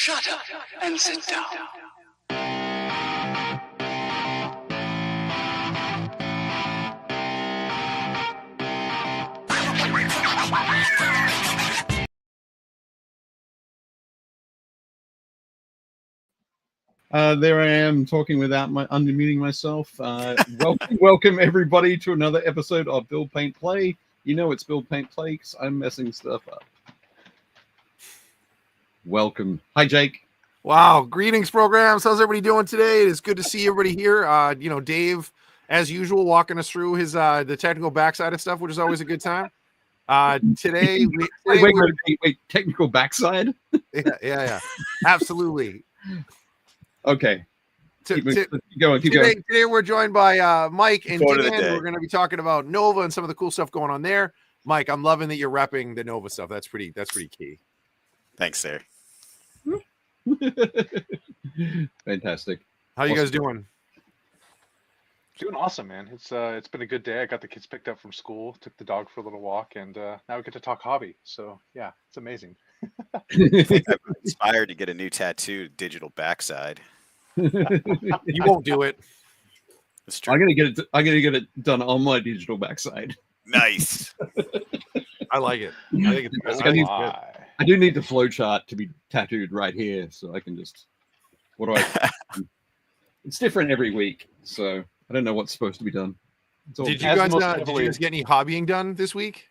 Shut up and sit down. There I am talking without unmuting myself. Welcome everybody to another episode of Build Paint Play. You know it's Build Paint Play because I'm messing stuff up. Welcome. Hi, Jake. Wow. Greetings, programs. How's everybody doing today? It is good to see everybody here. Dave, as usual, walking us through his the technical backside of stuff, which is always a good time. Today, wait, technical backside? Yeah. Absolutely. Okay. Keep going. Today we're joined by Mike and Dan. We're going to be talking about Nova and some of the cool stuff going on there. Mike, I'm loving that you're repping the Nova stuff. That's pretty key. Thanks, sir. Fantastic. How you guys doing? Doing awesome, man. It's been a good day. I got the kids picked up from school, took the dog for a little walk, and now we get to talk hobby. So yeah, it's amazing. I think I'm inspired to get a new tattoo, digital backside. You won't do it. That's true. I'm gonna get it done on my digital backside. Nice. I like it. I think it's good. I do need the flow chart to be tattooed right here, so I can just. What do I? It's different every week, so I don't know what's supposed to be done. Did you guys get any hobbying done this week?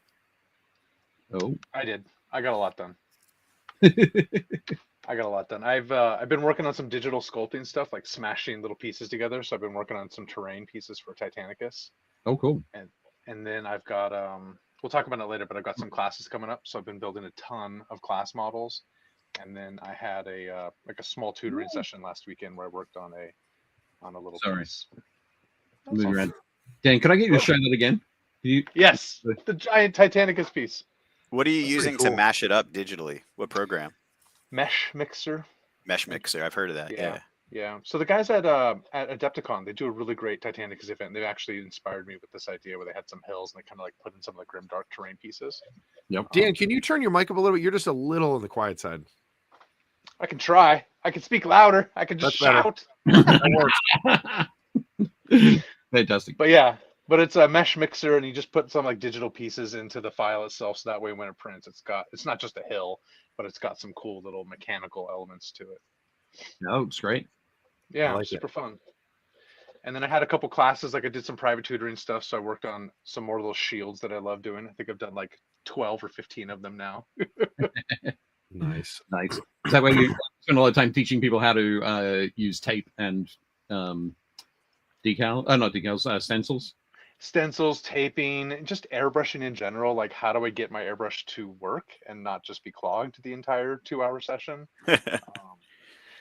Oh, I did. I got a lot done. I've been working on some digital sculpting stuff, like smashing little pieces together. So I've been working on some terrain pieces for Titanicus. Oh, cool. And then I've got we'll talk about it later, but I've got some classes coming up. So I've been building a ton of class models. And then I had a small tutoring session last weekend where I worked on a little piece. Dan, could I get you to show that again? Yes, the giant Titanicus piece. What are you using to mash it up digitally? What program? Mesh Mixer. Mesh Mixer. I've heard of that. Yeah. So the guys at Adepticon, they do a really great Titanicus event. They've actually inspired me with this idea where they had some hills and they kind of like put in some of the grim dark terrain pieces. Yep. Dan, can you turn your mic up a little bit? You're just a little on the quiet side. I can try. I can speak louder. I can just shout. That works. Fantastic. But it's a mesh mixer, and you just put some like digital pieces into the file itself, so that way when it prints, it's not just a hill, but it's got some cool little mechanical elements to it. No, it's great. Yeah, super fun. And then I had a couple classes, like I did some private tutoring stuff, so I worked on some more little shields that I love doing. I think I've done like 12 or 15 of them now. Nice. Is that way you spend a lot of time teaching people how to use tape and stencils? Stencils, taping, just airbrushing in general. Like, how do I get my airbrush to work and not just be clogged the entire 2-hour session?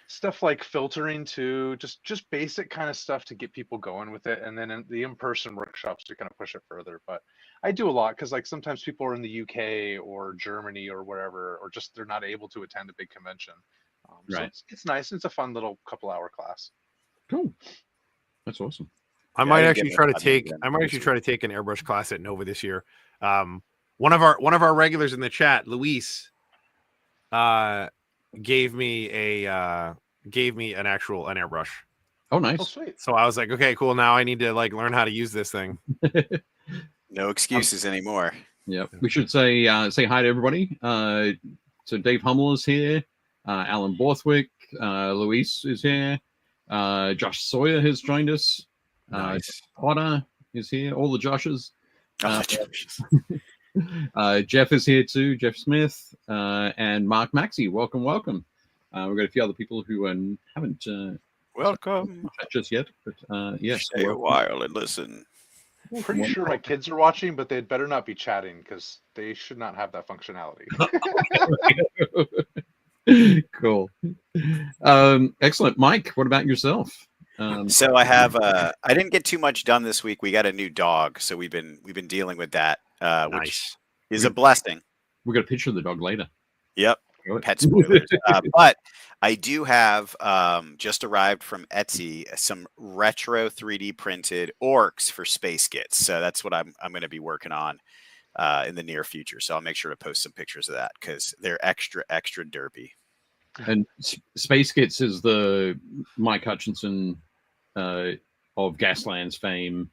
Stuff like filtering too, just basic kind of stuff to get people going with it. And then in the in-person workshops to kind of push it further. But I do a lot because like sometimes people are in the UK or Germany or wherever, or just they're not able to attend a big convention. Right. So it's nice. It's a fun little couple-hour class. Cool. That's awesome. I might actually try to take an airbrush class at Nova this year. One of our regulars in the chat, Luis, gave me an airbrush. Oh, nice. Oh, sweet. So I was like, okay, cool. Now I need to like learn how to use this thing. No excuses anymore. Yeah, we should say hi to everybody. So Dave Hummel is here. Alan Borthwick, Luis is here. Josh Sawyer has joined us. Nice. Potter is here. All the Joshes. Jeff is here too. Jeff Smith and Mark Maxey. Welcome. We've got a few other people who haven't welcome just yet, but yes. Stay a while and listen. Pretty sure my kids are watching, but they'd better not be chatting because they should not have that functionality. Cool. Excellent. Mike, what about yourself? So I have I didn't get too much done this week. We got a new dog, so we've been dealing with that, which is a blessing. We're gonna picture the dog later. Yep. Pet spoilers. But I do have just arrived from Etsy some retro 3D printed orcs for space kits. So that's what I'm going to be working on in the near future. So I'll make sure to post some pictures of that because they're extra derpy. And Space Gits is the Mike Hutchinson of Gaslands fame.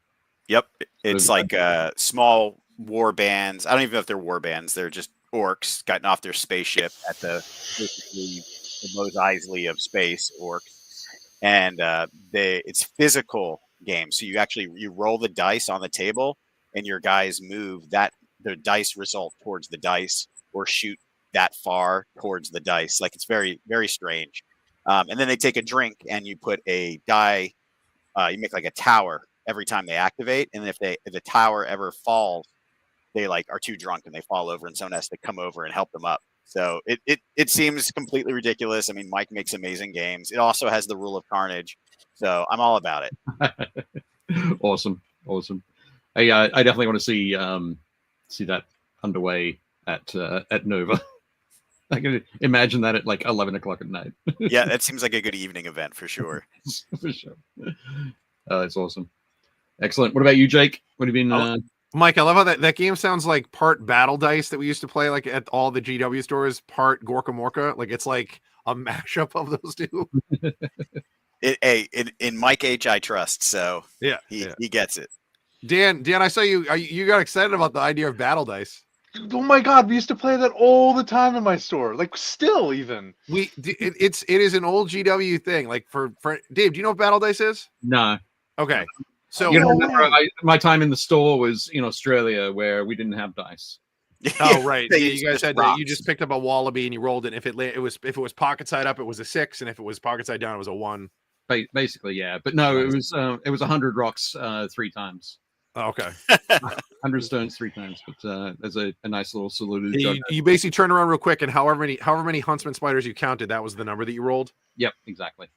Yep, it's like small war bands. I don't even know if they're war bands. They're just orcs getting off their spaceship at basically the Mos Eisley of space orcs, and it's physical game. So you roll the dice on the table, and your guys move the dice result towards the dice or shoot that far towards the dice. Like, it's very, very strange. And then they take a drink, and you put a die. You make like a tower every time they activate, and if the tower ever falls, they are too drunk and they fall over, and someone has to come over and help them up. So it seems completely ridiculous. I mean, Mike makes amazing games. It also has the rule of carnage, so I'm all about it. Awesome. I definitely want to see that underway at Nova. I can imagine that at like 11 o'clock at night. Yeah, that seems like a good evening event for sure. For sure. That's awesome. Excellent. What about you, Jake? What have you been? Mike, I love how that game sounds like part battle dice that we used to play like at all the GW stores, part Gorka Morka. Like, it's like a mashup of those two. In Mike H, I trust. So yeah, he gets it. Dan, I saw you got excited about the idea of battle dice. Oh my God, we used to play that all the time in my store. Like, still even. It is an old GW thing. Like, for Dave, do you know what battle dice is? No. Okay. So my time in the store was in Australia, where we didn't have dice. Oh right, yeah, you guys had you just picked up a wallaby and you rolled it. And if it was pocket side up, it was a 6, and if it was pocket side down, it was a 1. Basically, yeah. But no, it was 100 rocks 3 times. Oh, okay. 100 stones 3 times. But there's a nice little salute. You basically turn around real quick, and however many huntsman spiders you counted, that was the number that you rolled. Yep, exactly.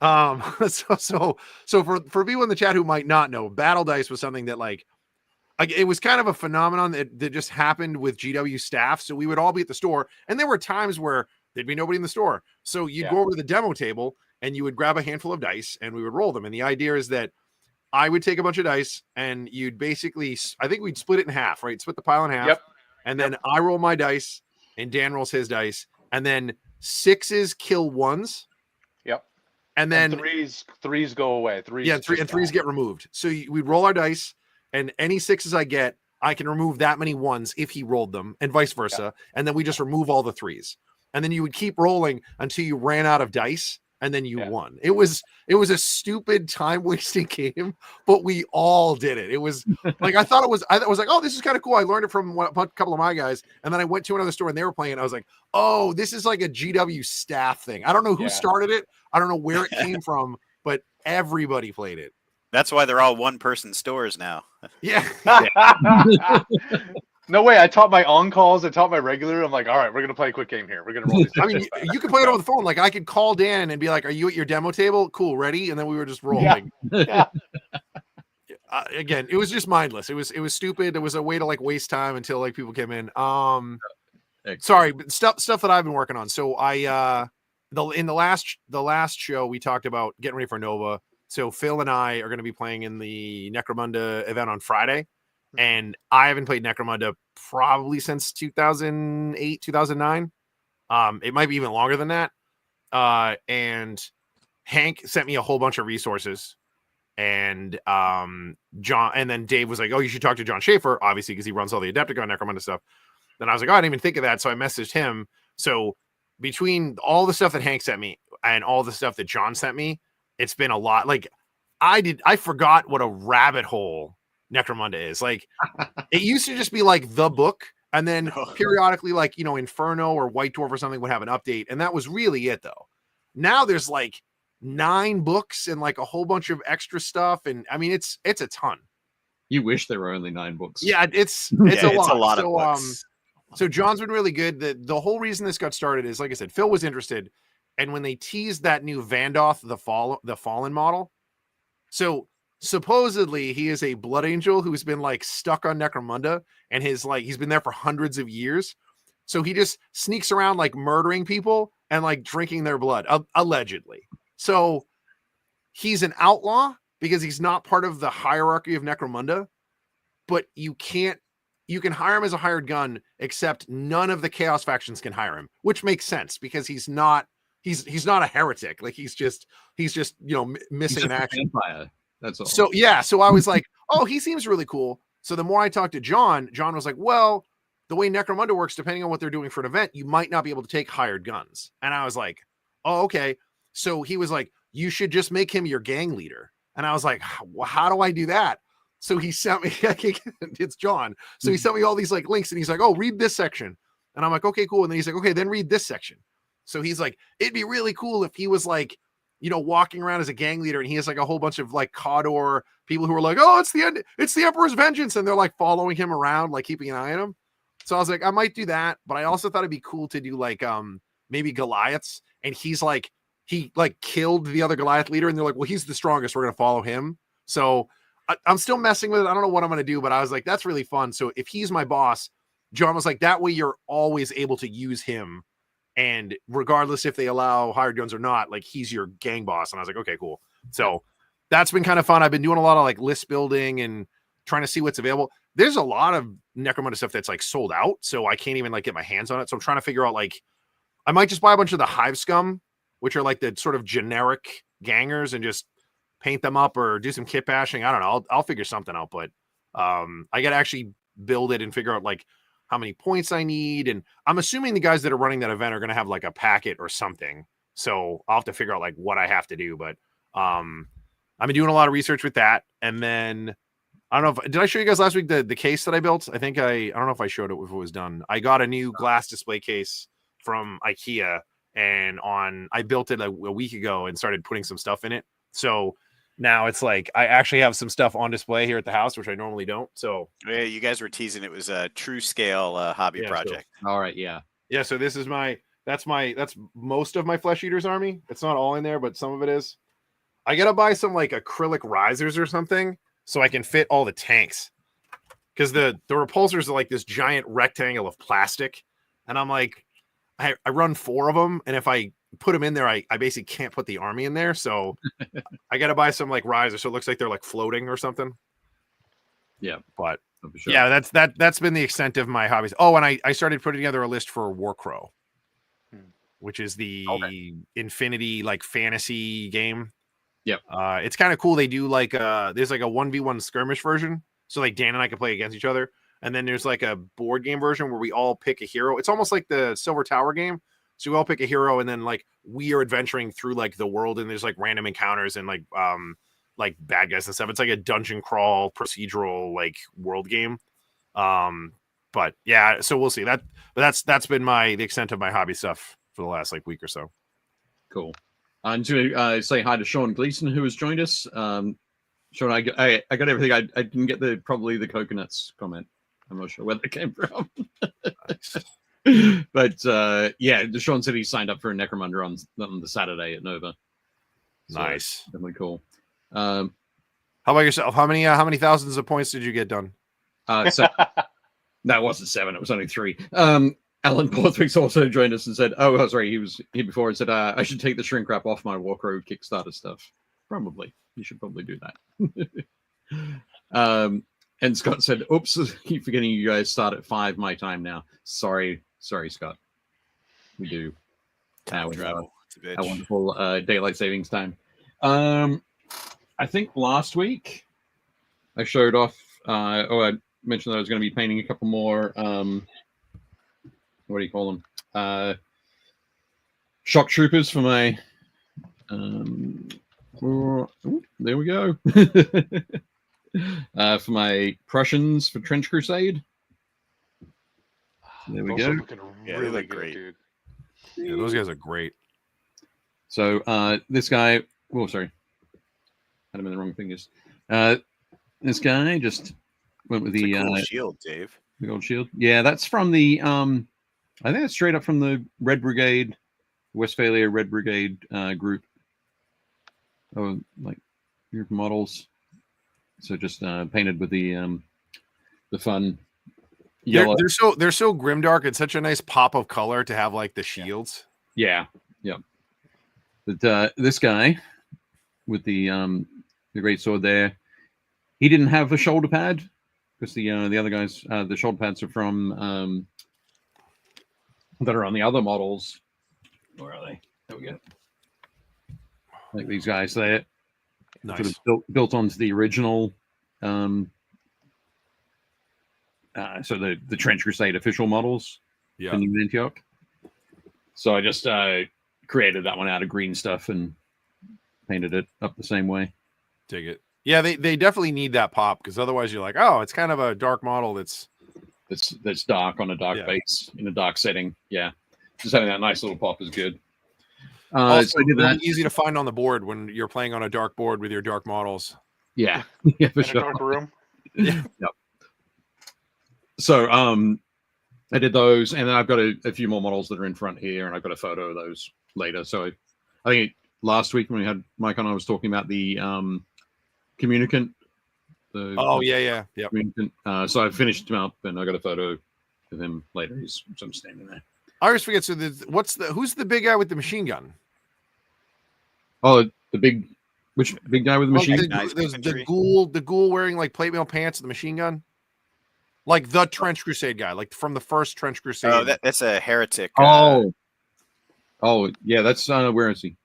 So for people in the chat who might not know, battle dice was something that like it was kind of a phenomenon that just happened with GW staff. So we would all be at the store, and there were times where there'd be nobody in the store. So you'd go over to the demo table and you would grab a handful of dice and we would roll them. And the idea is that I would take a bunch of dice and you'd basically, I think we'd split it in half, right? Split the pile in half. Yep. And then I roll my dice and Dan rolls his dice, and then 6s kill 1s. Yep. And then threes go away. Threes get removed. So we'd roll our dice, and any 6s I get, I can remove that many 1s if he rolled them, and vice versa. Yeah. And then we just remove all the 3s. And then you would keep rolling until you ran out of dice, and then you won. It was a stupid time-wasting game, but we all did it. It was like I was like, oh, this is kind of cool. I learned it from a couple of my guys, and then I went to another store and they were playing it. I was like, oh, this is like a GW staff thing. I don't know who started it. I don't know where it came from, but everybody played it. That's why they're all one-person stores now. Yeah. No way. I taught my on-calls. I taught my regular. I'm like, all right, we're going to play a quick game here. We're going to roll these. I mean, you could play it over the phone. Like, I could call Dan and be like, are you at your demo table? Cool, ready? And then we were just rolling. Yeah. Again, it was just mindless. It was stupid. It was a way to like waste time until like people came in. Sorry, but stuff that I've been working on. So in the last show, we talked about getting ready for Nova. So Phil and I are going to be playing in the Necromunda event on Friday. And I haven't played Necromunda probably since 2008, 2009. It might be even longer than that. And Hank sent me a whole bunch of resources. And John, and then Dave was like, oh, you should talk to John Schaefer, obviously, because he runs all the Adepticon Necromunda stuff. Then I was like, oh, I didn't even think of that. So I messaged him. So between all the stuff that Hank sent me and all the stuff that John sent me, it's been a lot. Like I forgot what a rabbit hole Necromunda is. Like it used to just be like the book, and then periodically like Inferno or White Dwarf or something would have an update, and that was really it though. Now there's like 9 books and like a whole bunch of extra stuff, and I mean it's a ton. You wish there were only 9 books. Yeah, it's a lot of books. So John's been really good. The whole reason this got started is, like I said, Phil was interested, and when they teased that new Vandoth the Fallen model, so supposedly he is a blood angel who's been like stuck on Necromunda, and he's been there for hundreds of years. So he just sneaks around like murdering people and like drinking their blood, allegedly. So he's an outlaw because he's not part of the hierarchy of Necromunda, but you can't you can hire him as a hired gun, except none of the Chaos factions can hire him, which makes sense because he's not a heretic. Like he's just missing an action. Vampire. That's all. So yeah, so I was like, oh, he seems really cool. So the more I talked to John was like, well, the way Necromunda works, depending on what they're doing for an event, you might not be able to take hired guns. And I was like, oh, okay. So he was like, you should just make him your gang leader. And I was like, how do I do that? So he sent me, it's John. So he sent me all these like links and he's like, oh, read this section. And I'm like, okay, cool. And then he's like, okay, then read this section. So he's like, it'd be really cool if he was like, walking around as a gang leader and he has like a whole bunch of like Cawdor people who are like, oh, it's the end. It's the Emperor's vengeance. And they're like following him around, like keeping an eye on him. So I was like, I might do that. But I also thought it'd be cool to do like, maybe Goliaths. And he's like, he like killed the other Goliath leader. And they're like, well, he's the strongest. We're going to follow him. So I'm still messing with it. I don't know what I'm going to do, but I was like, that's really fun. So if he's my boss, John was like, that way you're always able to use him. And regardless if they allow hired guns or not, like he's your gang boss. And I was like, okay, cool. So that's been kind of fun. I've been doing a lot of like list building and trying to see what's available. There's a lot of Necromunda stuff that's like sold out. So I can't even like get my hands on it. So I'm trying to figure out like, I might just buy a bunch of the Hive Scum, which are like the sort of generic gangers and just paint them up or do some kit bashing. I don't know. I'll figure something out, but I got to actually build it and figure out like how many points I need. And I'm assuming the guys that are running that event are going to have like a packet or something. So I'll have to figure out like what I have to do. But I've been doing a lot of research with that. And then I don't know did I show you guys last week the case that I built? I think I don't know if I showed it if it was done. I got a new glass display case from IKEA and I built it a week ago and started putting some stuff in it. So now it's like I actually have some stuff on display here at the house, which I normally don't. So yeah, you guys were teasing it was a true scale hobby project. So, all right, yeah. So this is that's most of my Flesh Eaters army. It's not all in there, but some of it is. I gotta buy some like acrylic risers or something so I can fit all the tanks. Because the repulsors are like this giant rectangle of plastic, and I'm like, I run 4 of them, and if I put them in there, I basically can't put the army in there. So I got to buy some like risers so it looks like they're like floating or something. Yeah, but sure. Yeah, that's been the extent of my hobbies. Oh, and I started putting together a list for Warcrow, which is the Infinity like fantasy game. Yep. It's kind of cool. They do like there's like a 1v1 skirmish version, so like Dan and I can play against each other. And then there's like a board game version where we all pick a hero. It's almost like the Silver Tower game. So we all pick a hero, and then like we are adventuring through like the world, and there's like random encounters and like bad guys and stuff. It's like a dungeon crawl procedural like world game. But yeah, so we'll see. That's been the extent of my hobby stuff for the last like week or so. Cool. And to say hi to Sean Gleason, who has joined us. Sean, I got everything. I didn't get probably the coconuts comment. I'm not sure where that came from. But yeah, Sean said he signed up for a Necromunda on the Saturday at Nova. So nice, definitely cool. How about yourself? How many thousands of points did you get done? So that wasn't 7; it was only 3. Alan Borthwick's also joined us and said, "Oh, sorry, he was here before and said I should take the shrink wrap off my Warcrow Kickstarter stuff. Probably, you should probably do that." And Scott said, "Oops, keep forgetting you guys start at 5 my time now. Sorry, Scott. We do. Time travel. A wonderful daylight savings time." I think last week I showed off. I mentioned that I was going to be painting a couple more. What do you call them? Shock troopers for my. There we go. For my Prussians for Trench Crusade. There we Those go. are looking really good, great. dude. Yeah, those guys are great. So this guy, oh sorry, had him in the wrong fingers. This guy just went with the cool shield, Dave. The gold shield. Yeah, that's from the I think it's straight up from the Red Brigade, Westphalia Red Brigade group. Oh, like group models. So just painted with the fun yellow. They're so grimdark. It's such a nice pop of color to have like the shields. Yeah. But this guy with the great sword there, he didn't have a shoulder pad because the other guys, the shoulder pads are from that are on the other models. Where are they? There we go. Like these guys there. Nice. Sort of built onto the original. So the Trench Crusade official models. Yeah. For New Antioch. So I just created that one out of green stuff and painted it up the same way. Dig it. Yeah, they definitely need that pop, because otherwise you're like, oh, it's kind of a dark model that's dark on a dark base in a dark setting. Yeah, just having that nice little pop is good. Also, so I did that. easy to find on the board when you're playing on a dark board with your dark models. Yeah, yeah, for In sure. a dark room. Yeah. Yep. So I did those, and then I've got a few more models that are in front here, and I've got a photo of those later. So I think last week when we had Mike on, I was talking about the communicant. Yeah. Communicant. So I finished him up, and I got a photo of him later. He's standing there. I always forget. So who's the big guy with the machine gun? Oh, which big guy with the machine gun? The ghoul wearing like plate mail pants and the machine gun, like the Trench Crusade guy, like from the first Trench Crusade. Oh, that's a heretic. Oh yeah, that's where is he?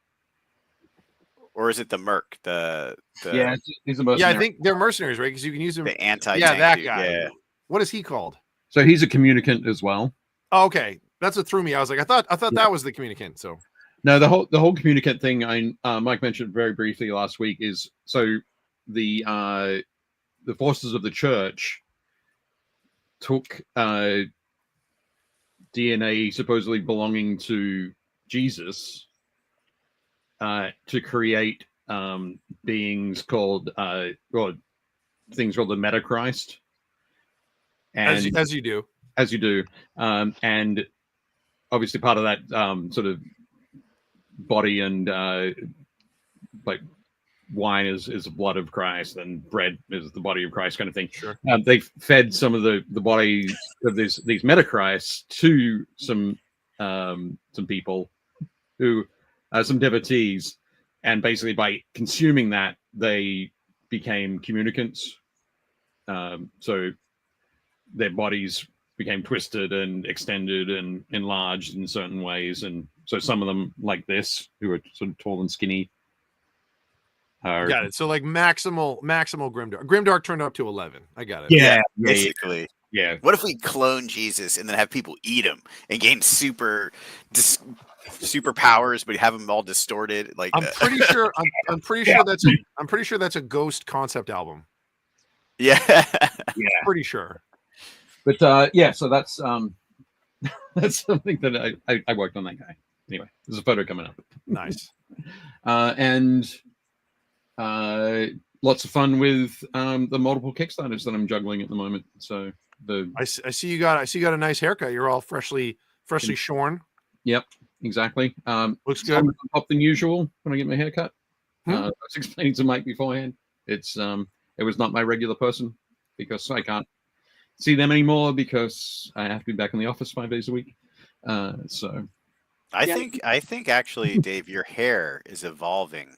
Or is it the Merc? The Yeah, he's a mercenary. Yeah, I think they're mercenaries, right? Because you can use them. the anti. Yeah, that dude. guy. Yeah. What is he called? So he's a communicant as well. Oh, okay, that's what threw me. I was like, I thought that was the communicant. So No, the whole communicant thing Mike mentioned very briefly last week is so the forces of the church took DNA supposedly belonging to Jesus to create beings called things called the Metachrist. And as you do. As you do. And obviously part of that sort of body and like wine is the blood of Christ, and bread is the body of Christ, kind of thing. Sure. They fed some of the body of these Metacrists to some people who some devotees, and basically by consuming that they became communicants. So their bodies became twisted and extended and enlarged in certain ways, and so some of them, like this, who are sort of tall and skinny, Got it. So like maximal Grimdark. Grimdark turned up to 11. I got it. Yeah, basically. Yeah. What if we clone Jesus and then have people eat him and gain superpowers, but have them all distorted? Like I'm pretty sure. I'm pretty sure that's a Ghost concept album. Yeah. Pretty sure. But yeah, so that's that's something that I worked on that guy. Anyway, there's a photo coming up. Nice. And lots of fun with the multiple Kickstarters that I'm juggling at the moment. So I see you got a nice haircut. You're all freshly shorn. Yep, exactly. Looks good. Up than usual when I get my haircut. Hmm. I was explaining to Mike beforehand. It was not my regular person because I can't see them anymore because I have to be back in the office 5 days a week. So I think actually, Dave, your hair is evolving.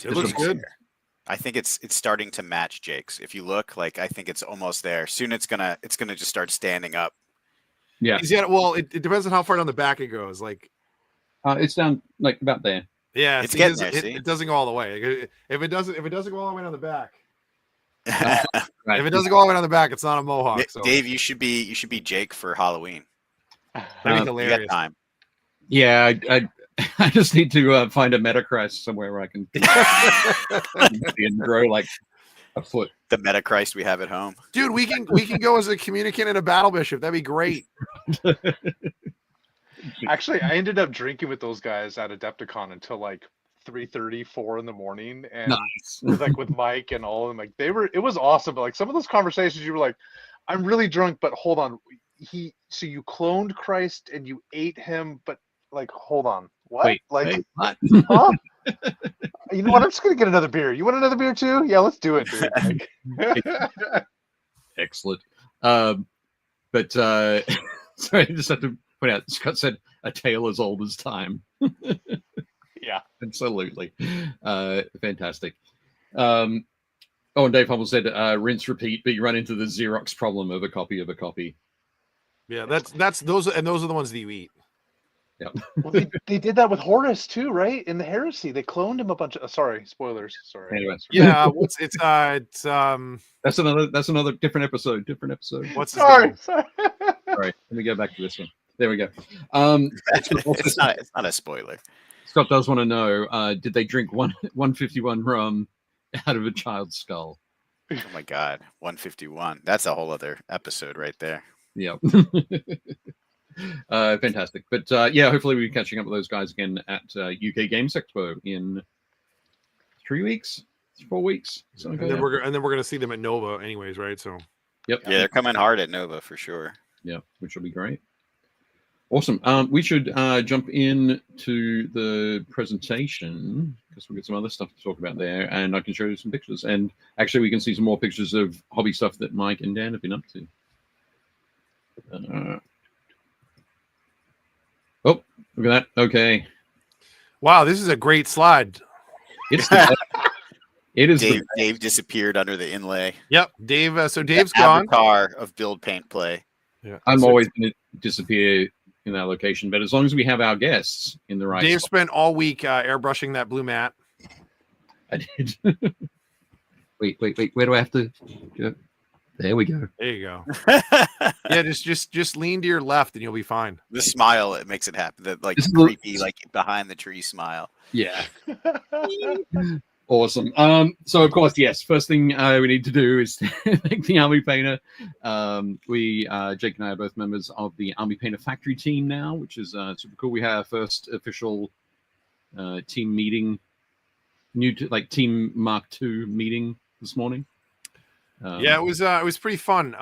It looks good. I think it's starting to match Jake's. If you look, like I think it's almost there. Soon it's gonna just start standing up. Yeah. Well, it depends on how far down the back it goes. Like it's down like about there. Yeah, it's getting there. It doesn't go all the way. If it doesn't go all the way down the back. Right. If it doesn't go all the way down the back, it's not a mohawk. So. Dave, you should be Jake for Halloween. That'd be You hilarious. got time. Yeah, I just need to find a Metachrist somewhere where I can and grow like a foot. The Metachrist we have at home. Dude, we can go as a communicant and a battle bishop. That'd be great. Actually, I ended up drinking with those guys at Adepticon until like 3:30, 4 in the morning, and Nice. like with Mike and all of them, like it was awesome. But like some of those conversations, you were like, "I'm really drunk, but hold on, so you cloned Christ and you ate him, but like, hold on, what? Wait, like, what? huh? You know what? I'm just gonna get another beer. You want another beer too? Yeah, let's do it, dude." Like, Excellent. But sorry, I just have to point out, Scott said a tale as old as time. yeah. Absolutely. Fantastic. Oh, and Dave Humble said, rinse, repeat, but you run into the Xerox problem of a copy of a copy. Yeah, that's those are the ones that you eat. Yeah. Well, they did that with Horus too, right? In the Heresy, they cloned him a bunch of. Sorry, spoilers. Sorry. Anyway. Yeah, it's That's another different episode. what's his Sorry, name? sorry. All right, let me go back to this one. There we go. It's not a spoiler. Scott does want to know, did they drink 151 rum out of a child's skull? Oh my God, 151. That's a whole other episode right there. Yeah. Fantastic. But yeah, hopefully we'll be catching up with those guys again at UK Games Expo in 3 weeks, 4 weeks. And then we're gonna see them at Nova, anyways, right? So. Yep. Yeah, they're coming hard at Nova for sure. Yeah, which will be great. Awesome. We should jump in to the presentation because we've got some other stuff to talk about there, and I can show you some pictures. And actually, we can see some more pictures of hobby stuff that Mike and Dan have been up to. Oh, look at that. Okay. Wow, this is a great slide. It's the, it is Dave disappeared under the inlay. Yep, Dave. So Dave's The gone. avatar of Build Paint Play. Yeah, I'm so always going to disappear in that location, but as long as we have our guests in the right Dave spot. spent all week airbrushing that blue mat. I did. Wait. Where do I have to go? There we go. There you go. Yeah, just lean to your left and you'll be fine. The smile, it makes it happen. The like This is creepy, like behind the tree smile. Yeah. Awesome. So of course, yes. First thing we need to do is thank the Army Painter. Jake and I are both members of the Army Painter Factory team now, which is super cool. We had our first official team meeting, Team Mark II meeting this morning. Yeah, it was pretty fun.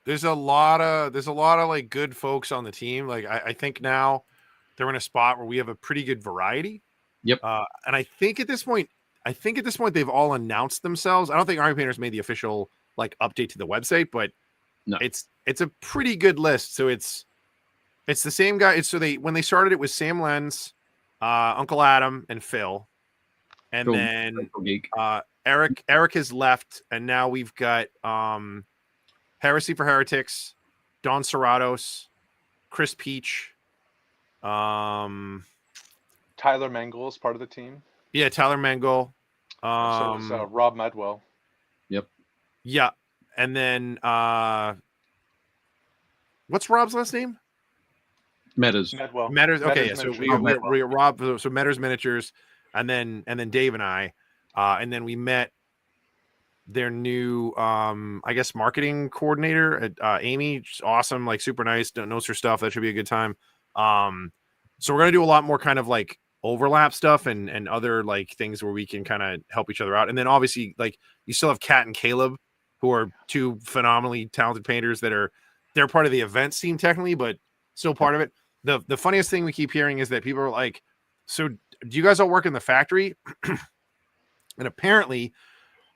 There's a lot of like good folks on the team. Like I think now they're in a spot where we have a pretty good variety. Yep. And I think at this point they've all announced themselves. I don't think Army Painters made the official like update to the website, but no, it's a pretty good list. So it's the same guy. When they started, it was Sam Lenz, Uncle Adam, and Phil, and Phil, then Geek. Eric has left, and now we've got Heresy for Heretics, Don Serratos, Chris Peach, Tyler Mangle is part of the team. yeah, Tyler Mangle, So is Rob Medwell. Yep. yeah, and then what's Rob's last name? Metas. Medwell. Matters. Okay, yeah. Metters So Miniatures. we Rob. So Matters Miniatures, and then Dave and I, and then we met their new I guess marketing coordinator at Amy. She's awesome, like super nice, knows her stuff. That should be a good time. So we're gonna do a lot more kind of like overlap stuff and other like things where we can kind of help each other out. And then obviously like you still have Kat and Caleb, who are two phenomenally talented painters they're part of the events team technically, but still part of it. The funniest thing we keep hearing is that people are like, so do you guys all work in the factory? And apparently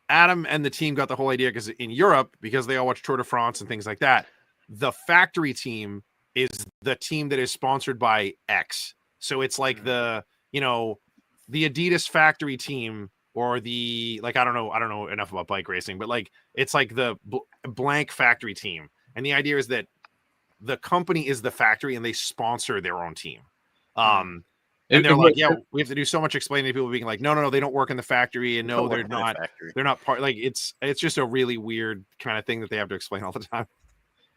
Adam and the team got the whole idea because in Europe, because they all watch Tour de France and things like that, the factory team is the team that is sponsored by X. So it's like the Adidas factory team or the, like, I don't know enough about bike racing, but like, it's like the blank factory team. And the idea is that the company is the factory and they sponsor their own team. And they're like, yeah, we have to do so much explaining to people being like, no, they don't work in the factory. And no, they're not part. Like it's just a really weird kind of thing that they have to explain all the time.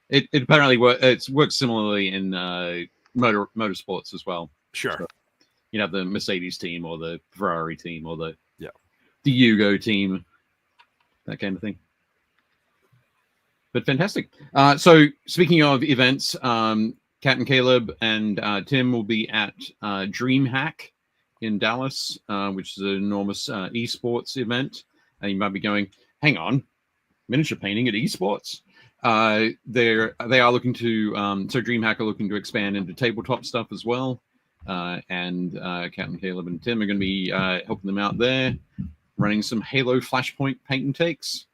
It apparently works similarly in motorsports as well. Sure. So, you know, the Mercedes team or the Ferrari team or the Yugo team, that kind of thing. But fantastic. So speaking of events, Kat and Caleb and Tim will be at DreamHack in Dallas, which is an enormous esports event. And you might be going, hang on, miniature painting at esports? They are looking to, so DreamHack are looking to expand into tabletop stuff as well. And Kat and Caleb and Tim are going to be helping them out there, running some Halo Flashpoint paint and takes,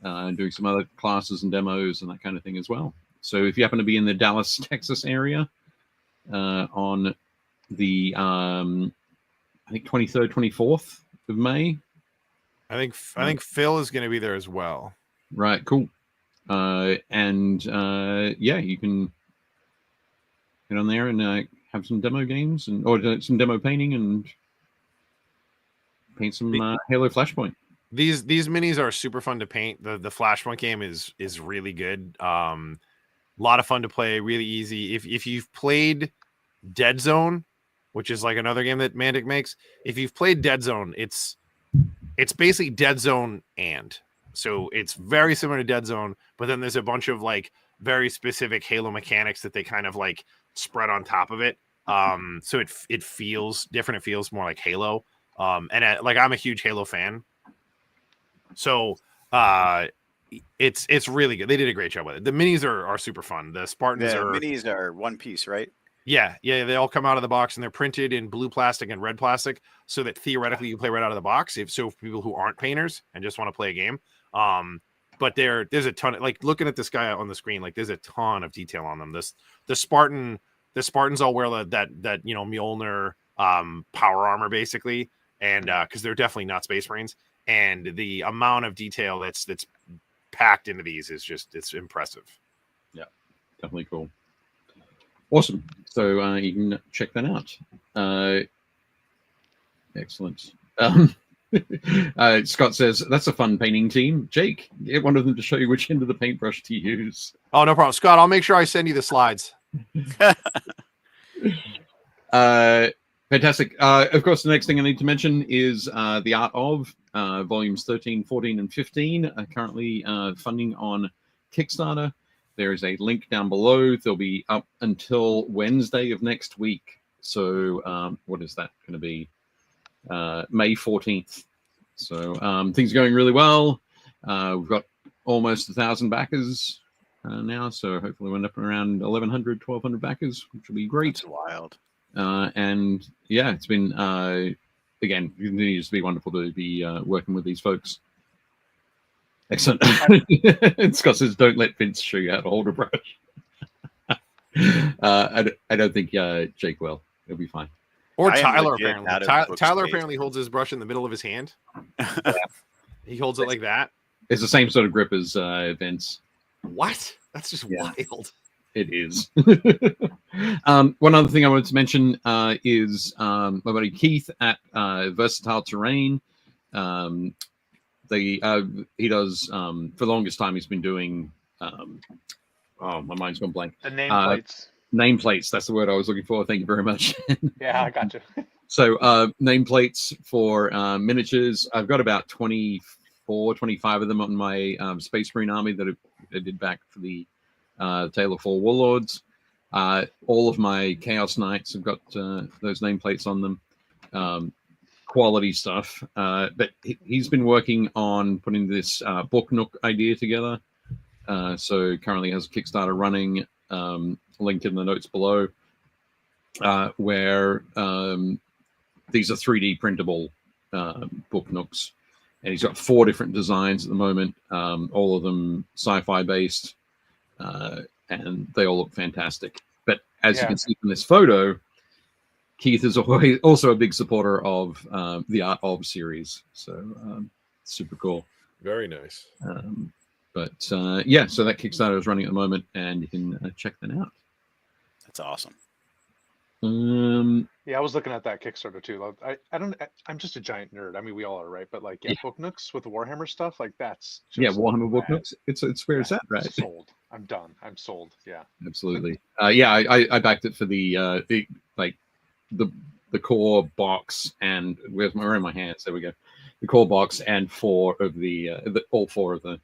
doing some other classes and demos and that kind of thing as well. So if you happen to be in the Dallas, Texas area on the, I think 23rd, 24th of May, I think Phil is going to be there as well. Right, cool. And yeah, you can get on there and have some demo games or some demo painting and paint some Halo Flashpoint. These minis are super fun to paint. The Flashpoint game is really good. A lot of fun to play, really easy. If you've played Dead Zone, which is like another game that Mantic makes, if you've played Dead Zone, it's basically Dead Zone so it's very similar to Dead Zone, but then there's a bunch of like very specific Halo mechanics that they kind of like spread on top of it. So it feels different. It feels more like Halo. And like I'm a huge Halo fan, so it's really good. They did a great job with it. The minis are super fun. The Spartans minis are one piece, right? Yeah, they all come out of the box and they're printed in blue plastic and red plastic, so that theoretically you play right out of the box. For people who aren't painters and just want to play a game. But there's a ton of, like, looking at this guy on the screen, like there's a ton of detail on them. The Spartans all wear that Mjolnir power armor basically, and because they're definitely not Space Marines, and the amount of detail that's packed into these is it's impressive. Yeah, definitely cool. Awesome. So you can check that out. Excellent. Scott says, that's a fun painting team. Jake, get one of them to show you which end of the paintbrush to use. Oh, no problem. Scott, I'll make sure I send you the slides. Fantastic. Of course, the next thing I need to mention is the Art of volumes 13, 14, and 15 are currently funding on Kickstarter. There is a link down below. They'll be up until Wednesday of next week. So what is that going to be? May 14th. So things are going really well. We've got almost 1,000 backers now. So hopefully we'll end up around 1,100, 1,200 backers, which will be great. That's wild. And yeah, it's been, again, it continues to be wonderful to be working with these folks. Excellent. Scott says, don't let Vince show you how to hold a brush. I don't think Jake will. It'll be fine. Or Tyler, apparently. Tyler apparently holds his brush in the middle of his hand. He holds it like that. It's the same sort of grip as Vince. What? That's just wild. It is. One other thing I wanted to mention is my buddy Keith at Versatile Terrain. He does for the longest time he's been doing my mind's gone blank. The nameplates. Nameplates, that's the word I was looking for. Thank you very much. Yeah, I got you. So nameplates for miniatures. I've got about 24, 25 of them on my Space Marine army that I did back for the Tale of Four Warlords. All of my Chaos Knights have got those nameplates on them. Quality stuff. But he's been working on putting this book Nook idea together. So currently has a Kickstarter running, linked in the notes below, where these are 3D printable book Nooks. And he's got 4 different designs at the moment, all of them sci-fi based, and they all look fantastic. But as you can see from this photo, Keith is also a big supporter of the Art of series. So super cool. Very nice. But yeah, so that Kickstarter is running at the moment, and you can check that out. That's awesome. Yeah, I was looking at that Kickstarter too. I'm just a giant nerd. I mean, we all are, right? But like, book Nooks with the Warhammer stuff, like that's just Warhammer book Nooks. It's where it's at, right? Sold. I'm done. I'm sold. Yeah. Absolutely. I backed it for the core box, and where's in my hands? There we go. The core box and 4 of all 4 of the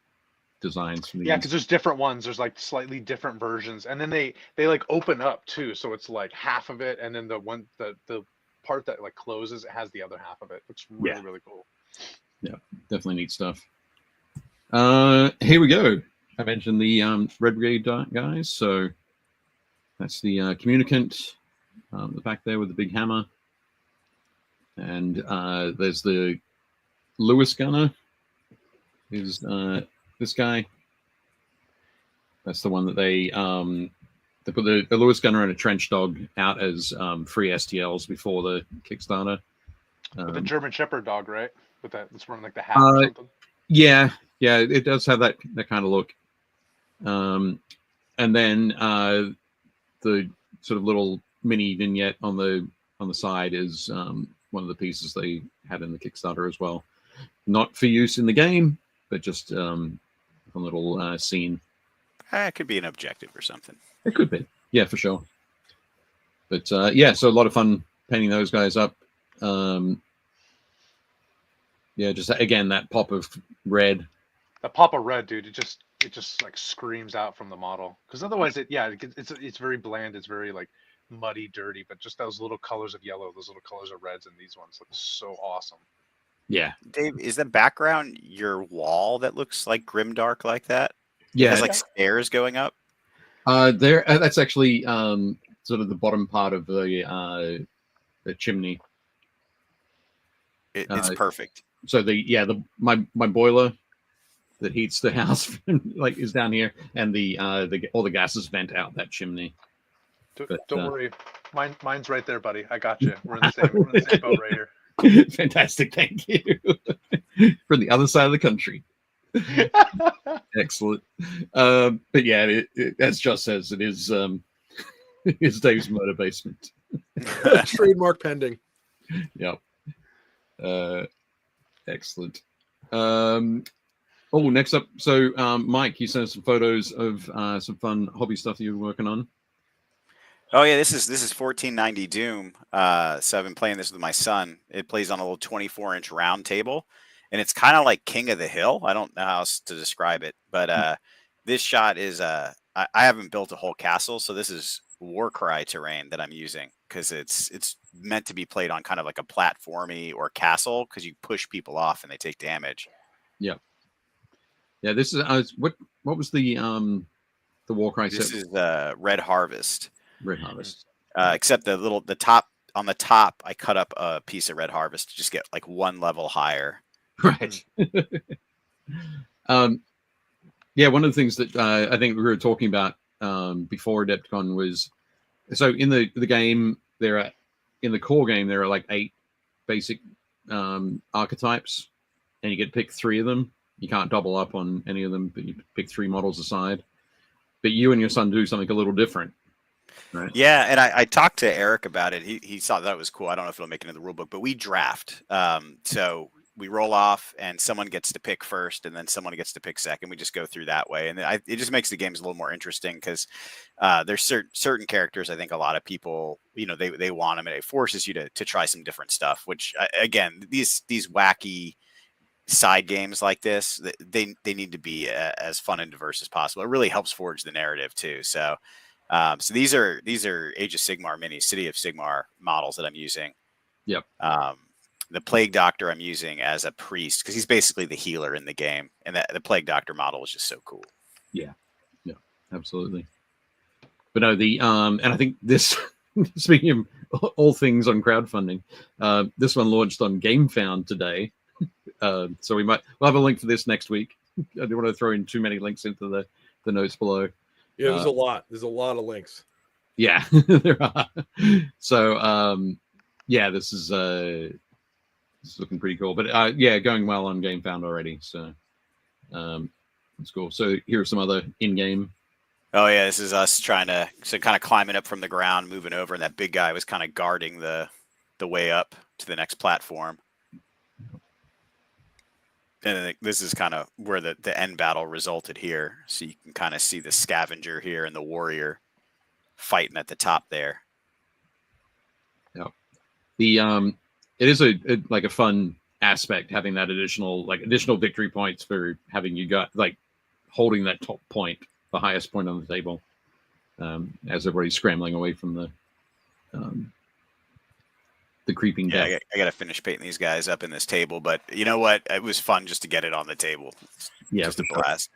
designs from the because there's different ones. There's like slightly different versions, and then they like open up too, so it's like half of it, and then the part that like closes, it has the other half of it. It's really really cool. Yeah, definitely neat stuff. Here we go. I mentioned the Red Brigade guys, so that's the communicant, the back there with the big hammer, and there's the Lewis gunner. Is this guy? That's the one that they put the Lewis gunner and a trench dog out as free STLs before the Kickstarter. The German Shepherd dog, right? with that. It's from like the hat or something. Yeah, it does have that kind of look. And then the sort of little mini vignette on the side is one of the pieces they had in the Kickstarter as well. Not for use in the game, but just a little scene. It could be an objective or something. It could be, yeah, for sure. But yeah, so a lot of fun painting those guys up. Yeah, just again that pop of red. The pop of red, dude. It just like screams out from the model. Because otherwise, it's very bland. It's very like muddy, dirty. But just those little colors of yellow, those little colors of reds, and these ones look so awesome. Yeah, Dave, is the background your wall that looks like grimdark like that? Yeah, it has like stairs going up. There, that's actually sort of the bottom part of the chimney. It's perfect. So my boiler that heats the house like is down here, and all the gases vent out that chimney. Don't worry, mine's right there, buddy. I got you. We're in the same boat right here. Fantastic, thank you. From the other side of the country. Excellent. But yeah, as Josh says, it is is Dave's murder basement. Trademark pending. Yep. Excellent. Next up, so Mike, you sent us some photos of some fun hobby stuff that you were working on. Oh yeah, this is 1490 Doom. So I've been playing this with my son. It plays on a little 24-inch round table, and it's kind of like King of the Hill. I don't know how else to describe it, but this shot is I haven't built a whole castle, so this is Warcry terrain that I'm using because it's meant to be played on kind of like a platformy or castle because you push people off and they take damage. Yeah. Yeah, this is what was the Warcry set? This is Red Harvest. Red Harvest. Except the top on the top, I cut up a piece of Red Harvest to just get like one level higher. Right. Yeah, one of the things that I think we were talking about before Adepticon was, so in the game in the core game there are like 8 basic archetypes, and you get to pick 3 of them. You can't double up on any of them, but you pick 3 models aside. But you and your son do something a little different. Right. Yeah, and I talked to Eric about it. He thought that was cool. I don't know if it'll make it into the rule book, but we draft. So we roll off, and someone gets to pick first, and then someone gets to pick second. We just go through that way, and it just makes the games a little more interesting because there's certain characters. I think a lot of people, they want them, and it forces you to try some different stuff. Which again, these wacky side games like this, they need to be as fun and diverse as possible. It really helps forge the narrative too. So these are Age of Sigmar minis, City of Sigmar models that I'm using. Yep. The Plague Doctor I'm using as a priest because he's basically the healer in the game, and the Plague Doctor model is just so cool. Yeah, absolutely. But no, and I think this, speaking of all things on crowdfunding, this one launched on GameFound today. So we'll have a link for this next week. I don't want to throw in too many links into the notes below. Yeah, there's a lot. There's a lot of links. Yeah, there are. So yeah, this is looking pretty cool. But yeah, going well on GameFound already. So that's cool. So here are some other in-game. Oh yeah, this is us trying to kind of climbing up from the ground, moving over, and that big guy was kind of guarding the way up to the next platform. And this is kind of where the end battle resulted here. So you can kind of see the scavenger here and the warrior fighting at the top there. Yeah. It is like a fun aspect having that additional victory points for having you got like holding that top point, the highest point on the table, as everybody's scrambling away from the creeping death. Yeah, I got to finish painting these guys up in this table, but you know what? It was fun just to get it on the table. Yeah, just a blast.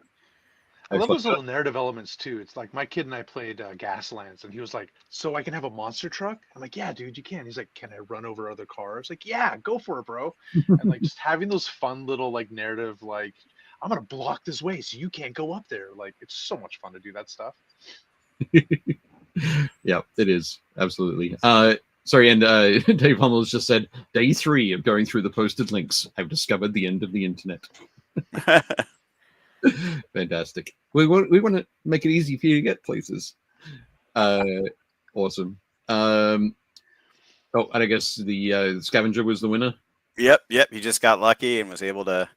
I love those little narrative elements too. It's like my kid and I played Gaslands, and he was like, "So I can have a monster truck?" I'm like, "Yeah, dude, you can." He's like, "Can I run over other cars?" Like, "Yeah, go for it, bro." And like just having those fun little like narrative, like, "I'm gonna block this way so you can't go up there." Like, it's so much fun to do that stuff. Yeah, it is absolutely. Sorry, and Dave Hummel's just said, day 3 of going through the posted links. I've discovered the end of the internet. Fantastic. We want to make it easy for you to get places. Awesome. And I guess the scavenger was the winner. Yep. He just got lucky and was able to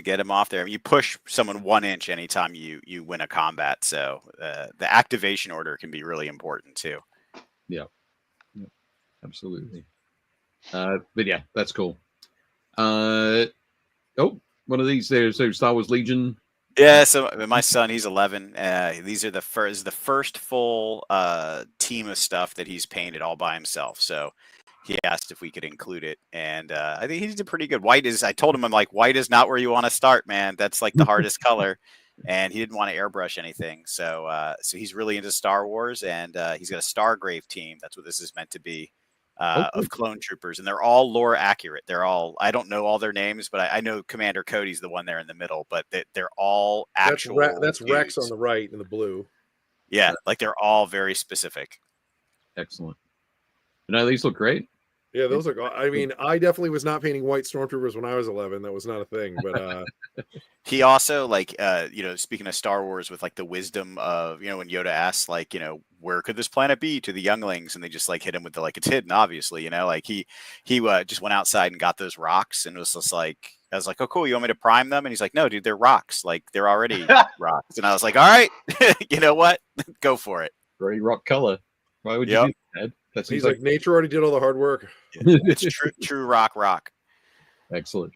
get him off there. You push someone 1 inch anytime you win a combat, so the activation order can be really important too. Yeah, absolutely. But yeah, that's cool. One of these there. So Star Wars Legion. Yeah, so my son, he's 11. These are the first full team of stuff that he's painted all by himself. So he asked if we could include it, and I think he did pretty good. White is, I told him, I'm like, white is not where you want to start, man. That's like the hardest color, and he didn't want to airbrush anything. So he's really into Star Wars, and he's got a Stargrave team. That's what this is meant to be. Of clone troopers, and they're all lore accurate. They're all, I don't know all their names, but I know Commander Cody's the one there in the middle, but they're all actual. That's Rex on the right in the blue. Yeah, like they're all very specific. Excellent. No, these look great. Yeah, those are. I mean, I definitely was not painting white stormtroopers when I was 11. That was not a thing. But he also, like, speaking of Star Wars, with like the wisdom of, when Yoda asks, like, where could this planet be to the younglings, and they just like hit him with the, like, it's hidden, obviously, like he just went outside and got those rocks, and it was just like, I was like, oh cool, you want me to prime them? And he's like, no, dude, they're rocks, like they're already rocks. And I was like, all right, you know what, go for it. Very rock color. Why would you do that? He's like, nature already did all the hard work. Yeah, it's true rock. Excellent.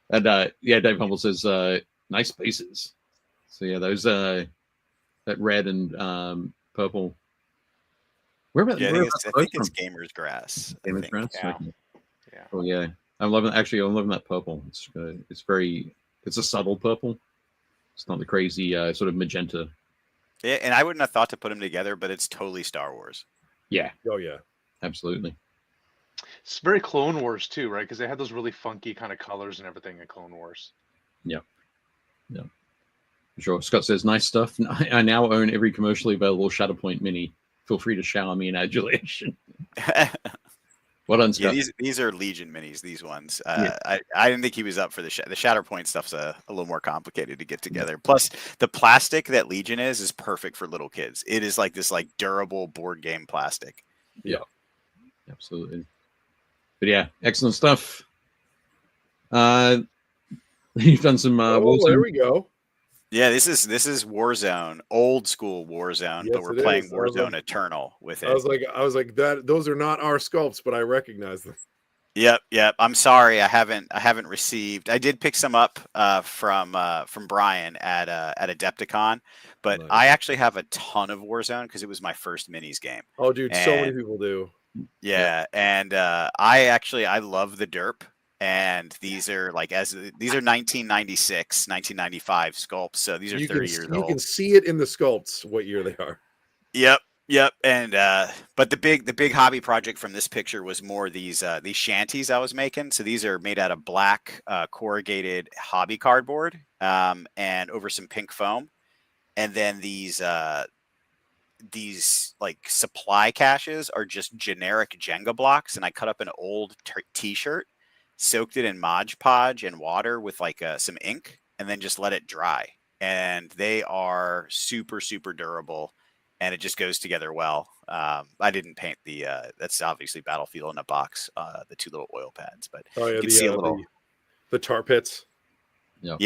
And Dave Humble says nice bases. So yeah, those that red and purple. I think it's Gamer's Grass. Gamer's Grass. Yeah. Okay. Yeah. Oh yeah, I'm loving that purple. It's a subtle purple. It's not the crazy sort of magenta. Yeah, and I wouldn't have thought to put them together, but it's totally Star Wars. Yeah. Oh yeah. Absolutely. It's very Clone Wars too, right? Because they had those really funky kind of colors and everything in Clone Wars. Yeah. Sure. Scott says, nice stuff. I now own every commercially available Shatterpoint mini. Feel free to shower me in adulation. Well done, Scott. Yeah, these are Legion minis, these ones. I didn't think he was up for the Shatterpoint stuff's a little more complicated to get together. Plus, the plastic that Legion is perfect for little kids. It is like this like durable board game plastic. Yeah. Absolutely. But yeah, excellent stuff. You've done some there we go. Yeah, this is Warzone, old school Warzone, Yes, but we're playing Warzone Eternal with it. I was like that. Those are not our sculpts, but I recognize them. Yep. I'm sorry, I haven't received. I did pick some up from Brian at Adepticon, but Nice. I actually have a ton of Warzone because it was my first minis game. Oh, dude, so many people do. Yeah, and I love the derp. And these are 1996, 1995 sculpts. So these are 30 years old. You can see it in the sculpts what year they are. Yep. And but the big hobby project from this picture was more these shanties I was making. So these are made out of black corrugated hobby cardboard and over some pink foam. And then these like supply caches are just generic Jenga blocks. And I cut up an old T-shirt, soaked it in Mod Podge and water with like some ink, and then just let it dry. And they are super, super durable, and it just goes together well. I didn't paint that's obviously Battlefield in a box, the 2 little oil pads, but you can see a little the tar pits. Yeah.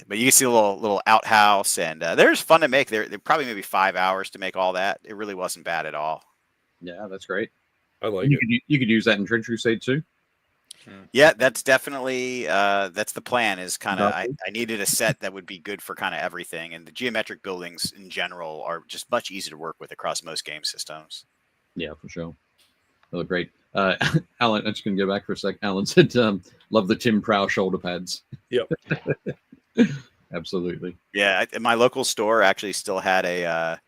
But you can see a little outhouse, and they're just fun to make. They're probably maybe 5 hours to make all that. It really wasn't bad at all. Yeah, that's great. I like it. You could use that in Dread Crusade too. Yeah, that's definitely that's the plan. Is kind of I needed a set that would be good for kind of everything, and the geometric buildings in general are just much easier to work with across most game systems. Yeah, for sure. They look great. Alan, I'm just going to go back for a sec. Alan said, "Love the Tim Prow shoulder pads." Yep. Absolutely. Yeah, my local store actually still had a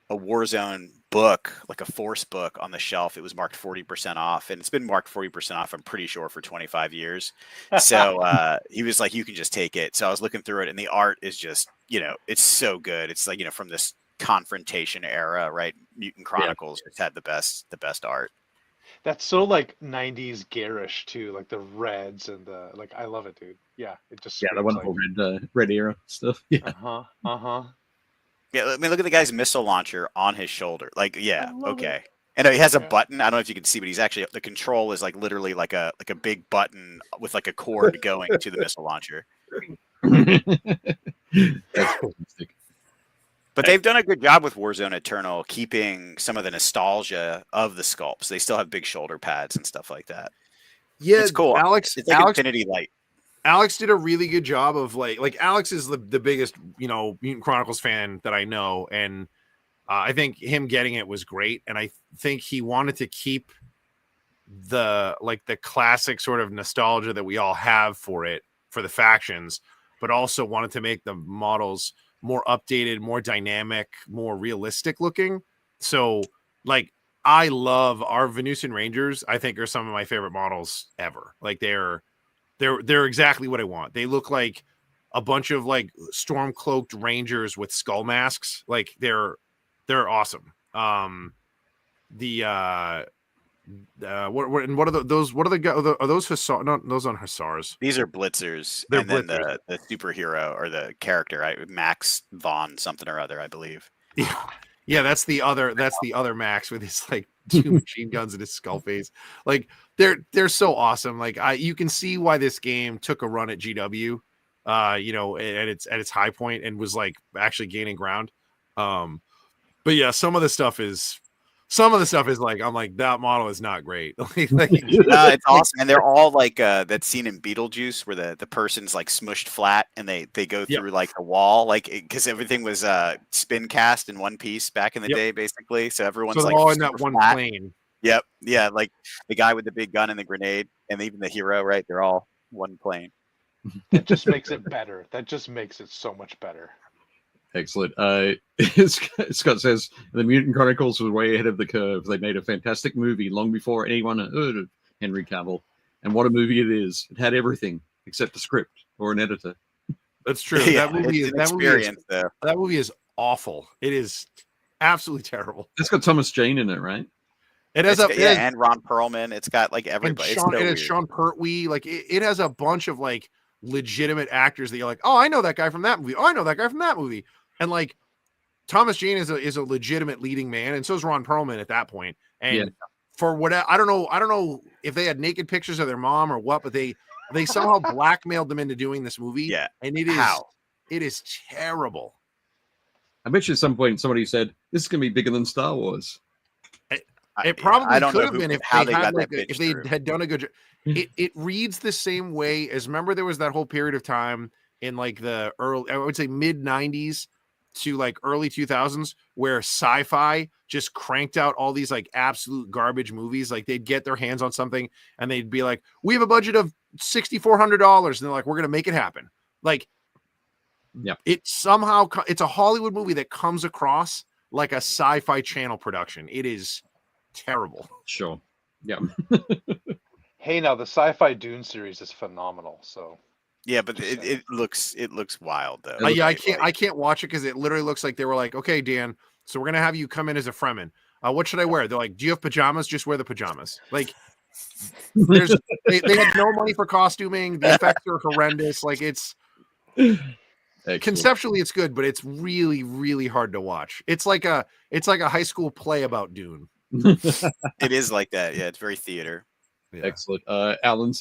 Warzone book, like a Force book on the shelf. It was marked 40% off, and it's been marked 40% off, I'm pretty sure, for 25 years. So he was like, you can just take it. So I was looking through it, and the art is just, it's so good. It's like, from this confrontation era, right? Mutant Chronicles just had the best art. That's so like 90s garish too, like the reds and the like. I love it, dude. Yeah, it just Yeah, the screams wonderful like, red era stuff. Yeah. Yeah, I mean, look at the guy's missile launcher on his shoulder. Like, yeah, I love okay. it. And he has a Yeah. button. I don't know if you can see, but he's actually the control is like literally like a big button with like a cord going to the missile launcher. That's fantastic. But they've done a good job with Warzone Eternal, keeping some of the nostalgia of the sculpts. They still have big shoulder pads and stuff like that. Yeah, It's cool. Alex. It's like Infinity Light. Alex did a really good job of like Alex is the biggest Mutant Chronicles fan that I know, and I think him getting it was great, and I think he wanted to keep the classic sort of nostalgia that we all have for it for the factions, but also wanted to make the models more updated, more dynamic, more realistic looking. So like I love our Venusian Rangers. I think are some of my favorite models ever. Like they're exactly what I want. They look like a bunch of like storm cloaked rangers with skull masks. Like they're awesome. What are those? What are the are those hussar? No, those aren't hussars. These are blitzers, They're and then blitzers. the superhero or the character, Max Vaughn something or other, I believe. Yeah, that's the other Max with his like 2 machine guns in his skull face. Like they're so awesome. Like you can see why this game took a run at GW, at its high point and was like actually gaining ground. But yeah, some of the stuff is like I'm like that model is not great. No, it's awesome, and they're all like that scene in Beetlejuice where the person's like smushed flat and they go through like the wall, like because everything was spin cast in one piece back in the day, basically. So everyone's like all in that one flat. plane. Yep, yeah, like the guy with the big gun and the grenade, and even the hero, right? They're all one plane. That just makes it better. That just makes it so much better. Excellent. Scott says the Mutant Chronicles was way ahead of the curve. They made a fantastic movie long before anyone had heard of Henry Cavill. And what a movie it is. It had everything except a script or an editor. That's true. Yeah, that movie is awful. It is absolutely terrible. It's got Thomas Jane in it, right? It has and Ron Perlman. It's got like everybody. It's Sean Pertwee. Like it has a bunch of like legitimate actors that you're like, oh, I know that guy from that movie. Oh, I know that guy from that movie. And like Thomas Jane is a legitimate leading man, and so is Ron Perlman at that point. And for what I don't know if they had naked pictures of their mom or what, but they somehow blackmailed them into doing this movie. Yeah, and it is terrible. I bet you at some point somebody said this is going to be bigger than Star Wars. It probably could have been if they had done a good job. It reads the same way as, remember, there was that whole period of time in like the early, I would say mid 90s to like early 2000s where sci-fi just cranked out all these like absolute garbage movies. Like they'd get their hands on something and they'd be like, we have a budget of $6,400, and they're like, we're gonna make it happen. Like, it's a Hollywood movie that comes across like a sci-fi channel production. It is terrible. Sure. Yeah. Hey, now the sci-fi Dune series is phenomenal. So yeah, but it looks wild though. I can't watch it because it literally looks like they were like, okay, Dan, so we're gonna have you come in as a Fremen. What should I wear? They're like, do you have pajamas? Just wear the pajamas. Like, they had no money for costuming. The effects are horrendous. Like it's conceptually it's good, but it's really, really hard to watch. It's like a high school play about Dune. It is like that. Yeah, it's very theater. Yeah. Excellent. Alan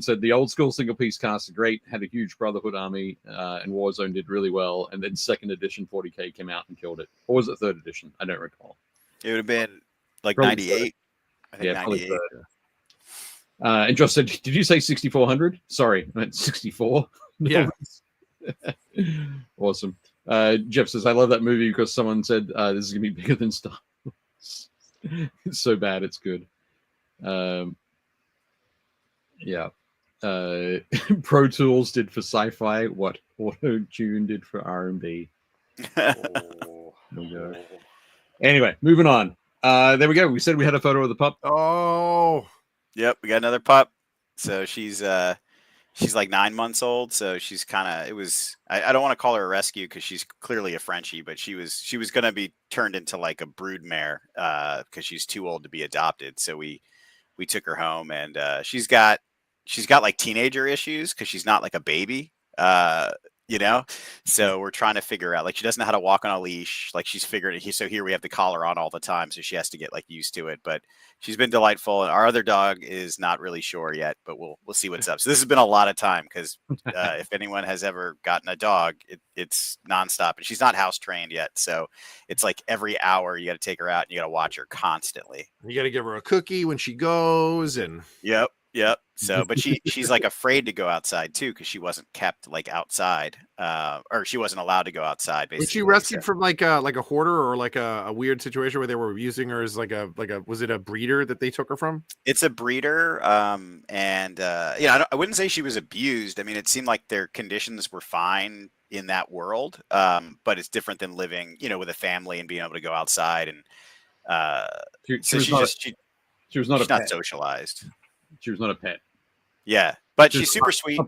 said the old school single piece casts are great, had a huge Brotherhood army, and Warzone did really well. And then second edition 40K came out and killed it. Or was it third edition? I don't recall. It would have been like probably 98. I think 98. And Josh said, did you say 6,400? Sorry, I meant 64. Yeah. Awesome. Jeff says, I love that movie because someone said this is going to be bigger than Star Wars. It's so bad, it's good. Pro Tools did for sci-fi what Auto Tune did for R&B. Anyway, moving on. There we go. We said we had a photo of the pup. Oh, yep, we got another pup. So she's like 9 months old. So she's kind of, I don't want to call her a rescue because she's clearly a Frenchie, but she was going to be turned into like a brood mare because she's too old to be adopted. So we we took her home, and she's got like teenager issues because she's not like a baby. You know, so we're trying to figure out, like, she doesn't know how to walk on a leash. Like, she's figured it. So here we have the collar on all the time, so she has to get like used to it. But she's been delightful. And our other dog is not really sure yet, but we'll see what's up. So this has been a lot of time because if anyone has ever gotten a dog, it's nonstop, and she's not house trained yet. So it's like every hour you got to take her out and you got to watch her constantly. You got to give her a cookie when she goes, and Yep. So, but she's like afraid to go outside too because she wasn't kept like outside, or she wasn't allowed to go outside. Basically, was she rescued from like a hoarder or like a weird situation where they were using her as like a was it a breeder that they took her from? It's a breeder, and I wouldn't say she was abused. I mean, it seemed like their conditions were fine in that world, but it's different than living, with a family and being able to go outside. And she's not socialized. She was not a pet. Yeah, but she's super sweet.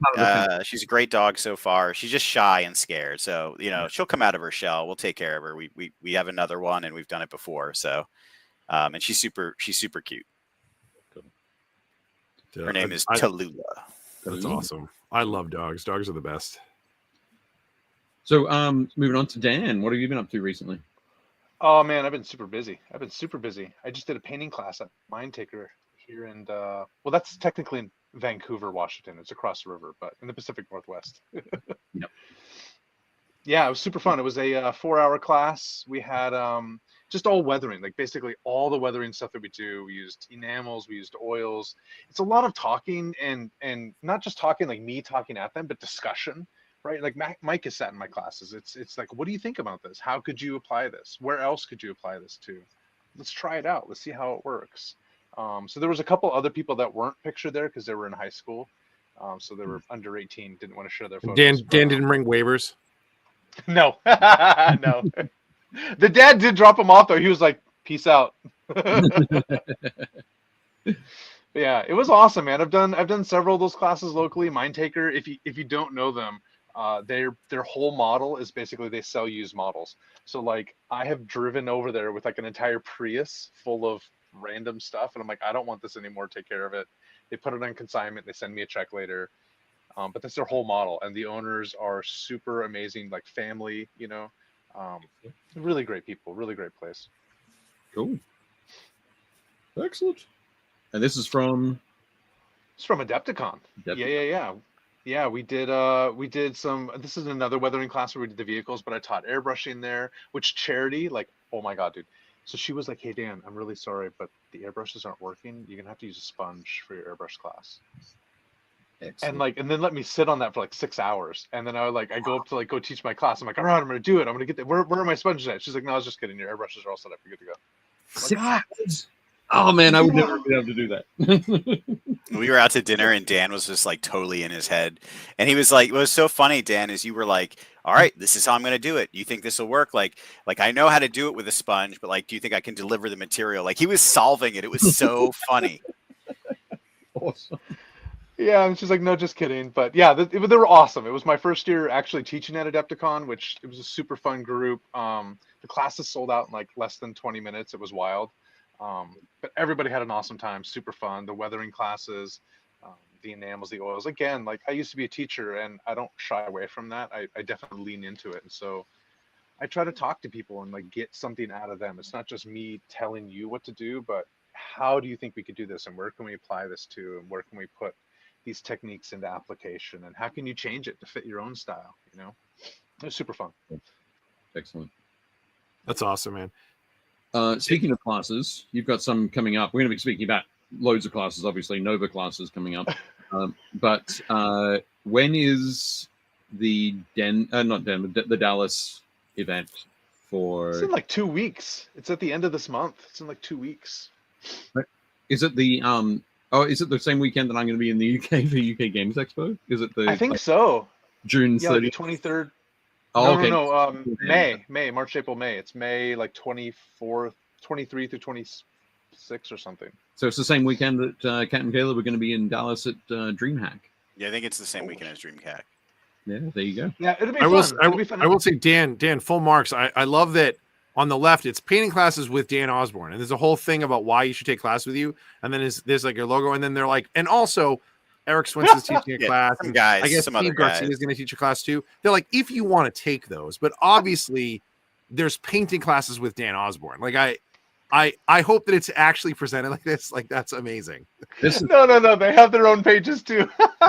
She's a great dog so far. She's just shy and scared. So, she'll come out of her shell. We'll take care of her. We have another one and we've done it before. So, and she's super cute. Her name is Tallulah. That's awesome. I love dogs. Dogs are the best. So, moving on to Dan, what have you been up to recently? Oh man, I've been super busy. I just did a painting class at Mindtaker here, and that's technically in Vancouver, Washington. It's across the river, but in the Pacific Northwest. Yep. Yeah, it was super fun. It was a 4-hour class. We had just all weathering, like basically all the weathering stuff that we do. We used enamels, we used oils. It's a lot of talking, and not just talking like me talking at them, but discussion, right? Like Mike has sat in my classes. It's like, what do you think about this? How could you apply this? Where else could you apply this to? Let's try it out. Let's see how it works. So there was a couple other people that weren't pictured there because they were in high school. So they were under 18, didn't want to share their photos. Dan didn't bring waivers. No, no. The dad did drop him off though. He was like, "Peace out." Yeah, it was awesome, man. I've done several of those classes locally. Mindtaker, if you don't know them, their whole model is basically they sell used models. So like I have driven over there with like an entire Prius full of random stuff, and I'm like, I don't want this anymore. Take care of it. They put it on consignment. They send me a check later. But that's their whole model, and the owners are super amazing, like family. Really great people. Really great place. Cool. Excellent. And this is from? It's from Adepticon. Yeah. We did some. This is another weathering class where we did the vehicles, but I taught airbrushing there. Which Charity, like, oh my god, dude. So she was like, "Hey Dan, I'm really sorry, but the airbrushes aren't working. You're gonna have to use a sponge for your airbrush class." Excellent. And then let me sit on that for like 6 hours, and then I go up to go teach my class. I'm like, all right, I'm gonna do it. I'm gonna get there. Where are my sponges at? She's like, no, I was just kidding. Your airbrushes are all set up. You're good to go. 6 hours. Oh man, I would never be able to do that. We were out to dinner and Dan was just like totally in his head. And he was like, what was so funny, Dan, is you were like, all right, this is how I'm going to do it. You think this will work? Like I know how to do it with a sponge, but like, do you think I can deliver the material? Like he was solving it. It was so funny. Awesome. Yeah, and she's like, no, just kidding. But yeah, they were awesome. It was my first year actually teaching at Adepticon, which it was a super fun group. The classes sold out in like less than 20 minutes. It was wild. But everybody had an awesome time, super fun. The weathering classes, the enamels, the oils. Again, like I used to be a teacher and I don't shy away from that. I definitely lean into it. And so I try to talk to people and like get something out of them. It's not just me telling you what to do, but how do you think we could do this? And where can we apply this to? And where can we put these techniques into application? And how can you change it to fit your own style? It was super fun. Excellent. That's awesome, man. Speaking of classes, you've got some coming up. We're going to be speaking about loads of classes, obviously Nova classes coming up. But when is the the Dallas event for? It's in like 2 weeks. It's at the end of this month. It's in like 2 weeks. Is it the is it the same weekend that I'm going to be in the UK for UK Games Expo? Is it the? I think so. June 30th, like 23rd. Oh, okay. No. May, March, April, May. It's May like 24th, 23 through 26 or something. So it's the same weekend that Kat and Caleb are going to be in Dallas at DreamHack. Yeah, I think it's the same weekend as DreamHack. Yeah, there you go. Yeah, it'll be fun. I will say, Dan, full marks. I love that. on the left, it's painting classes with Dan Osborne. And there's a whole thing about why you should take class with you. And then there's like your logo. And then they're like, and also Eric Swenson's teaching a Yeah, class. some And guys, I guess some other Steve Garcia guys. is going to teach a class too. They're like, if you want to take those, but obviously there's painting classes with Dan Osborne. Like I hope that it's actually presented like this. Like, that's amazing. No. They have their own pages too.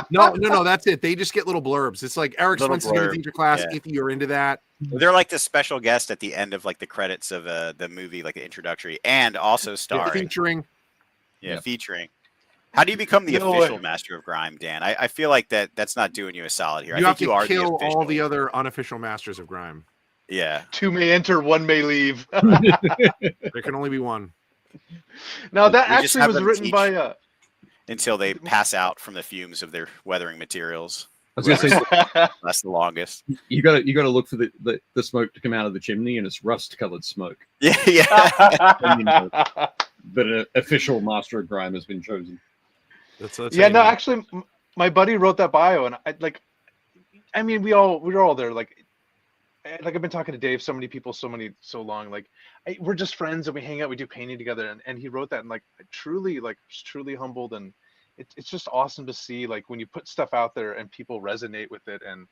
No. That's it. They just get little blurbs. It's like Eric Little Swenson's going blurb, to teach a class yeah. if you're into that. They're like the special guest at the end of like the credits of the movie, like the introductory, and also starring. Featuring. Yeah, featuring. How do you become the No official way. Master of Grime, Dan? I feel like that's not doing you a solid here. You I have think to you are kill the official. all the other unofficial masters of grime. Yeah. 2 may enter, 1 may leave. There can only be one. Now that We just actually have was them written teach- by Until they pass out from the fumes of their weathering materials. I was gonna say That's the longest. you got to look for the smoke to come out of the chimney, and it's rust colored smoke. Yeah, yeah. But an official Master of Grime has been chosen. That's how Yeah, you no, know. actually, my buddy wrote that bio, and I mean, we were all there. Like I've been talking to Dave, so many people, so long. Like, we're just friends, and we hang out, we do painting together, and he wrote that, and like, truly humbled, and it's just awesome to see, like, when you put stuff out there and people resonate with it, and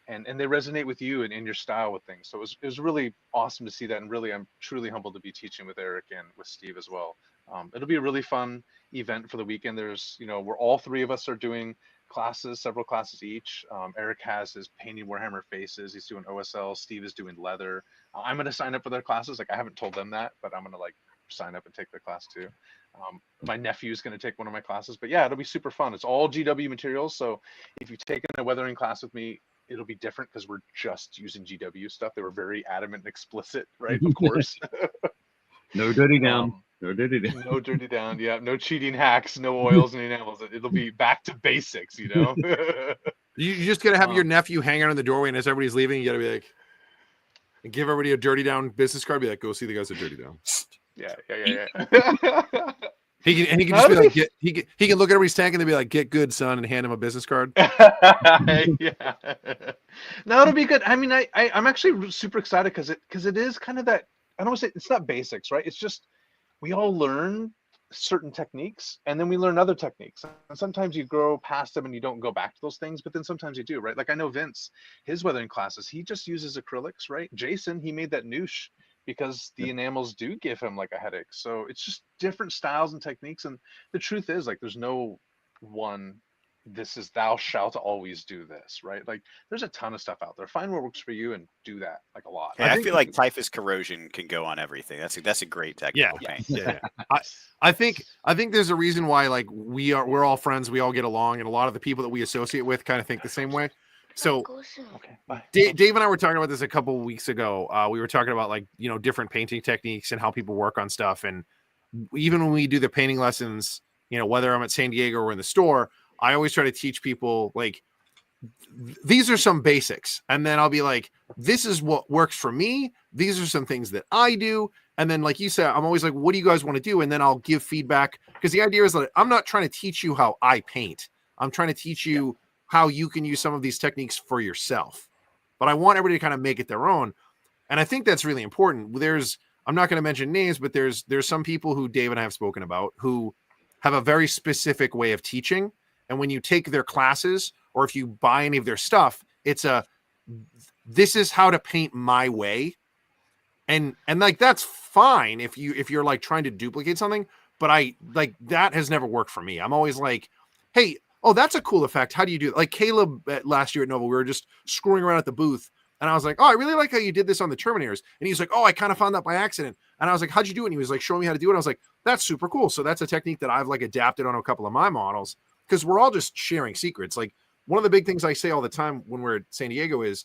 they resonate with you and in your style with things. So it was really awesome to see that, and really, I'm truly humbled to be teaching with Eric and with Steve as well. It'll be a really fun event for the weekend. There's, we're all three of us are doing classes, several classes each. Eric has his painting Warhammer faces. He's doing OSL. Steve is doing leather. I'm going to sign up for their classes. Like, I haven't told them that, but I'm going to like sign up and take their class too. My nephew's going to take one of my classes, but yeah, it'll be super fun. It's all GW materials. So if you've taken a weathering class with me, it'll be different because we're just using GW stuff. They were very adamant and explicit, right? Of course. No dirty down. No dirty down. No dirty down. Yeah. No cheating hacks, no oils and enamels. It'll be back to basics, You just gotta have your nephew hang out in the doorway, and as everybody's leaving, you gotta be like, and give everybody a dirty down business card. Be like, go see the guys at Dirty Down. Yeah. He can just be like, he can look at everybody's tank and they'll be like, get good, son, and hand him a business card. Yeah. No, it'll be good. I mean, I'm actually super excited because it is kind of that. I don't want to say it's not basics, right? It's just we all learn certain techniques and then we learn other techniques. And sometimes you grow past them and you don't go back to those things, but then sometimes you do, right? Like I know Vince, his weathering classes, he just uses acrylics, right? Jason, he made that noosh because the enamels do give him like a headache. So it's just different styles and techniques. And the truth is, like, there's no one, this is thou shalt always do this, right? Like there's a ton of stuff out there. Find what works for you and do that, like, a lot. Yeah, I feel like typhus corrosion can go on everything. That's a great technical paint. Yeah. I think there's a reason why, like, we're all friends, we all get along, and a lot of the people that we associate with kind of think the same way. So Okay, bye. Dave and I were talking about this a couple of weeks ago. We were talking about, like, different painting techniques and how people work on stuff. And even when we do the painting lessons, whether I'm at San Diego or in the store, I always try to teach people, like, these are some basics. And then I'll be like, this is what works for me. These are some things that I do. And then, like you said, I'm always like, what do you guys want to do? And then I'll give feedback, because the idea is that I'm not trying to teach you how I paint. I'm trying to teach you how you can use some of these techniques for yourself. But I want everybody to kind of make it their own. And I think that's really important. I'm not going to mention names, but there's some people who Dave and I have spoken about who have a very specific way of teaching. And when you take their classes, or if you buy any of their stuff, it's this is how to paint my way. And like, that's fine if you're like trying to duplicate something, but that has never worked for me. I'm always like, hey, oh, that's a cool effect. How do you do it? Like Caleb last year at Nova, we were just screwing around at the booth, and I was like, oh, I really like how you did this on the Terminators. And he's like, oh, I kind of found that by accident. And I was like, how'd you do it? And he was like, showing me how to do it. I was like, that's super cool. So that's a technique that I've like adapted on a couple of my models, because we're all just sharing secrets. Like, one of the big things I say all the time when we're at San Diego is,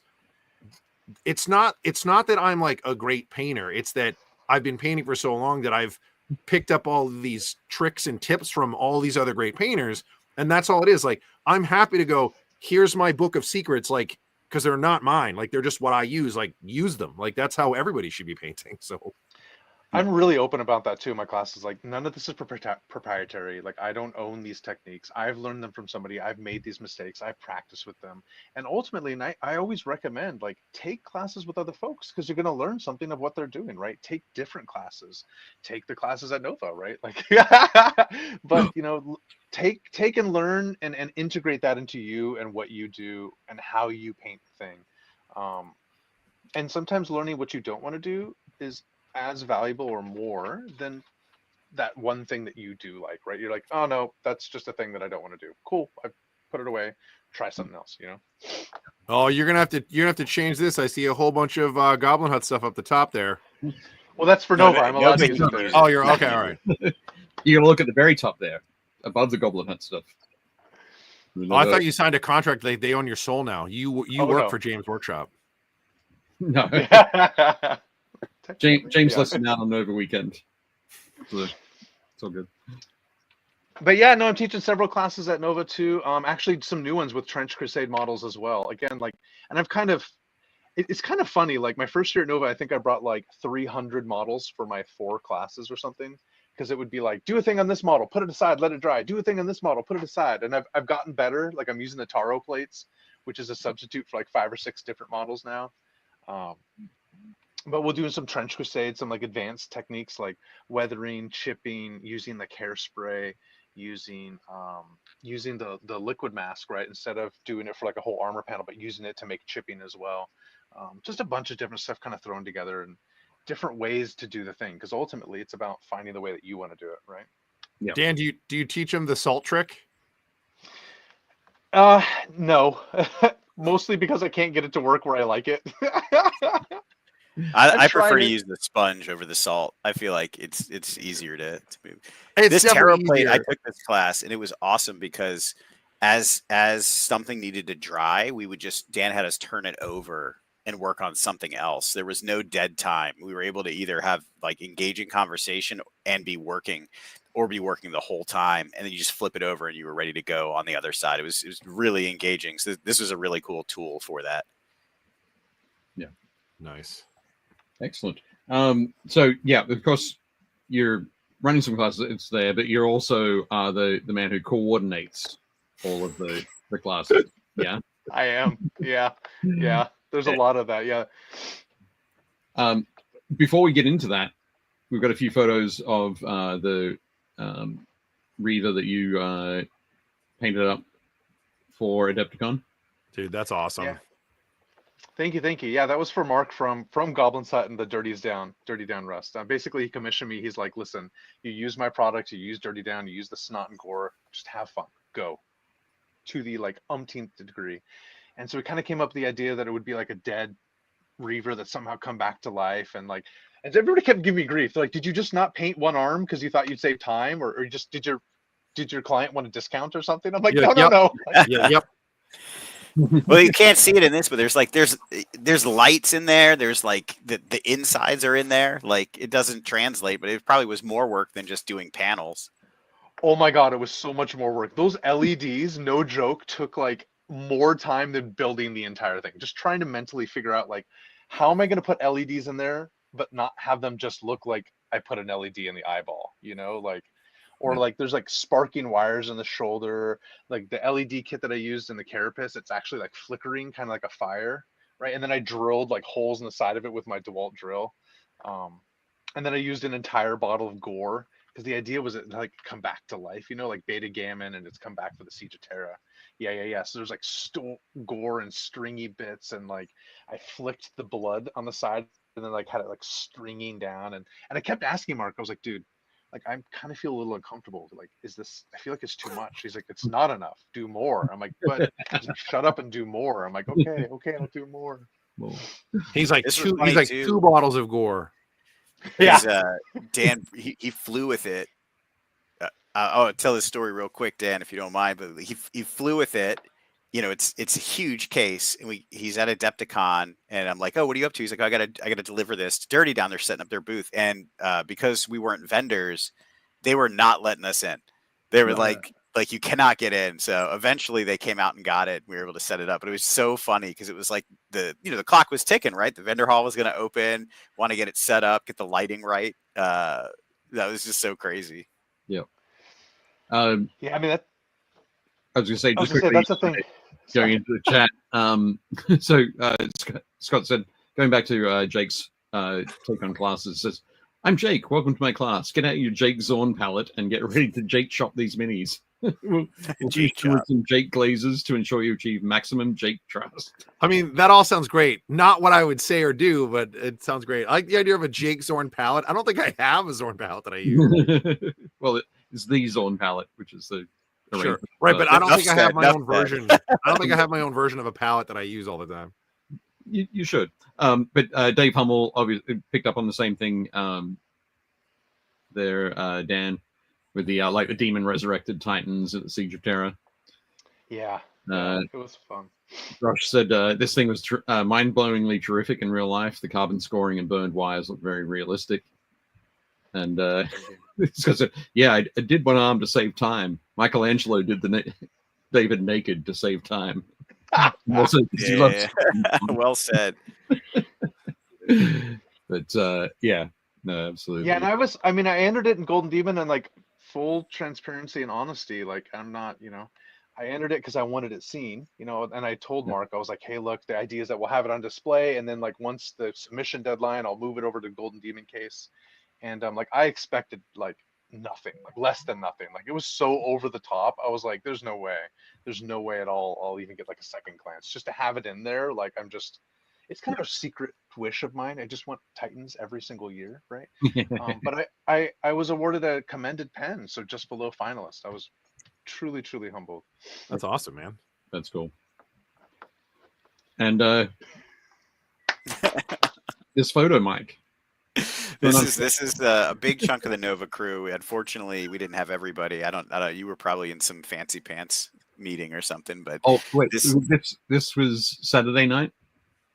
it's not that I'm like a great painter. It's that I've been painting for so long that I've picked up all these tricks and tips from all these other great painters. And that's all it is. Like, I'm happy to go, here's my book of secrets, like, because they're not mine. Like, they're just what I use. Like, use them. Like, that's how everybody should be painting. So I'm really open about that too in my classes. Like none of this is proprietary. Like I don't own these techniques. I've learned them from somebody. I've made these mistakes. I've practiced with them. And ultimately, and I always recommend like take classes with other folks because you're going to learn something of what they're doing, right? Take different classes. Take the classes at Nova, right? Like, but you know, take and learn and integrate that into you and what you do and how you paint the thing. And sometimes learning what you don't want to do is as valuable or more than that one thing that you do like, right? You're like, oh no, that's just a thing that I don't want to do. Cool, I put it away, try something else, you know? Oh, you're gonna have to change this. I see a whole bunch of Goblin Hut stuff up the top there. Well, that's for Nova. I'm allowed to use it there. Oh, you're okay, all right. You're gonna look at the very top there, above the Goblin Hut stuff. Oh, I thought you signed a contract. They own your soul now. You work no. for James Workshop. No. James listened out on Nova weekend. So it's all good. But yeah, no, I'm teaching several classes at Nova too. Actually some new ones with Trench Crusade models as well. Again, like, and I've kind of, it's kind of funny. Like my first year at Nova, I think I brought like 300 models for my 4 classes or something. Because it would be like, do a thing on this model, put it aside, let it dry. Do a thing on this model, put it aside. And I've gotten better. Like I'm using the Taro plates, which is a substitute for like 5 or 6 different models now. But we'll do some Trench Crusade, some like advanced techniques like weathering, chipping, using the care spray, using the liquid mask, right? Instead of doing it for like a whole armor panel, but using it to make chipping as well. Just a bunch of different stuff kind of thrown together and different ways to do the thing. Because ultimately it's about finding the way that you want to do it, right? Yeah. Dan, do you teach them the salt trick? No. Mostly because I can't get it to work where I like it. I prefer to use the sponge over the salt. I feel like it's easier to move. It's This Taro plate, easier. I took this class and it was awesome because as something needed to dry, we would Dan had us turn it over and work on something else. There was no dead time. We were able to either have like engaging conversation and be working, or be working the whole time, and then you just flip it over and you were ready to go on the other side. It was really engaging. So this was a really cool tool for that. Yeah, nice. Excellent. So yeah, of course, you're running some classes. It's there, but you're also the man who coordinates all of the classes. Yeah, I am. Yeah. There's a lot of that. Yeah. Before we get into that, we've got a few photos of the Reaver that you painted up for Adepticon. Dude, that's awesome. Yeah. Thank you. Yeah, that was for Mark from Goblin's Hut and the Dirty Down Rust. Basically, he commissioned me. He's like, listen, you use my product, you use Dirty Down, you use the snot and gore, just have fun, go to the like umpteenth degree. And so we kind of came up with the idea that it would be like a dead Reaver that somehow come back to life. And like, and everybody kept giving me grief. They're like, did you just not paint one arm because you thought you'd save time, or just did your client want a discount or something? I'm like, no. Yep. Well, you can't see it in this, but there's lights in there. There's like the insides are in there. Like it doesn't translate, but it probably was more work than just doing panels. Oh my God, it was so much more work. Those LEDs, no joke, took like more time than building the entire thing. Just trying to mentally figure out like, how am I going to put LEDs in there, but not have them just look like I put an LED in the eyeball, you know, like, or like there's like sparking wires in the shoulder, like the LED kit that I used in the carapace, it's actually like flickering, kind of like a fire, right? And then I drilled like holes in the side of it with my DeWalt drill. And then I used an entire bottle of gore because the idea was it like come back to life, you know, like Beta Gammon, and it's come back for the Siege of Terra. Yeah. So there's like gore and stringy bits, and like I flicked the blood on the side and then like had it like stringing down, and I kept asking Mark, I was like, dude, like I kind of feel a little uncomfortable. Like, is this? I feel like it's too much. He's like, it's not enough. Do more. I'm like, but shut up and do more. I'm like, okay, I'll do more. He's like two bottles of gore. Yeah. Dan, he flew with it. I'll tell this story real quick, Dan, if you don't mind. But he flew with it. You know, it's a huge case, and he's at Adepticon, and I'm like, oh, what are you up to? He's like, oh, I gotta deliver this to Dirty Down. They're setting up their booth, and because we weren't vendors, they were not letting us in. They were like you cannot get in. So eventually they came out and got it. We were able to set it up, but it was so funny because it was like the clock was ticking, right? The vendor hall was going to open, want to get it set up, get the lighting right. that was just so crazy. Yeah. Yeah, I mean, I was going to say, I was just gonna say quickly, that's the thing. going into the chat. So Scott said, going back to Jake's take on classes, says, "I'm Jake. Welcome to my class. Get out your Jake Zorn palette and get ready to Jake shop these minis. we'll Jake with some Jake glazes to ensure you achieve maximum Jake trust." I mean, that all sounds great. Not what I would say or do, but it sounds great. I like the idea of a Jake Zorn palette. I don't think I have a Zorn palette that I use. Well, it's the Zorn palette, which is the Sure. Right, but I don't Enough think I have said, my enough own said. version. I don't think I have my own version of a palette that I use all the time. You should. But Dave Hummel obviously picked up on the same thing there, Dan, with the like the demon resurrected titans at the Siege of Terror. Yeah, it was fun. Josh said this thing was mind-blowingly terrific in real life. The carbon scoring and burned wires look very realistic. And Scott said, "Yeah, I did one arm to save time. Michelangelo did the David naked to save time." Also, he loves Well said. But yeah, no, absolutely. Yeah, and I entered it in Golden Demon, and like full transparency and honesty, like I'm not, I entered it because I wanted it seen, and I told Mark, I was like, hey, look, the idea is that we'll have it on display, and then like once the submission deadline, I'll move it over to Golden Demon case. And like I expected like nothing, like less than nothing. Like it was so over the top. I was like, there's no way at all I'll even get like a second glance. Just to have it in there, like it's kind of a secret wish of mine. I just want Titans every single year, right? But I was awarded a commended pen, so just below finalist. I was truly humbled. That's awesome, man. That's cool. And this photo, Mike. This is a big chunk of the Nova crew. Unfortunately, we didn't have everybody. I don't. You were probably in some fancy pants meeting or something. But wait, this was Saturday night.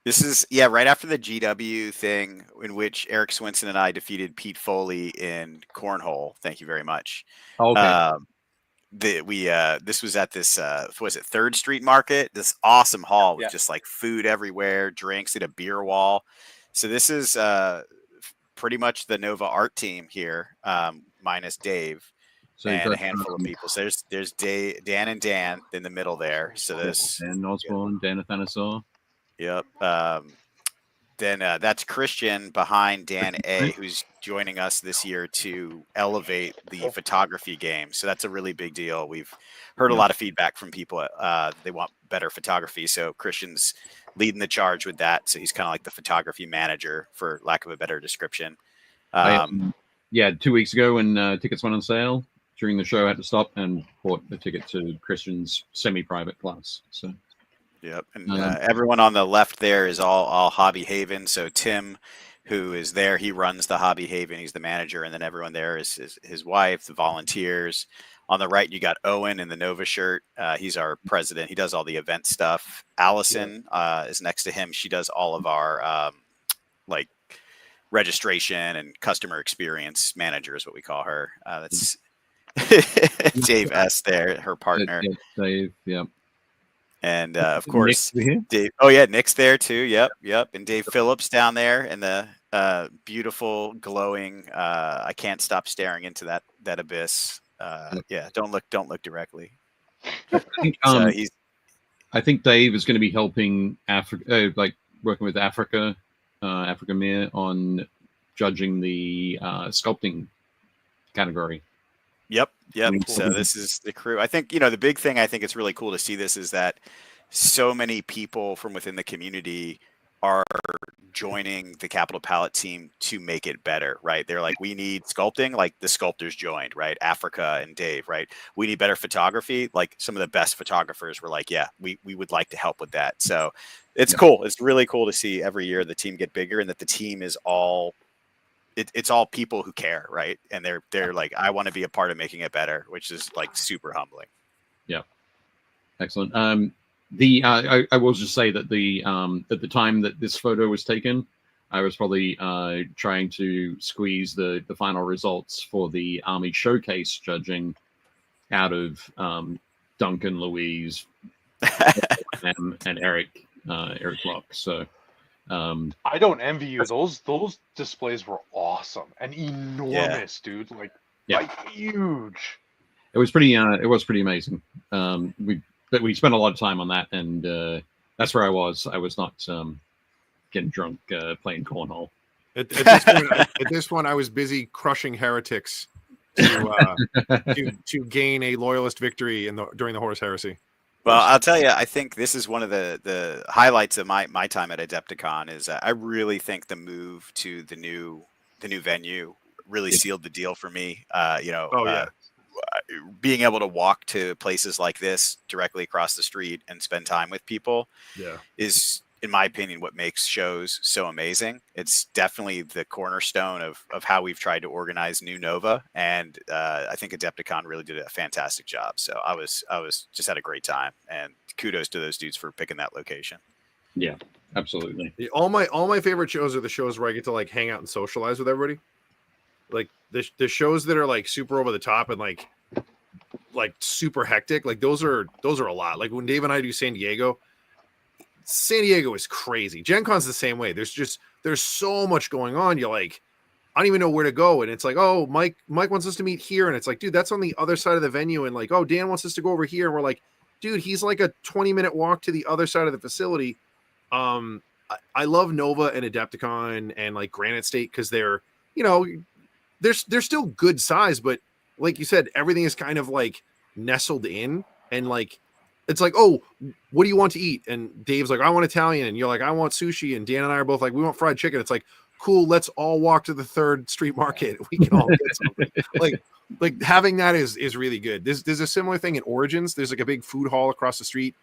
This is right after the GW thing, in which Eric Swinson and I defeated Pete Foley in cornhole. Thank you very much. Okay. This was at this was it 3rd Street Market? This awesome hall with just like food everywhere, drinks, did a beer wall. So this is pretty much the Nova art team here, minus Dave, and a handful of people. So there's Dan and Dan in the middle there. So this Dan Osborne, Dan Athanasaur. Yep. Then that's Christian behind Dan A, who's joining us this year to elevate the photography game. So that's a really big deal. We've heard a lot of feedback from people. They want better photography. So Christian's leading the charge with that. So he's kind of like the photography manager, for lack of a better description. 2 weeks ago when tickets went on sale during the show, I had to stop and bought a ticket to Christian's semi-private class. So. Yep, and everyone on the left there is all Hobby Haven. So Tim, who is there, he runs the Hobby Haven. He's the manager, and then everyone there is his wife, the volunteers. On the right, you got Owen in the Nova shirt. He's our president. He does all the event stuff. Allison is next to him. She does all of our like registration and customer experience manager is what we call her. That's Dave S. there, her partner. Dave, yeah. And of course, Dave. Oh yeah, Nick's there too. Yep. And Dave Phillips down there in the beautiful, glowing. I can't stop staring into that abyss. Yeah, don't look directly. I think Dave is going to be helping Africa, like working with Africa Mir on judging the sculpting category. Yep. So this is the crew. I think, the big thing I think it's really cool to see this is that so many people from within the community are joining the Capital Palette team to make it better, right? They're like, we need sculpting, like the sculptors joined, right? Africa and Dave, right? We need better photography. Like some of the best photographers were like, yeah, we would like to help with that. So it's cool. It's really cool to see every year the team get bigger and that the team is all it's all people who care, right? And they're like, I want to be a part of making it better, which is like super humbling. Yeah, excellent. I will just say that at the time that this photo was taken, I was probably trying to squeeze the final results for the Army Showcase judging out of Duncan, Louise, and Eric Locke. So I don't envy you. Those displays were awesome and enormous, dude. Like huge. It was pretty amazing. But we spent a lot of time on that, and that's where I was. I was not getting drunk playing cornhole. At this point, I was busy crushing heretics to gain a loyalist victory during the Horus Heresy. Well, I'll tell you, I think this is one of the highlights of my time at Adepticon. Is I really think the move to the new venue really sealed the deal for me. Being able to walk to places like this directly across the street and spend time with people is, in my opinion, what makes shows so amazing. It's definitely the cornerstone of how we've tried to organize New Nova, and I think Adepticon really did a fantastic job. So I was just had a great time, and kudos to those dudes for picking that location. Yeah, absolutely. All my favorite shows are the shows where I get to like hang out and socialize with everybody. Like the shows that are like super over the top and like super hectic, like those are a lot. Like when Dave and I do San Diego is crazy. Gen Con's the same way. There's so much going on. You're like, I don't even know where to go. And it's like, oh, Mike wants us to meet here. And it's like, dude, that's on the other side of the venue. And like, oh, Dan wants us to go over here. And we're like, dude, he's like a 20-minute walk to the other side of the facility. I love Nova and Adepticon and like Granite State because they're, they're still good size, but like you said, everything is kind of like nestled in, and like it's like, oh, what do you want to eat? And Dave's like, I want Italian, and you're like, I want sushi, and Dan and I are both like, we want fried chicken. It's like, cool, let's all walk to the 3rd Street Market. We can all get something. like having that is really good. There's a similar thing in Origins. There's like a big food hall across the street.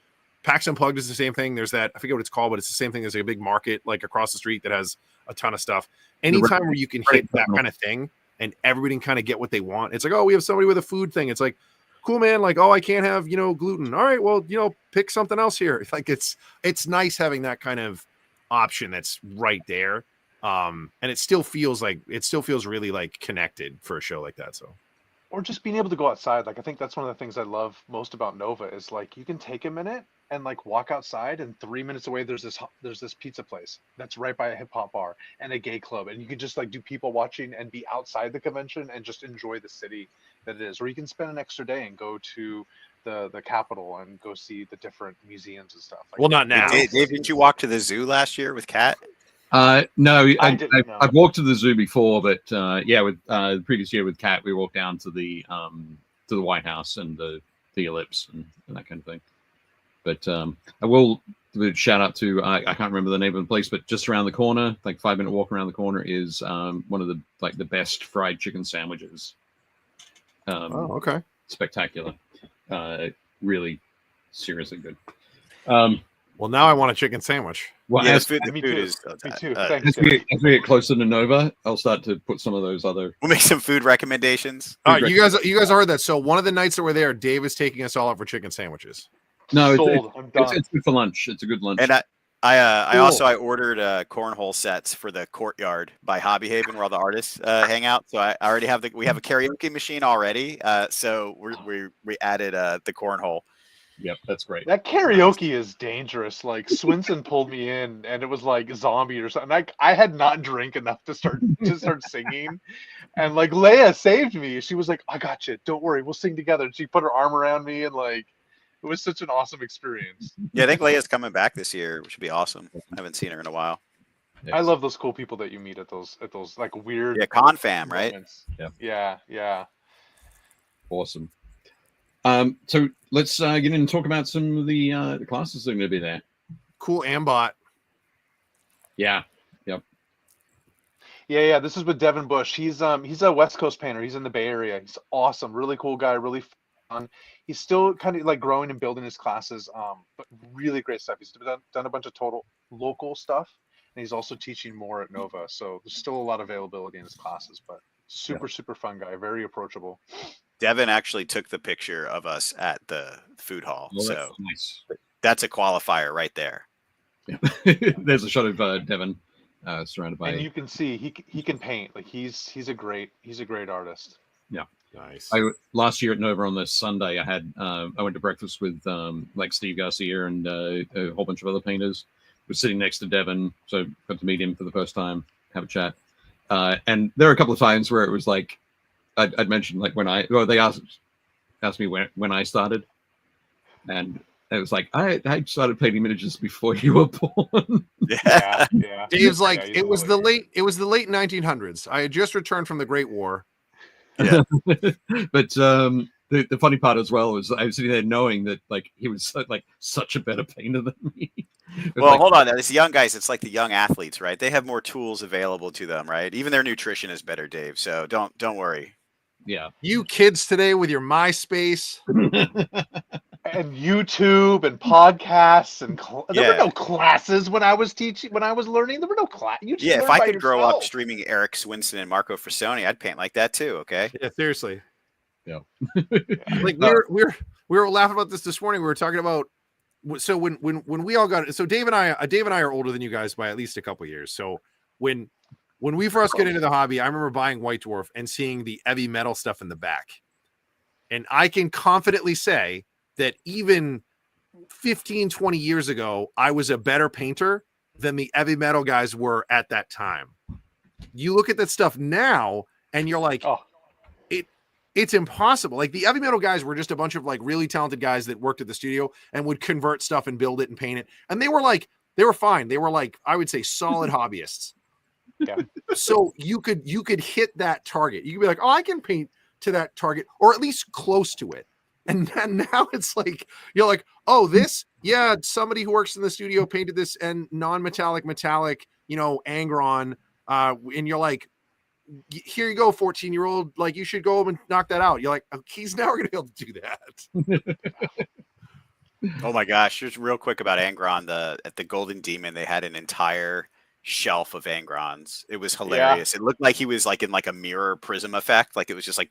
PAX Unplugged is the same thing. There's that, I forget what it's called, but it's the same thing. There's like a big market like across the street that has a ton of stuff. Anytime where you can hit that kind of thing and everybody can kind of get what they want. It's like, oh, we have somebody with a food thing. It's like, cool, man. Like, oh, I can't have, gluten. All right, well, pick something else here. Like it's nice having that kind of option that's right there. And it still feels really like connected for a show like that. So, or just being able to go outside. Like, I think that's one of the things I love most about Nova is like, you can take a minute and like walk outside, and 3 minutes away there's this pizza place that's right by a hip hop bar and a gay club, and you can just like do people watching and be outside the convention and just enjoy the city that it is. Or you can spend an extra day and go to the Capitol and go see the different museums and stuff. Like, well, not now. Dave, didn't you walk to the zoo last year with Kat? No, I've walked to the zoo before, but with the previous year with Kat, we walked down to the White House and the Ellipse and that kind of thing. But I will shout out to I can't remember the name of the place, but just around the corner, like 5-minute walk around the corner, is one of the best fried chicken sandwiches. Okay, spectacular, really seriously good. Well, now I want a chicken sandwich. Well, yeah, as the food is. Me too. Thanks. as we get closer to Nova, I'll start to put some of those other. We'll make some food recommendations. All right, you guys heard that. So one of the nights that we're there, Dave is taking us all out for chicken sandwiches. No, I'm done. it's good for lunch. It's a good lunch. And I Cool. also ordered cornhole sets for the courtyard by Hobby Haven where all the artists hang out. So I already have we have a karaoke machine already. So we added the cornhole. Yep, that's great. That karaoke is dangerous. Like Swinson pulled me in, and it was like Zombie or something. I had not drank enough to start singing, and like Leia saved me. She was like, "I got you. Don't worry, we'll sing together." And she put her arm around me, and like, it was such an awesome experience. Yeah, I think Leia's coming back this year, which should be awesome. I haven't seen her in a while. Yes. I love those cool people that you meet at those like weird. Yeah, con fam, right? moments. Yeah. Yeah. Awesome. So let's get in and talk about some of the classes that are going to be there. Cool Ambot. Yeah. Yep. Yeah. This is with Devin Bush. He's a West Coast painter. He's in the Bay Area. He's awesome. Really cool guy. Really fun. He's still kind of like growing and building his classes. But really great stuff. He's done a bunch of total local stuff, and he's also teaching more at Nova. So there's still a lot of availability in his classes. But super fun guy. Very approachable. Devin actually took the picture of us at the food hall. Well, So nice. that's a qualifier right there. Yeah. There's a shot of Devin surrounded by. And you can see he can paint. Like he's a great artist. Yeah. Nice. Last year at Nova on this Sunday, I went to breakfast with like Steve Garcia and a whole bunch of other painters, was sitting next to Devin, so got to meet him for the first time, have a chat. And there were a couple of times where it was like, I'd mentioned like they asked me when I started, and it was like I started painting miniatures before you were born. Yeah. Dave's like, Yeah, it was the late 1900s. I had just returned from the Great War. Yeah. But the funny part as well was I was sitting there knowing that like he was like such a better painter than me. Well, like, hold on. It's young guys. It's like the young athletes, right? They have more tools available to them, right? Even their nutrition is better, Dave. So don't worry. Yeah. You kids today with your MySpace. And YouTube and podcasts and there were Yeah. no classes when I was teaching, when I was learning. There were no class. You just Yeah, if learn I by could grow up yourself. streaming Eric Swinson and Marco Frassoni, I'd paint like that too. Okay. Yeah, seriously. Yeah. Like we were laughing about this morning. We were talking about, so when we all got it. So Dave and I are older than you guys by at least a couple years. So when we first get into the hobby, I remember buying White Dwarf and seeing the heavy metal stuff in the back, and I can confidently say that even 15, 20 years ago, I was a better painter than the heavy metal guys were at that time. You look at that stuff now and you're like, Oh, it's impossible. Like the heavy metal guys were just a bunch of like really talented guys that worked at the studio and would convert stuff and build it and paint it. And they were fine. They were like, I would say solid hobbyists. yeah. So you could hit that target. You could be like, oh, I can paint to that target or at least close to it. And then now it's like, you're like, oh, this, yeah, somebody who works in the studio painted this and non-metallic, Angron. And you're like, here you go, 14-year-old, like you should go home and knock that out. You're like, oh, he's never going to be able to do that. Oh my gosh. Just real quick about Angron, at the Golden Demon, they had an entire shelf of Angrons. It was hilarious. It looked like he was like in like a mirror prism effect. Like it was just like,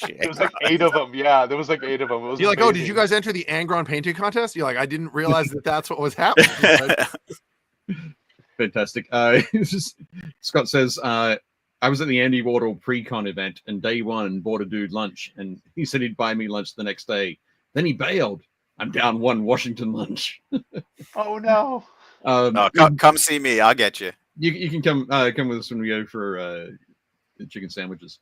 There was like 8 of them. Yeah, there was like 8 of them. It was You're like, oh, did amazing. you guys enter the Angron painting contest? You're like, I didn't realize that that's what was happening. Fantastic. Scott says, I was at the Andy Wardle pre-con event and day one bought a dude lunch and he said he'd buy me lunch the next day. Then he bailed. I'm down one Washington lunch. Oh no. come see me. I'll get you. You can come with us when we go for the chicken sandwiches.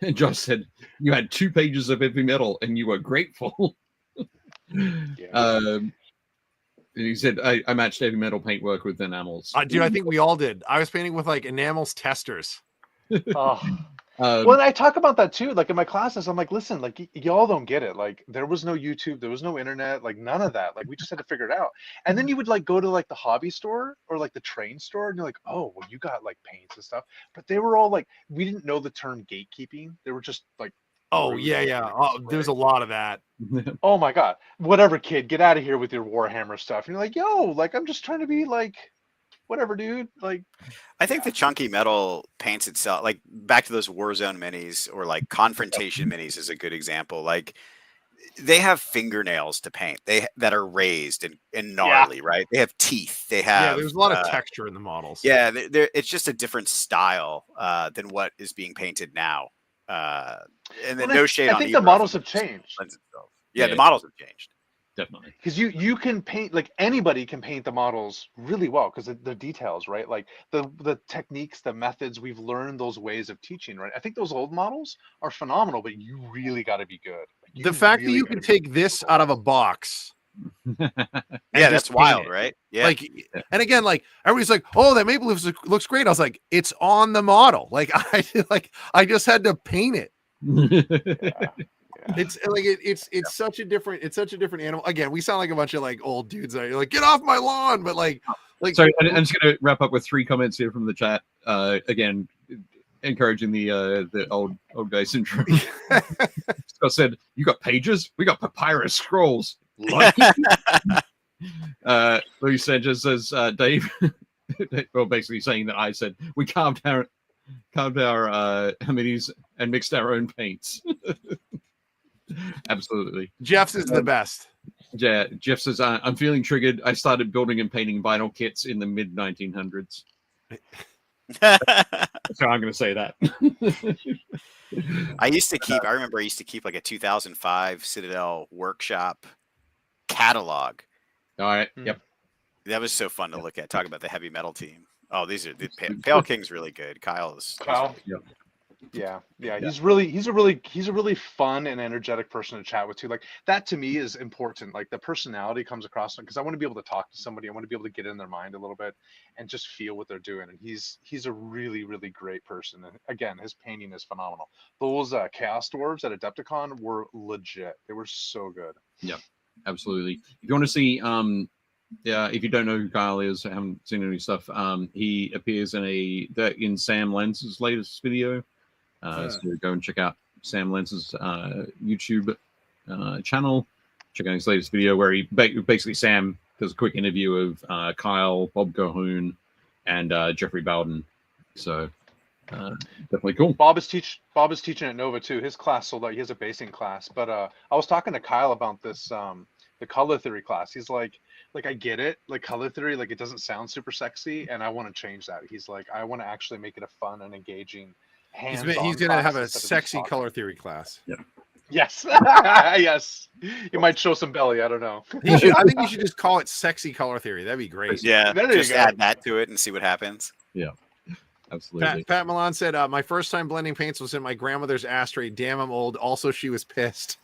And Josh said, you had 2 pages of heavy metal and you were grateful. Yeah. He said, I matched heavy metal paintwork with enamels. Dude, I think we all did. I was painting with like enamels testers. Oh. Well, I talk about that too. Like in my classes, I'm like, listen, like y'all don't get it. Like there was no YouTube, there was no internet, like none of that. Like we just had to figure it out. And then you would like go to like the hobby store or like the train store, and you're like, oh, well, you got like paints and stuff. But they were all like, we didn't know the term gatekeeping. They were just like, oh yeah. Oh, there's a lot of that. oh my god, whatever, kid, get out of here with your Warhammer stuff. And you're like, yo, like I'm just trying to be like, whatever, dude. Like, I think the chunky metal paints itself, like back to those Warzone minis or like Confrontation minis is a good example. Like they have fingernails to paint that are raised and gnarly, right? They have teeth. They have there's a lot of texture in the models. Yeah, it's just a different style than what is being painted now. And then no shade on I think either the models of have them. changed. Yeah, the models have changed. Definitely. Because you can paint, like anybody can paint the models really well because the details, right? Like the techniques, the methods, we've learned those ways of teaching, right? I think those old models are phenomenal, but you really got to be good. Like, The fact that you can take this out of a box. Yeah, just that's paint wild, it. right? Yeah. Like, and again, like everybody's like, "Oh, that maple leaf looks great." I was like, "It's on the model." Like I just had to paint it. It's like it's such a different animal. Again, we sound like a bunch of like old dudes. That are like, "Get off my lawn!" But like, sorry, I'm just gonna wrap up with 3 comments here from the chat. Again, encouraging the old guy syndrome. Scott said, "You got pages? We got papyrus scrolls." Louis Sanchez says, "Dave," well, basically saying that I said we carved our minis and mixed our own paints. Absolutely. Jeff's is the best. Yeah, Jeff says, I'm feeling triggered. I started building and painting vinyl kits in the mid 1900s. So I'm going to say that. I remember I used to keep like a 2005 Citadel workshop catalog. All right. Yep. That was so fun to look at. Talk about the heavy metal team. Oh, these are the Pale King's really good. Kyle is Kyle. Yeah, he's a really fun and energetic person to chat with too. Like that to me is important. Like the personality comes across because I want to be able to talk to somebody. I want to be able to get in their mind a little bit and just feel what they're doing. And he's a really great person. And again, his painting is phenomenal. Those Chaos Dwarves at Adepticon were legit. They were so good. Yeah, absolutely. If you want to see yeah, if you don't know who Kyle is, haven't seen any stuff, he appears in Sam Lenz's latest video. So go and check out Sam Lenz's YouTube channel. Check out his latest video where he basically Sam does a quick interview of Kyle, Bob Cahoon, and Jeffrey Bowden. So definitely cool. Bob is teaching at Nova too. His class sold out. He has a basing class, but I was talking to Kyle about this the color theory class. He's like I get it, like color theory, like it doesn't sound super sexy, and I want to change that. He's like, I want to actually make it a fun and engaging. He's going to have a sexy color theory class. Yeah. Yes. Yes. You might show some belly. I don't know. I think you should just call it sexy color theory. That'd be great. Yeah. Just go. add that to it and see what happens. Yeah. Absolutely. Pat Milan said, my first time blending paints was in my grandmother's ashtray. Damn, I'm old. Also, she was pissed.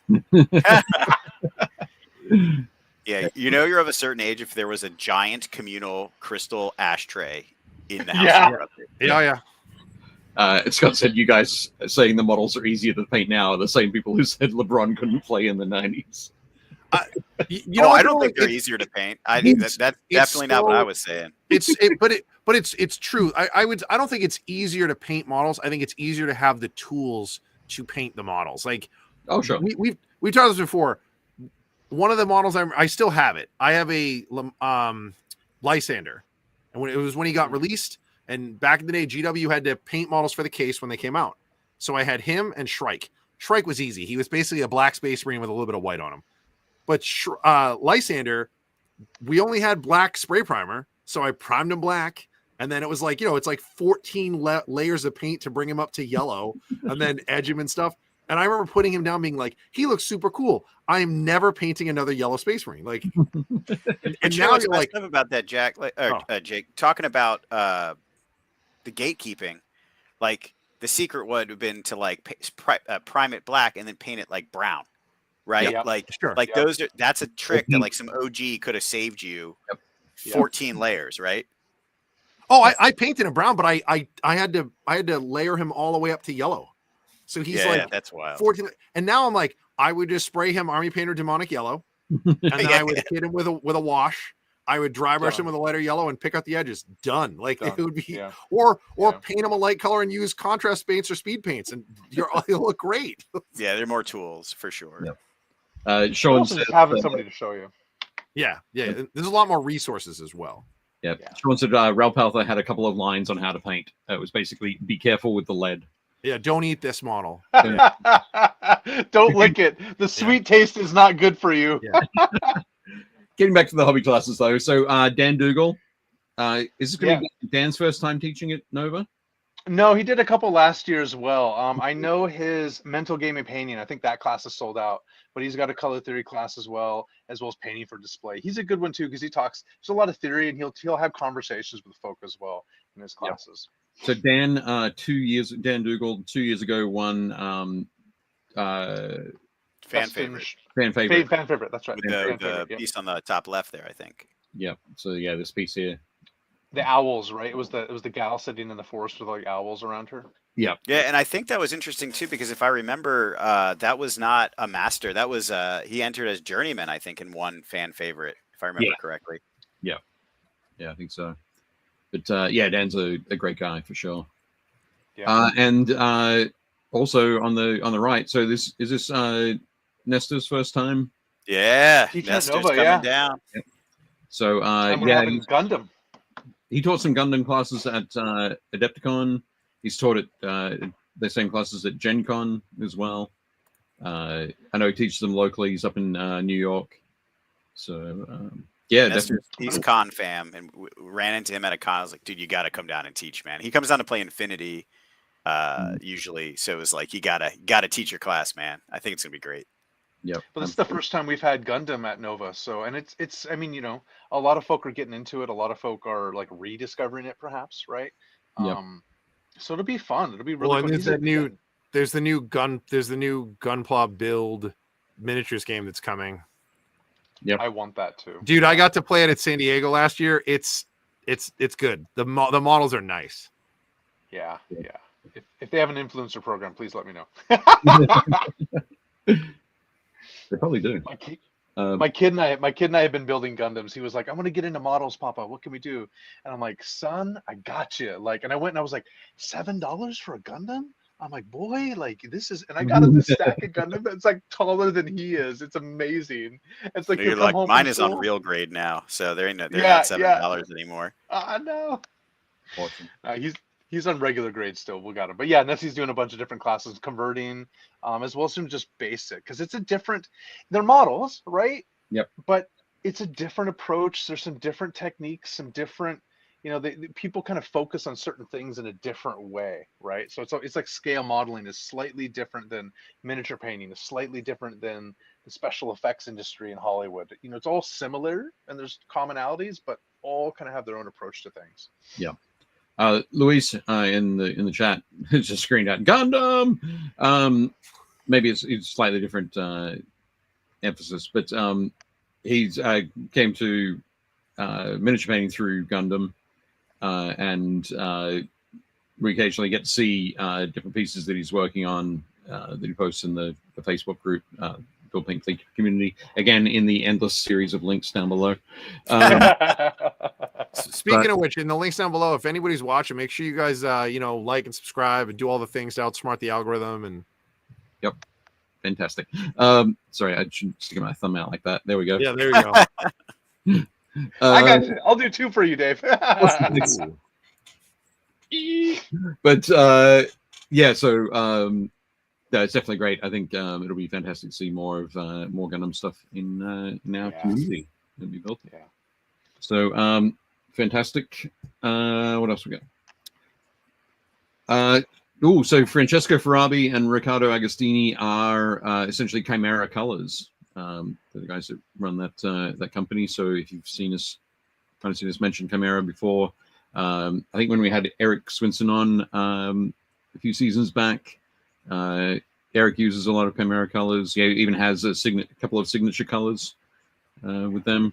Yeah, you're of a certain age if there was a giant communal crystal ashtray in the house. Yeah. Scott said you guys saying the models are easier to paint now are the same people who said LeBron couldn't play in the 90s. I don't think they're easier to paint. I think that's definitely not what I was saying. But it's true. I don't think it's easier to paint models. I think it's easier to have the tools to paint the models. Like, oh sure, we've talked this before. One of the models I still have it. I have a Lysander, and when he got released, and back in the day, GW had to paint models for the case when they came out. So I had him and Shrike. Shrike was easy. He was basically a black Space Marine with a little bit of white on him. But Lysander, we only had black spray primer, so I primed him black, and then it was like, it's like 14 layers of paint to bring him up to yellow, and then edge him and stuff. And I remember putting him down, being like, "He looks super cool. I am never painting another yellow Space Marine." Like, and now you're like, about that, Jack, Jake, talking about the gatekeeping. Like, the secret would have been to like prime it black and then paint it like brown, right? Yep. Like, sure. That's a trick that like some OG could have saved you 14 layers, right? Oh, I painted him brown, but I had to layer him all the way up to yellow. So he's like, that's wild. 14, and now I'm like, I would just spray him Army Painter Demonic Yellow, and then I would hit him with a wash. I would dry brush him with a lighter yellow and pick out the edges. Done. Like it would be, or paint him a light color and use contrast paints or speed paints, and you'll look great. Yeah, there are more tools for sure. Sean said, having somebody to show you. Yeah. There's a lot more resources as well. Yeah. Sean said Ralph Palther had a couple of lines on how to paint. It was basically, be careful with the lead. Yeah, don't eat this model. Don't lick it. The sweet taste is not good for you. Yeah. Getting back to the hobby classes, though. So, Dan Dougal, is this going to be Dan's first time teaching at Nova? No, he did a couple last year as well. I know his mental game and painting. I think that class is sold out, but he's got a color theory class as well as painting for display. He's a good one too because he talks. There's a lot of theory, and he'll have conversations with folk as well in his classes. So Dan, Dan Dougal 2 years ago won fan favorite. Fan favorite. That's right. With the piece on the top left there, I think. Yeah. So this piece here. The owls, right? It was the gal sitting in the forest with like owls around her. Yeah. Yeah, and I think that was interesting too because if I remember, that was not a master. That was he entered as journeyman, I think, and won fan favorite, if I remember correctly. Yeah. Yeah, I think so. But Dan's a great guy for sure. Yeah. And also on the right. So this is Nestor's first time. Yeah, Nestor's coming down. Yep. So Gundam. He taught some Gundam classes at Adepticon. He's taught at the same classes at Gen Con as well. I know he teaches them locally. He's up in New York. So he's con fam, and we ran into him at a con. I was like, dude, you got to come down and teach, man. He comes down to play Infinity usually, so it was like, you gotta teach your class, man. I think it's gonna be great. Yep. But this is the first time we've had Gundam at Nova, so and it's I mean, you know, a lot of folk are getting into it. A lot of folk are like rediscovering it, perhaps, right? Yep. So it'll be fun. It'll be Well, really and fun. there's the new Gunpla build miniatures game that's coming. Yep. I want that too, dude. I got to play it at San Diego last year. It's good. The models are nice. Yeah. If they have an influencer program, please let me know. They probably do. My kid and I have been building Gundams. He was like, "I want to get into models, Papa. What can we do?" And I'm like, "Son, I got you." Like, and I went and I was like, $7 for a Gundam? I'm like, "Boy, like this is," and I got him this stack of Gundam that's like taller than he is. It's amazing. It's like You're like, mine is on real grade now, so they're not $7 anymore. I know. Awesome. He's on regular grade still. We got him, but yeah, Nessie's doing a bunch of different classes, converting, as well as some just basic, because it's a different. They're models, right? Yep. But it's a different approach. There's some different techniques, some different, you know, people kind of focus on certain things in a different way, right? So it's like scale modeling is slightly different than miniature painting, is slightly different than the special effects industry in Hollywood. You know, it's all similar and there's commonalities, but all kind of have their own approach to things. Yeah. Luis in the chat just screened out Gundam. Maybe it's slightly different emphasis, but he's came to miniature painting through Gundam, and we occasionally get to see different pieces that he's working on that he posts in the Facebook group, BuildPaintPlay community. Again, in the endless series of links down below. Speaking of which, in the links down below, if anybody's watching, make sure you guys, like and subscribe and do all the things to outsmart the algorithm. And yep, fantastic. Sorry, I shouldn't stick my thumb out like that. There we go. yeah, there you go. I got you. I'll do 2 for you, Dave. But yeah, so it's definitely great. I think it'll be fantastic to see more of more Gundam stuff in our community that we built. Yeah. So fantastic. What else we got? So Francesco Farabi and Riccardo Agostini are essentially Chimera Colors. They're the guys that run that company. So if you've seen us mention Chimera before, I think when we had Eric Swinson on a few seasons back, Eric uses a lot of Chimera colors. He even has a couple of signature colors with them.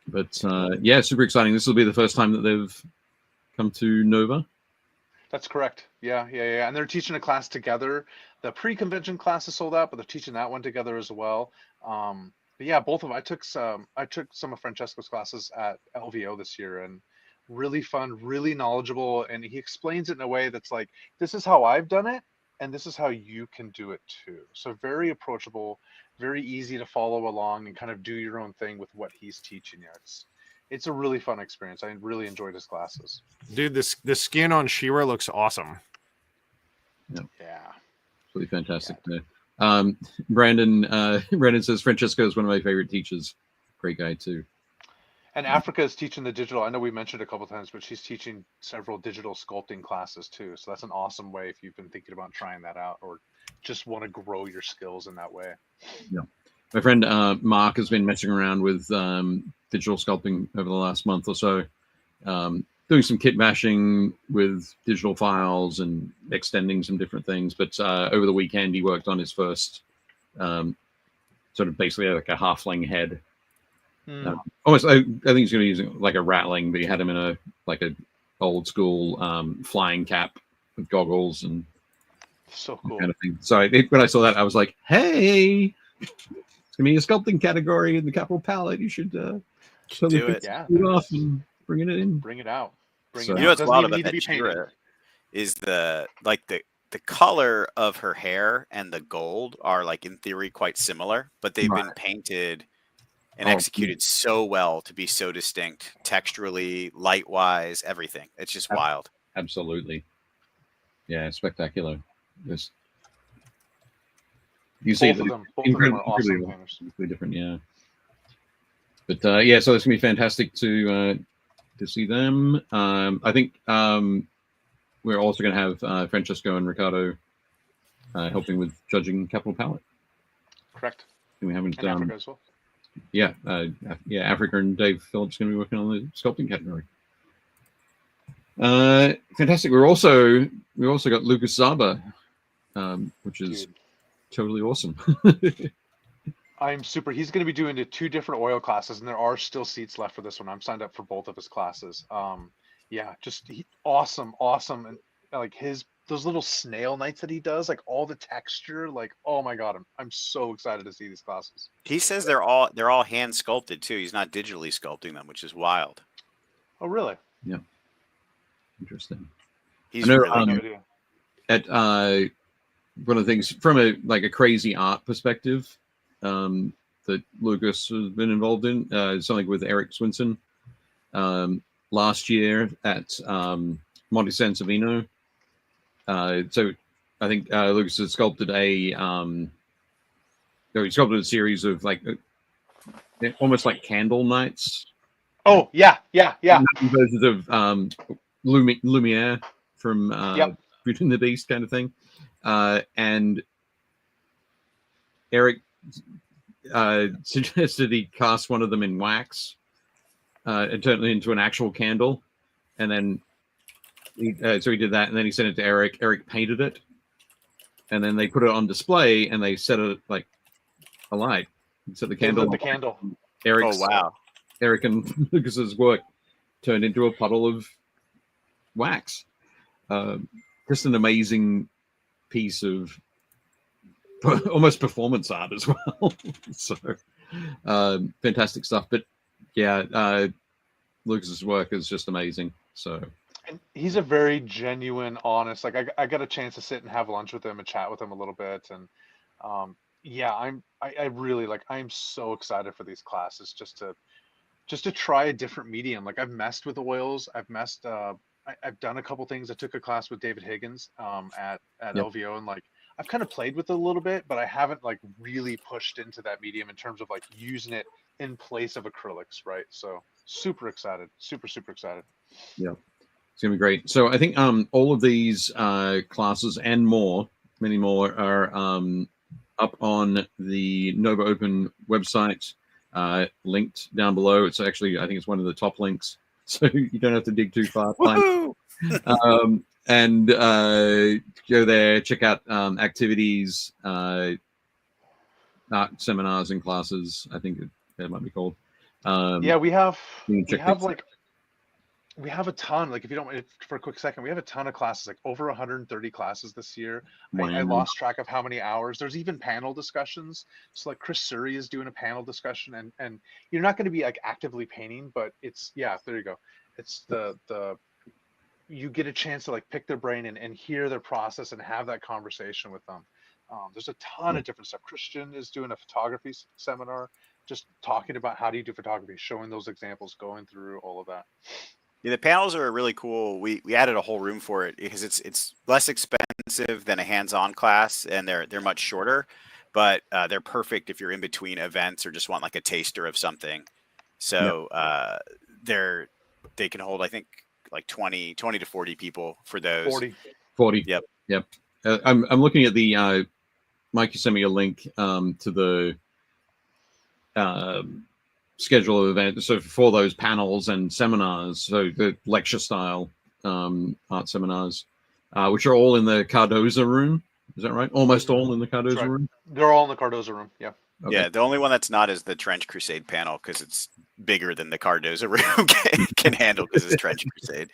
But yeah, super exciting. This will be the first time that they've come to Nova. That's correct. Yeah. And they're teaching a class together. The pre-convention class is sold out, but they're teaching that one together as well. But yeah, both of them. I took some of Francesco's classes at LVO this year, and really fun, really knowledgeable, and he explains it in a way that's like, this is how I've done it, and this is how you can do it too. So very approachable, very easy to follow along and kind of do your own thing with what he's teaching you. It's a really fun experience. I really enjoyed his classes. Dude, the skin on She-Ra looks awesome. Yeah. Really fantastic. Brandon says Francesco is one of my favorite teachers. Great guy too. And Africa is teaching the digital. I know we mentioned a couple of times, but she's teaching several digital sculpting classes too. So that's an awesome way if you've been thinking about trying that out or just want to grow your skills in that way. Yeah. My friend Mark has been messing around with digital sculpting over the last month or so, doing some kit bashing with digital files and extending some different things. But over the weekend, he worked on his first sort of basically like a halfling head. Almost, I think he's going to use like a rattling, but he had him in a old school flying cap with goggles and so cool kind of thing. So when I saw that, I was like, "Hey, it's gonna be a sculpting category in the capital palette. You should totally do it. It off and bring it in, bring it out." You know what's wild about that She-Ra is the color of her hair and the gold are like in theory quite similar, but they've been painted and executed so well to be so distinct texturally, light wise, everything. It's just wild. Absolutely. Yeah, spectacular. Just you see both of them are awesome painters. Different, yeah. But yeah, so it's gonna be fantastic to see them. I think we're also gonna have Francesco and Riccardo helping with judging Capital Palette. Correct. And we haven't And Africa as well. Yeah, Africa and Dave Phillips going to be working on the sculpting category. Fantastic. We also got Lucas Zaba, which is totally awesome. I'm super. He's going to be doing the 2 different oil classes, and there are still seats left for this one. I'm signed up for both of his classes. Yeah, just awesome, and like those little snail nights that he does, like all the texture, like oh my god, I'm so excited to see these classes. He says they're all hand sculpted too. He's not digitally sculpting them, which is wild. Oh really? Yeah. Interesting. He's really no good. At one of the things from a crazy art perspective that Lucas has been involved in, something with Eric Swinson last year at Monte San Savino. So I think Lucas has sculpted he sculpted a series of almost like candle nights. Oh yeah. Versions of Lumiere from Beauty and the Beast kind of thing. And Eric suggested he cast one of them in wax and turn it into an actual candle. And then so he did that, and then he sent it to Eric. Eric painted it, and then they put it on display, and they set it alight. Set the candle. The candle. Eric's, oh wow! Eric and Lucas's work turned into a puddle of wax. Just an amazing piece of almost performance art as well. So fantastic stuff. But yeah, Lucas's work is just amazing. So. And he's a very genuine, honest. Like I got a chance to sit and have lunch with him and chat with him a little bit, and yeah, I really I'm so excited for these classes just to try a different medium. Like I've messed with oils, I've done a couple things. I took a class with David Higgins at LVO, and I've kind of played with it a little bit, but I haven't really pushed into that medium in terms of using it in place of acrylics, right? So super excited, super excited. Yeah. It's gonna be great. So I think all of these classes and many more, are up on the Nova Open website, linked down below. It's actually, I think it's one of the top links, so you don't have to dig too far. And go there, check out activities, art seminars and classes. I think that might be called. Yeah, we have a ton. If you don't, for a quick second, we have a ton of classes, over 130 classes this year. Wow. I lost track of how many hours. There's even panel discussions. So Chris Suri is doing a panel discussion, and you're not going to be actively painting, but it's, yeah, there you go. It's you get a chance to pick their brain and hear their process and have that conversation with them. There's a ton of different stuff. Christian is doing a photography seminar, just talking about how do you do photography, showing those examples, going through all of that. Yeah, the panels are really cool. We added a whole room for it because it's less expensive than a hands-on class, and they're much shorter, but they're perfect if you're in between events or just want a taster of something. So they can hold, I think, 20 to 40 people for those. 40. Yep. I'm looking at the Mike, you sent me a link to the schedule of events. So for those panels and seminars, so the lecture style art seminars, which are all in the Cardoza room. Is that right? Almost all in the Cardoza room? They're all in the Cardoza room, yeah. Okay. Yeah, the only one that's not is the Trench Crusade panel, because it's bigger than the Cardoza room can handle, because it's Trench Crusade.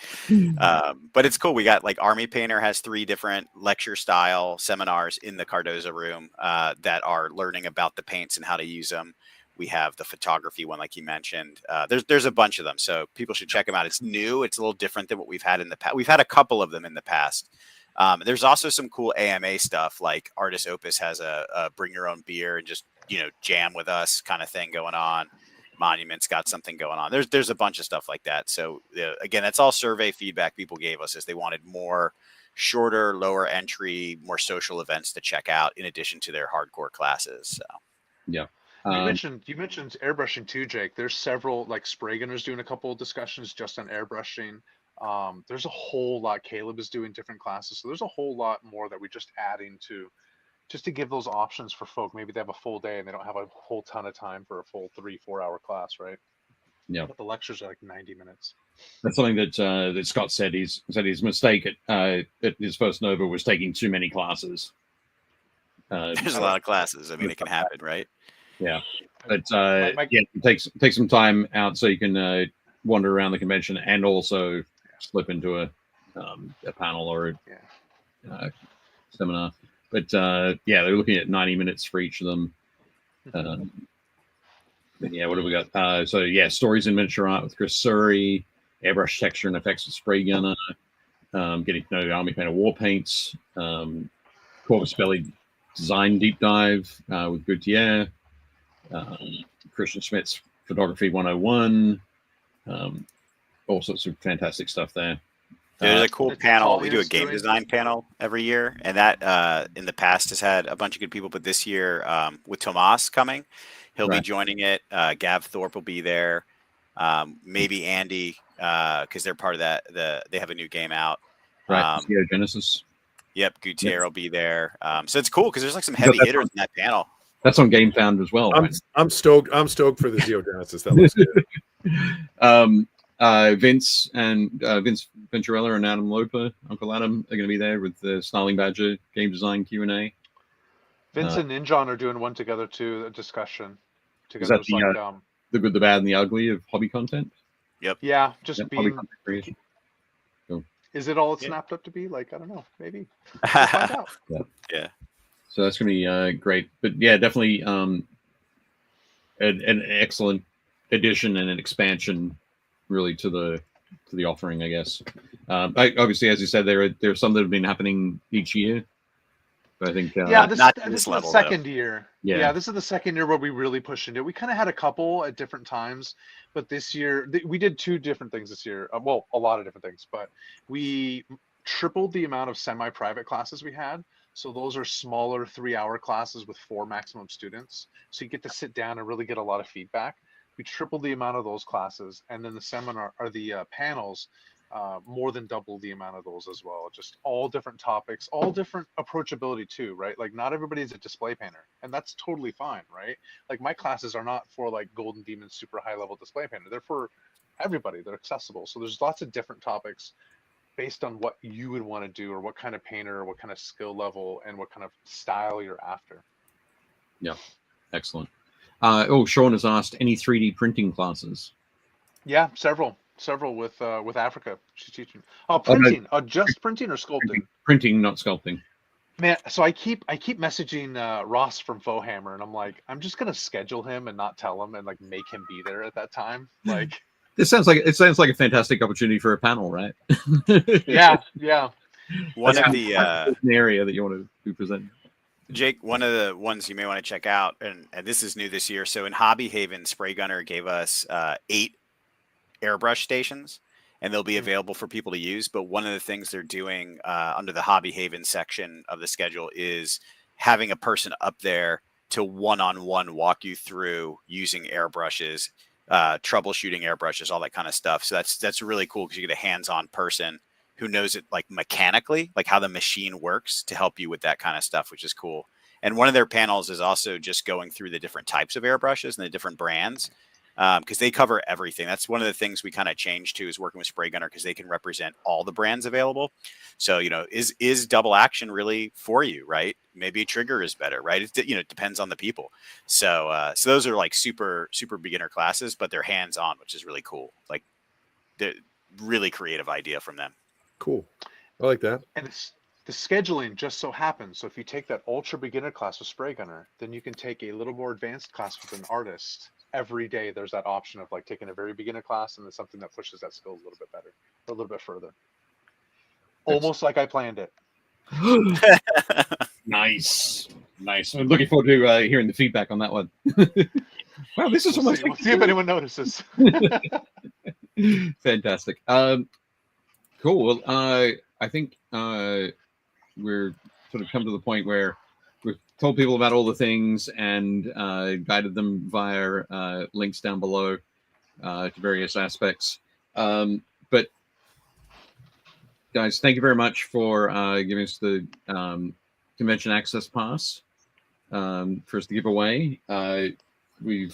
But it's cool. We got Army Painter has 3 different lecture style seminars in the Cardoza room that are learning about the paints and how to use them. We have the photography one, like you mentioned. There's a bunch of them, so people should check them out. It's new. It's a little different than what we've had in the past. We've had a couple of them in the past. There's also some cool AMA stuff, like Artist Opus has a bring your own beer and just jam with us kind of thing going on. Monument's got something going on. There's a bunch of stuff like that. So again, that's all survey feedback people gave us, is they wanted more shorter, lower entry, more social events to check out in addition to their hardcore classes. So yeah. You mentioned airbrushing too, Jake. There's several, Spray Gunner's doing a couple of discussions just on airbrushing. There's a whole lot. Caleb is doing different classes, so there's a whole lot more that we're just adding to just to give those options for folk. Maybe they have a full day and they don't have a whole ton of time for a full 3-4 hour class, right? Yeah. But the lectures are like 90 minutes. That's something that Scott said. His mistake at his first Nova was taking too many classes. There's a lot of classes. I mean, it can happen, right? Yeah, but My- yeah, take some time out so you can wander around the convention and also slip into a panel or a seminar. But yeah, they're looking at 90 minutes for each of them. Yeah, what have we got? So yeah, stories in miniature art with Chris Surrey, airbrush texture and effects with Spray Gunner, getting to know the Army Painter War Paints, Corvus Belly design deep dive with Gautier, Christian Schmidt's Photography 101, all sorts of fantastic stuff there. There's a cool panel. We do a Italians game doing- design panel every year, and that in the past has had a bunch of good people. But this year, with Tomas coming, he'll be joining it. Gav Thorpe will be there. Maybe Andy, because they're part of that. They have a new game out. Right, Genesis. Yep, Gutierrez will be there. So it's cool because there's like some heavy hitters in that panel. That's on GameFound as well. I'm stoked. I'm stoked for the Geogenesis. That looks good. Vince Venturella and Adam Loper, Uncle Adam, are going to be there with the Snarling Badger game design Q&A. Vince and Ninjon are doing one together too, a discussion Is together. that It's like, the good, the bad, and the ugly of hobby content? yeah, just Hobby being. content creation. Is it all it's snapped up to be? Like, I don't know. Maybe. We'll find out. Yeah. So that's going to be great. But yeah, definitely an excellent addition and an expansion, really, to the offering, I guess. Obviously, as you said, there are some that have been happening each year. But I think This not is this the level, second year. Yeah. Yeah, this is the second year where we really pushed into it. We kind of had a couple at different times, but this year we did two different things this year. Well, a lot of different things, but we tripled the amount of semi-private classes we had. So those are smaller 3-hour classes with 4 maximum students. So you get to sit down and really get a lot of feedback. We tripled the amount of those classes, and then the seminar or the panels, more than double the amount of those as well. Just all different topics, all different approachability too, right? Like not everybody is a display painter, and that's totally fine, right? Like my classes are not for like Golden Demon super high level display painter. They're for everybody. They're accessible. So there's lots of different topics based on what you would want to do, or what kind of painter, or what kind of skill level, and what kind of style you're after. Yeah, excellent. Sean has asked, any 3D printing classes? Yeah, several with Africa. She's teaching. Printing. Just printing or sculpting? Printing, not sculpting. Man, so I keep messaging Ross from Fohammer, and I'm like, I'm just gonna schedule him and not tell him, and like make him be there at that time. Like, It sounds like a fantastic opportunity for a panel, right? yeah. One of the an area that you want to be presenting. Jake, one of the ones you may want to check out, and this is new this year. So in Hobby Haven, Spray Gunner gave us 8 airbrush stations, and they'll be available for people to use. But one of the things they're doing under the Hobby Haven section of the schedule is having a person up there to one-on-one walk you through using airbrushes, troubleshooting airbrushes, all that kind of stuff. So that's really cool because you get a hands-on person who knows it like mechanically, like how the machine works, to help you with that kind of stuff, which is cool. And one of their panels is also just going through the different types of airbrushes and the different brands, because they cover everything. That's one of the things we kind of changed to, is working with Spray Gunner, because they can represent all the brands available. So, is double action really for you, right? Maybe a trigger is better, right? It depends on the people. So those are like super, super beginner classes, but they're hands-on, which is really cool. Like, they're really creative idea from them. Cool. I like that. And the scheduling just so happens. So if you take that ultra beginner class with Spray Gunner, then you can take a little more advanced class with an artist. Every day there's that option of like taking a very beginner class and then something that pushes that skill a little bit better, a little bit further. Almost like I planned it. Nice. I'm looking forward to hearing the feedback on that one. Wow, this is almost. We'll see if anyone notices. Fantastic. Cool. Well, I think we're sort of come to the point where we've told people about all the things and guided them via links down below to various aspects. But guys, thank you very much for giving us the convention access pass. for us to give away. We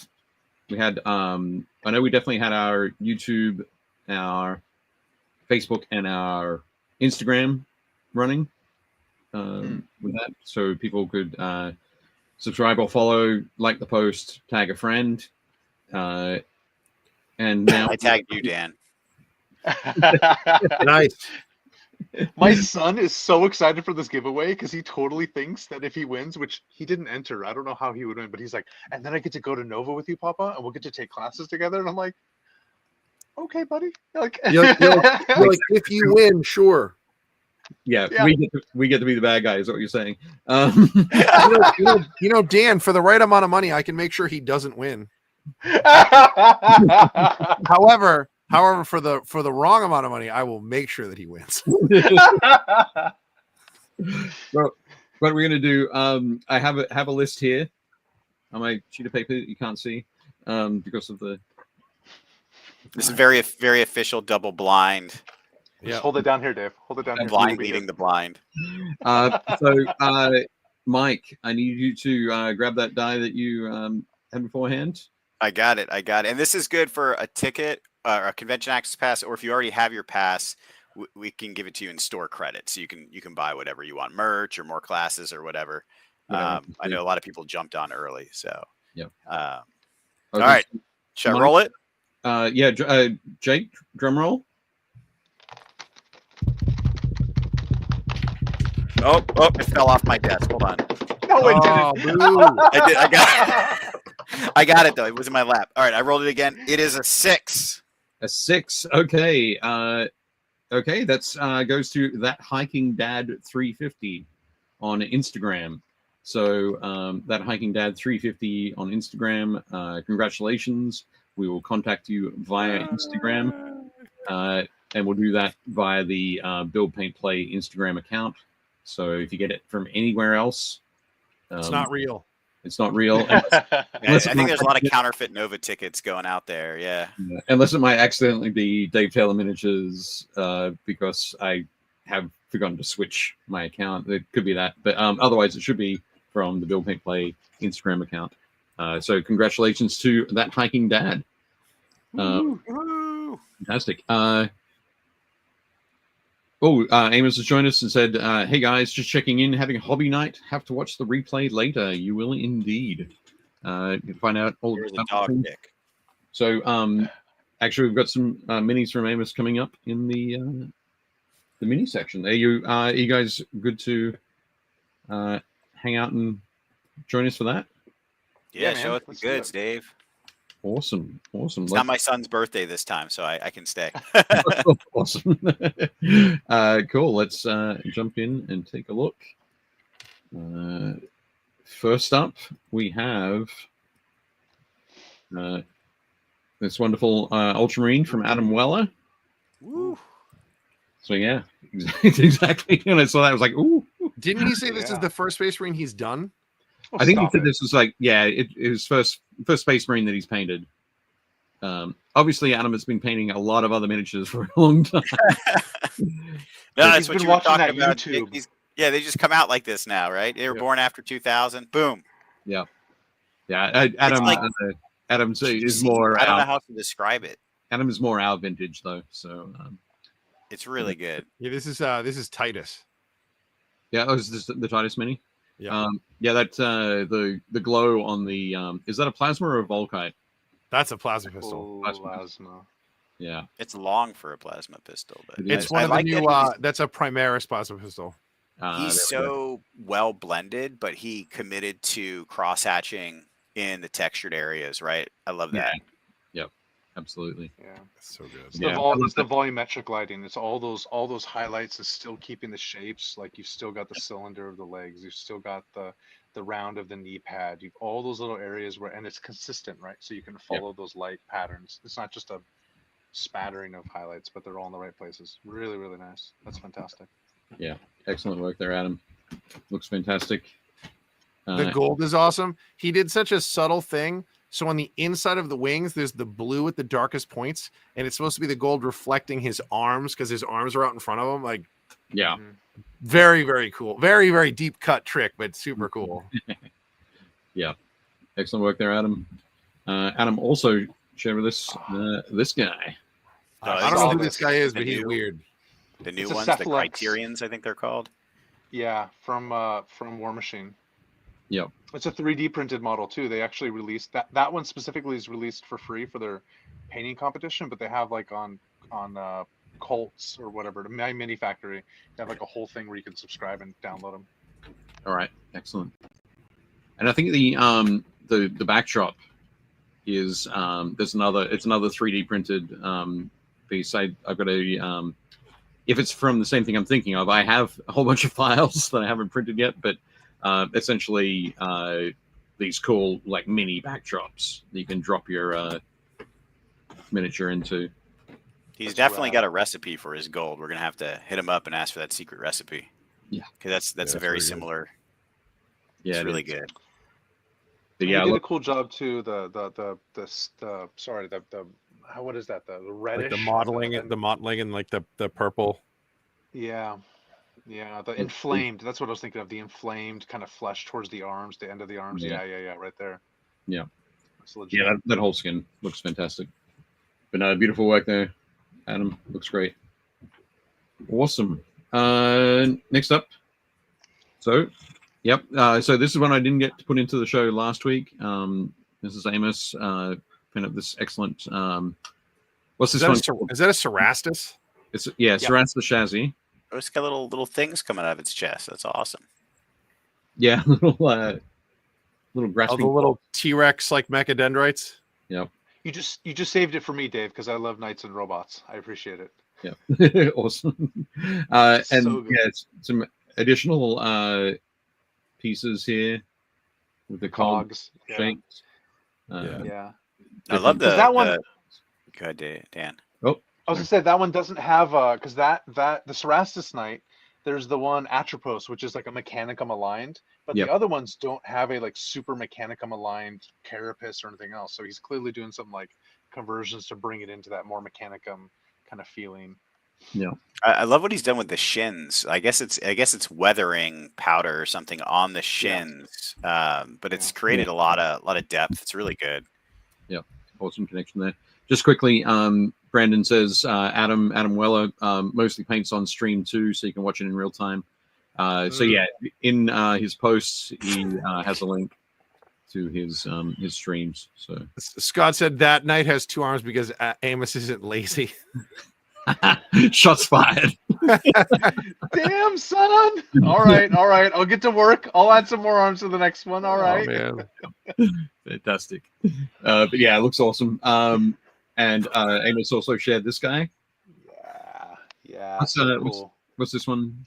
had I know we definitely had our YouTube, our Facebook, and our Instagram running with that, so people could subscribe or follow, like the post, tag a friend. And now I tagged you, Dan. Nice. My son is so excited for this giveaway because he totally thinks that if he wins, which he didn't enter, I don't know how he would win, but he's like, and then I get to go to Nova with you, Papa, and we'll get to take classes together. And I'm like, okay, buddy. Like, You're like, if you win, sure. Yeah, Yeah. we get to be the bad guy, is what you're saying. You know, Dan, for the right amount of money, I can make sure he doesn't win. However, for the wrong amount of money, I will make sure that he wins. Well, what we're gonna do? I have a list here on my sheet of paper that you can't see because of the. This is very, very official double blind. Just hold it down here, Dave. Hold it down here. Blind leading the blind. So, Mike, I need you to grab that die that you had beforehand. I got it. And this is good for a ticket or a convention access pass, or if you already have your pass, we can give it to you in store credit, so you can buy whatever you want, merch or more classes or whatever. I know a lot of people jumped on early, so yeah. All right, should I roll it? Yeah, Jake, drum roll. Oh, it fell off my desk. Hold on. No, it didn't. I got it. I got it though. It was in my lap. All right, I rolled it again. It is a 6. A 6. Okay. Okay. That's goes to That Hiking Dad 350 on Instagram. So That Hiking Dad 350 on Instagram. Congratulations. We will contact you via Instagram, and we'll do that via the BuildPaintPlay Instagram account. So if you get it from anywhere else, It's not real. It's not real. I think there's a lot of counterfeit Nova tickets going out there. Yeah. Unless it might accidentally be Dave Taylor Miniatures because I have forgotten to switch my account. It could be that. But otherwise, it should be from the BuildPaintPlay Instagram account. So congratulations to That Hiking Dad. Fantastic. Amos has joined us and said, hey guys, just checking in, having a hobby night. Have to watch the replay later. You will indeed. You can find out all of the stuff. So actually we've got some minis from Amos coming up in the mini section. Are you guys good to hang out and join us for that? Yeah, show us the goods, Dave. Awesome. It's not my son's birthday this time, so I can stay. Awesome. Cool. Let's jump in and take a look. First up, we have this wonderful Ultramarine from Adam Weller. Woo. So yeah, exactly. And I saw that, I was like, ooh. Didn't he say this is the first Space Marine he's done? I think he said this was like, yeah, it was first Space Marine that he's painted. Obviously, Adam has been painting a lot of other miniatures for a long time. That's what you were talking about. YouTube. Yeah, they just come out like this now, right? They were born after 2000. Boom. Yeah. Adam. Like, Adam is more. I don't know how to describe it. Adam is more our vintage though, so it's really good. Yeah, this is Titus. Yeah, is this the Titus mini? Yeah. That the glow on the is that a plasma or a Volkite? That's a plasma pistol. Plasma. Yeah. It's long for a plasma pistol, but It's one of the new that's a Primaris plasma pistol. He's so well blended, but he committed to cross hatching in the textured areas, right? I love that. Yep. Absolutely. Yeah. That's so good. It's Yeah. it's the volumetric lighting. It's all those highlights is still keeping the shapes. Like you've still got the cylinder of the legs. You've still got the round of the knee pad. You've all those little areas where, and it's consistent, right? So you can follow those light patterns. It's not just a spattering of highlights, but they're all in the right places. Really, really nice. That's fantastic. Yeah. Excellent work there, Adam. Looks fantastic. The gold is awesome. He did such a subtle thing. So on the inside of the wings, there's the blue at the darkest points, and it's supposed to be the gold reflecting his arms because his arms are out in front of him. Like, yeah. Very, very cool. Very, very deep cut trick, but super cool. Yeah, excellent work there, Adam. Adam also shared with us this guy. I don't know who this guy is, but he's weird. The new It's a ones, the Cephalex. Criterions, I think they're called. Yeah, from War Machine. Yep. It's a 3D printed model too. They actually released that one specifically is released for free for their painting competition, but they have like on Colts or whatever, My Mini Factory, they have like a whole thing where you can subscribe and download them. All right, excellent. And I think the backdrop is it's another 3D printed piece. I've got a if it's from the same thing I'm thinking of, I have a whole bunch of files that I haven't printed yet, but essentially these cool like mini backdrops that you can drop your miniature into. He's definitely got a recipe for his gold. We're gonna have to hit him up and ask for that secret recipe. Yeah, because that's a very similar. Yeah, it's really good. But yeah, he did a cool job too. The what is that? The reddish. Like the modeling and like the purple. Yeah, the inflamed. That's what I was thinking of. The inflamed kind of flesh towards the arms, the end of the arms. Yeah, right there. Yeah, that whole skin looks fantastic. But no, beautiful work there, Adam. Looks great. Awesome. Next up. So, yep. So this is one I didn't get to put into the show last week. This is Amos. Kind of this excellent. What's this one? Is that a Cerastus? It's Cerastus chassis. Oh, it's got little things coming out of its chest. That's awesome. Yeah, little grasping. The little T-Rex like mechadendrites. Yep. You just saved it for me, Dave, because I love knights and robots. I appreciate it. Yeah, awesome. And so it's some additional pieces here with the cogs shapes. Yeah. I love that one. Go ahead, Dan. Oh, I was gonna say that one doesn't have because the Cerastus Knight, there's the one Atropos, which is like a Mechanicum aligned, but the other ones don't have a like super Mechanicum aligned carapace or anything else. So he's clearly doing some like conversions to bring it into that more Mechanicum kind of feeling. Yeah, I love what he's done with the shins. I guess it's weathering powder or something on the shins, but it's created a lot of depth. It's really good. Yeah, awesome connection there. Just quickly, Brandon says Adam Weller mostly paints on stream too, so you can watch it in real time. So yeah, in his posts he has a link to his streams. So Scott said that knight has two arms because Amos isn't lazy. Shots fired. Damn, son. All right. I'll get to work. I'll add some more arms to the next one. All right. Man. Fantastic. But yeah, it looks awesome. And Amos also shared this guy. Yeah. What's this one?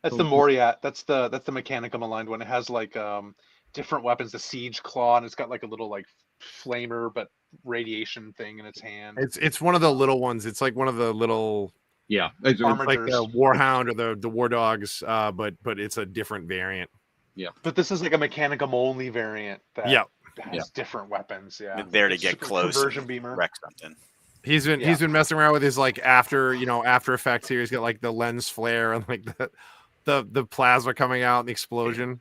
That's the Moriat. That's the Mechanicum aligned one. It has like different weapons, the Siege Claw, and it's got like a little like flamer but radiation thing in its hand. It's one of the little ones. It's like one of the little it's like the Warhound or the War Dogs, but it's a different variant. Yeah. But this is like a Mechanicum only variant that has different weapons. Yeah. There to get close. Conversion beamer. Wreck something. He's been messing around with his like After Effects here. He's got like the lens flare and like the plasma coming out and the explosion.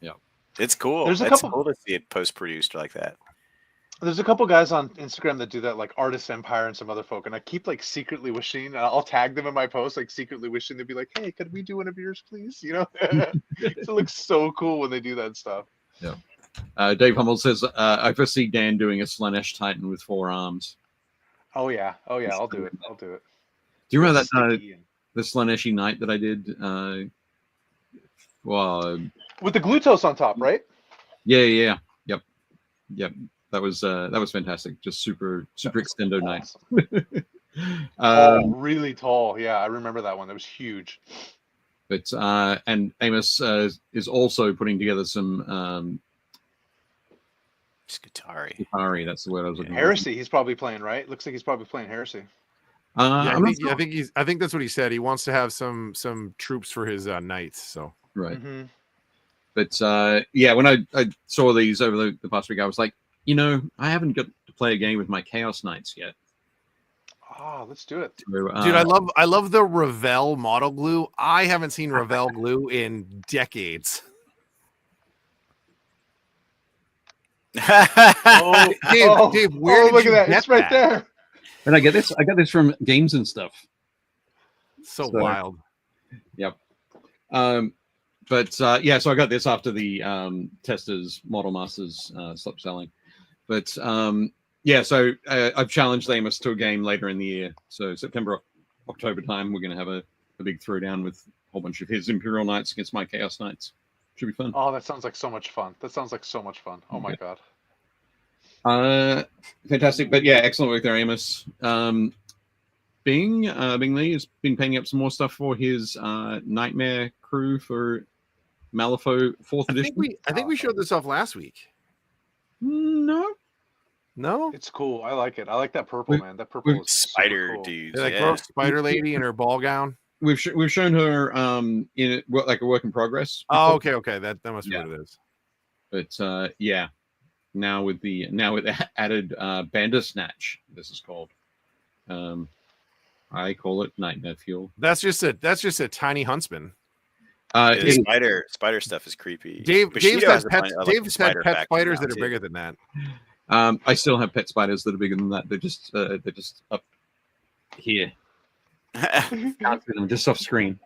Yeah. It's cool. It's cool to see it post produced like that. There's a couple guys on Instagram that do that, like Artist Empire and some other folk, and I keep like secretly wishing, and I'll tag them in my post, like secretly wishing they'd be like, "Hey, could we do one of yours, please?" You know, it looks so cool when they do that stuff. Yeah. Dave Hummel says, "I first see Dan doing a Slanesh Titan with 4 arms." Oh yeah, I'll do it. Do you remember that the Slaneshi Knight that I did? With the Glutos on top, right? Yeah. Yep. That was fantastic. Just super extendo awesome. Knight. Really tall. Yeah, I remember that one. That was huge. But and Amos is also putting together some Skitari. That's the word I was looking for. Heresy. He's probably playing, right? Looks like he's probably playing Heresy. I think that's what he said. He wants to have some troops for his knights. So right. Mm-hmm. But when I saw these over the past week, I was like, I haven't got to play a game with my Chaos Knights yet. Oh, let's do it. So, dude, I love the Revell model glue. I haven't seen Revell glue in decades. Oh, Dave, where did look you at that! get It's right that? there. And I get this. I got this from Games and Stuff. So So- wild. Yep. But yeah, so I got this after the testers, Model Masters stopped selling. But yeah, so I've challenged Amos to a game later in the year. So September, October time, we're going to have a big throwdown with a whole bunch of his Imperial Knights against my Chaos Knights. Should be fun. Oh, that sounds like so much fun. That sounds like so much fun. Oh my god. Fantastic. But yeah, excellent work there, Amos. Bing Lee has been painting up some more stuff for his Nightmare crew for Malifaux 4th edition. I think we showed this off last week. No. No? It's cool. I like it. I like that purple, man. That purple is super Spider cool. dudes. Yeah, that Yeah. girl Spider Lady in her ball gown. We've shown her in like a work in progress. Oh, okay. That must be Yeah. what it is. But yeah, now with the added Bandersnatch, this is called. I call it Nightmare Fuel. That's just a tiny huntsman. Yeah, It- spider stuff is creepy. Dave's Bushido had has a pet bunch of, like, Dave's had spider pet factions spiders now, that are too. bigger than that. I still have pet spiders that are bigger than that. They're just up here. Can't see them, just off screen.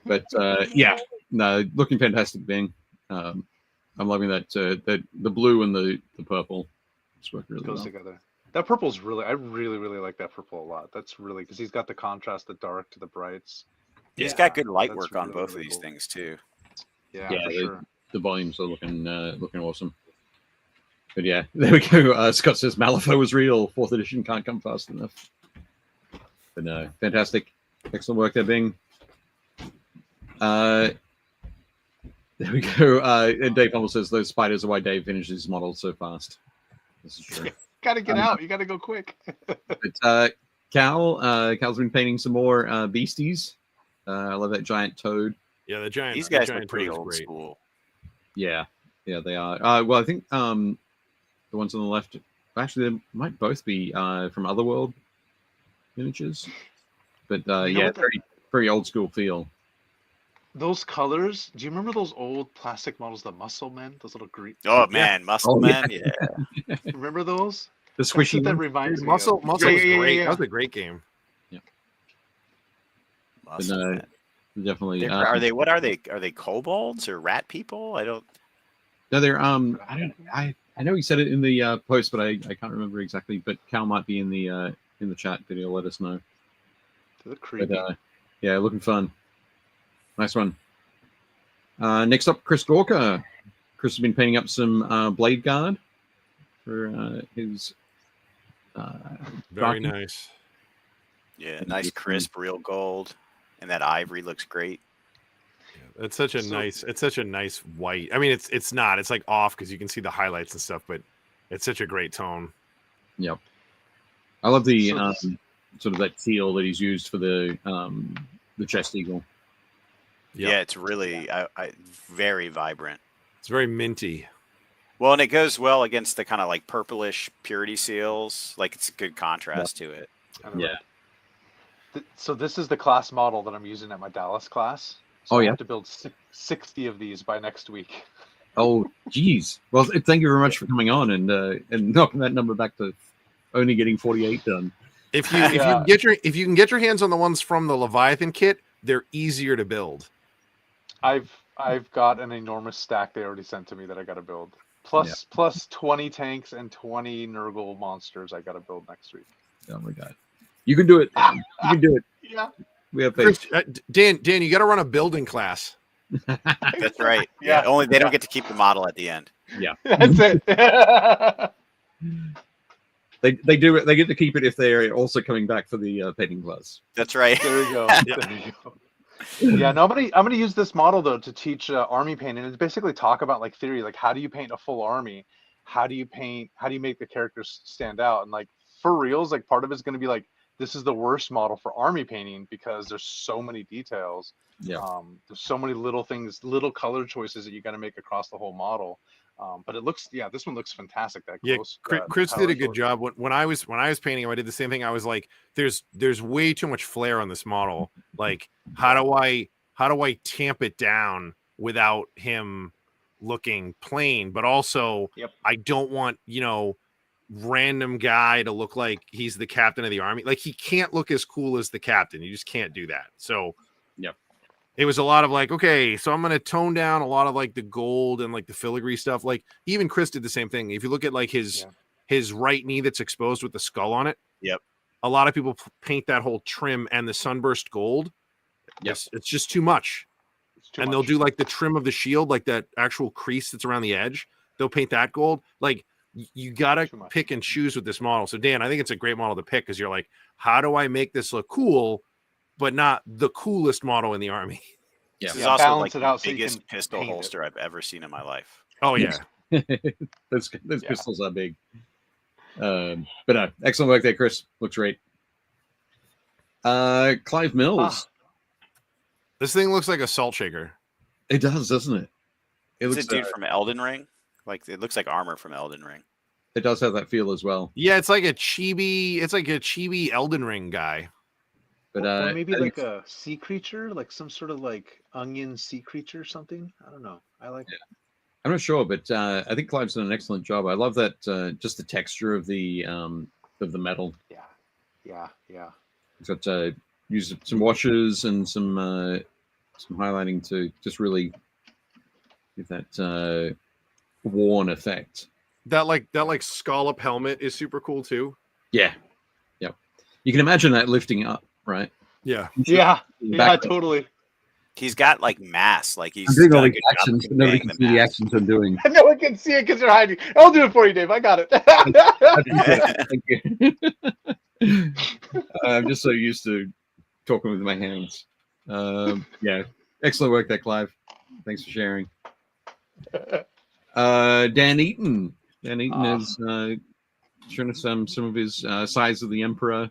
But yeah, no, looking fantastic, Bing. I'm loving that the blue and the purple. It's working really Goes well. together. That purple's really, I really like that purple a lot. That's really, because he's got the contrast, the dark to the brights. He's Yeah, got good light that's work on really, both really of these cool. things too. Yeah, Yeah, for sure. The volumes are looking awesome. But yeah, there we go. Scott says Malifaux was real. 4th edition can't come fast enough. But no, fantastic, excellent work there, Bing. There we go. And Dave almost says those spiders are why Dave finishes his models so fast. This is true. Gotta get out. You gotta go quick. But Cal's been painting some more beasties. I love that giant toad. Yeah, the giant. These the guys giant look pretty toad is old great. school. Yeah, they are. Well, I think the ones on the left, actually, they might both be from Otherworld miniatures. But You know yeah, what the- very old school feel. Those colors. Do you remember those old plastic models, the Muscle Men? Those little green. Oh man, Muscle Oh, yeah. Man, yeah. Remember those? The That's squishy what that one. reminds me Muscle of. was great. Yeah. That was a great game. Muscle no, Man. Definitely. Are they? What are they? Are they kobolds or rat people? I don't. No, they're I know he said it in the post, but I can't remember exactly. But Cal might be in the chat video. Let us know. They look creepy. But yeah, looking fun. Nice one. Next up, Chris Gorka. Chris has been painting up some Blade Guard for his. Very Rocky. nice. Yeah, nice crisp, real gold, and that ivory looks great. It's such a nice white. I mean, it's not. It's like off because you can see the highlights and stuff, but it's such a great tone. Yep. I love the So this- sort of that teal that he's used for the chest eagle. Yep. Yeah, it's really very vibrant. It's very minty. Well, and it goes well against the kind of like purplish purity seals. Like it's a good contrast to it. I don't know. Yeah. So this is the class model that I'm using at my Dallas class. So Oh, I yeah? have to build 60 of these by next week. Oh, geez. Well, thank you very much for coming on and knocking that number back to only getting 48 done. If you Yeah. if you can get your hands on the ones from the Leviathan kit, they're easier to build. I've got an enormous stack they already sent to me that I got to build. Plus 20 tanks and 20 Nurgle monsters I got to build next week. Oh my god, you can do it. You can do it. Yeah. We have faith. Chris, Dan, you got to run a building class. That's right. Yeah. Yeah. Only they don't get to keep the model at the end. That's it. They do it. They get to keep it if they're also coming back for the painting class. That's right. There you go. There you go. Yeah, no, I'm gonna use this model though to teach army painting. It's basically talk about like theory, like how do you paint a full army? How do you make the characters stand out? And like for reals, like part of it's gonna be like this is the worst model for army painting because there's so many details. Yeah. There's so many little things, little color choices that you got to make across the whole model. But it looks, this one looks fantastic. That Yeah, close, Chris power did a good source. job. When I was painting him, I did the same thing. I was like, there's way too much flair on this model. Like, how do I tamp it down without him looking plain, but also Yep. I don't want, random guy to look like he's the captain of the army. Like, he can't look as cool as the captain. You just can't do that. So Yep. it was a lot of like, okay, so I'm going to tone down a lot of like the gold and like the filigree stuff. Like, even Chris did the same thing. If you look at like his right knee that's exposed with the skull on it. Yep. A lot of people paint that whole trim and the sunburst gold. Yes. It's just too much. Too And much. they'll do like the trim of the shield, like that actual crease that's around the edge. They'll paint that gold. Like, you got to pick and choose with this model. So Dan, I think it's a great model to pick because you're like, how do I make this look cool, but not the coolest model in the army? Yeah. This is also balance like it out the so you biggest can pistol paint it. holster I've ever seen in my life. Oh yeah. those pistols are big. But no, excellent work there, Chris. Looks great. Clive Mills. This thing looks like a salt shaker. It does, doesn't it? It's looks a dude from Elden Ring. Like, it looks like armor from Elden Ring. It does have that feel as well. Yeah, it's like a chibi Elden Ring guy. But or maybe I like think- a sea creature, like some sort of like onion sea creature or something. I don't know. I like it. I'm not sure, but I think Clive's done an excellent job. I love that just the texture of the metal. Yeah. It's got used some washes and some highlighting to just really give that worn effect. That scallop helmet is super cool too. Yeah. You can imagine that lifting up, right? Yeah. Yeah, Back- totally. He's got like mass. Like, he's I'm doing all done a the good job actions, but nobody conveying can the see the mass. actions I'm doing. No one can see it because they're hiding. I'll do it for you, Dave. I got it. Thank you. I'm just so used to talking with my hands. Yeah, excellent work there, Clive. Thanks for sharing. Dan Eaton. Dan Eaton has shown us some of his Size of the Emperor